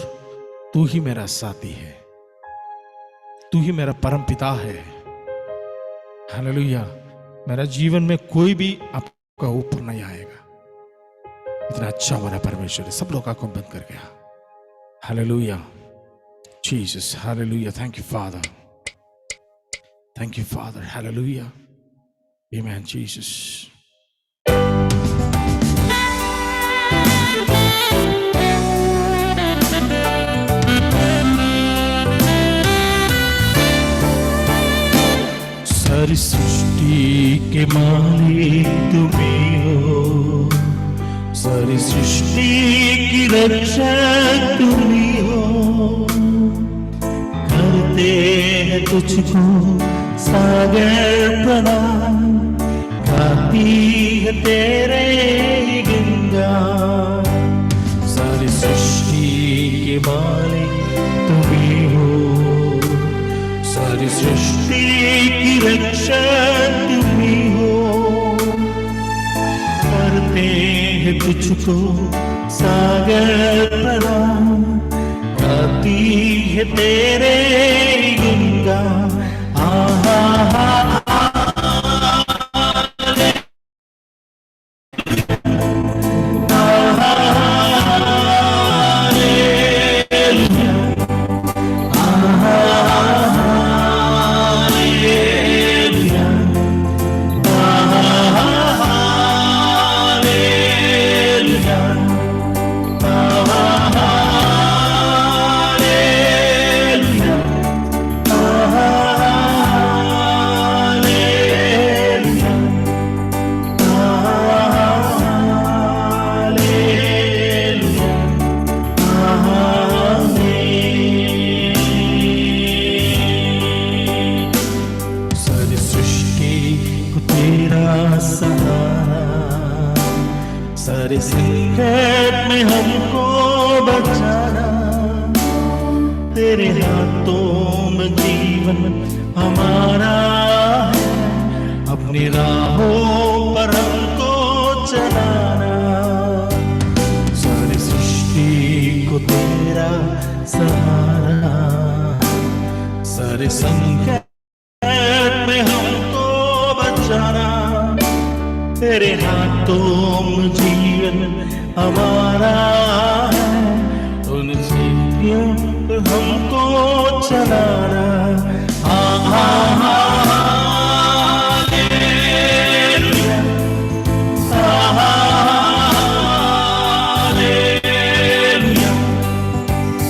C: तू ही मेरा साथी है, तू ही मेरा परम पिता है। हालेलुया। मेरा जीवन में कोई भी आपका ऊपर नहीं आएगा। इतना अच्छा वाला परमेश्वर है। सब लोग आंखों बंद कर गया। Hallelujah. Jesus, hallelujah. Thank you, Father. Thank you, Father. Hallelujah. Amen, Jesus. सारी सृष्टि के मालिक तुम ही हो, सारी सृष्टि की रक्षक तुम ही हो, करते हैं तुझको सागर प्रणाम, गाती है तेरे ही गुणगान। सारी सृष्टि के मालिक तुम ही हो, सारी सृष्टि की रक्षक तुम ही हो, करते हैं तुझको सागर प्रणाम, गाती है तेरे गुणगान। सारे संकट में हमको बचाना, तेरे हाथों में जीवन हमारा है, अपनी राहों पर हमको चलाना। सारी सृष्टि को तेरा सहारा, सारे संकट में हमको बचाना, तेरे हाथों में जीवन हमारा है, उन सीढ़ियों
D: हमको चलाना। हालेलुया, हालेलुया,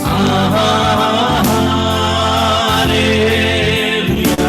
D: हालेलुया, हालेलुया,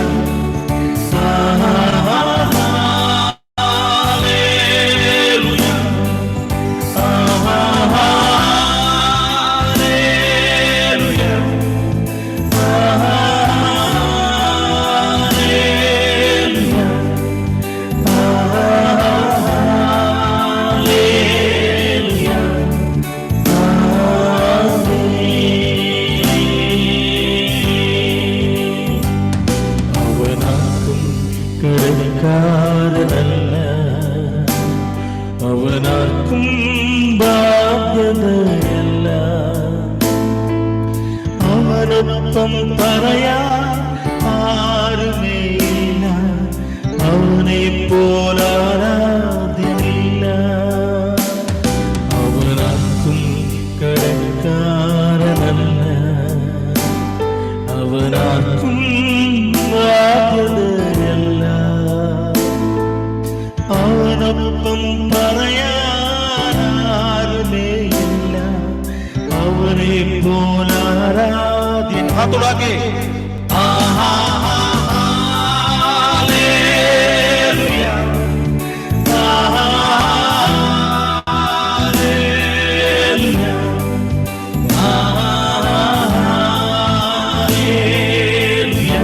D: കടക്കാരനല്ല, അവനാർക്കും ബാധ്യതയല്ല. അവനൊപ്പം പറയാൻ ആരുമേയില്ല, അവനെ പോലാരാധ്യമില്ല. അവനാർക്കും കടക്കാരനല്ല, അവനാർക്കും ബാധ്യതയല്ല. അവനൊപ്പം പറയാനാരുമേയില്ല, അവനെ പോലാരാധ്യൻ. ഹാത്തുടാക്കെ ഹല്ലേലൂയ, ഹല്ലേലൂയ, ഹല്ലേലൂയ,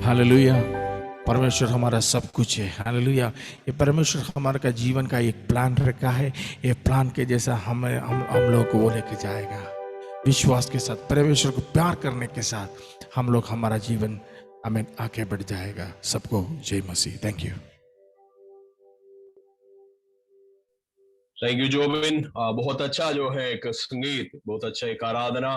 C: हालेलुया। परमेश्वर हमारा सब कुछ है। हालेलुया। ये परमेश्वर हमारे का जीवन का एक प्लान रखा है। ये प्लान के जैसा हम लोग को वो लेके जाएगा। विश्वास के साथ, परमेश्वर को प्यार करने के साथ हम लोग हमारा जीवन हमें आगे बढ़ जाएगा। सबको जय मसीह। Thank you.
A: Thank you Jobin. बहुत अच्छा जो है एक संगीत, बहुत अच्छा एक आराधना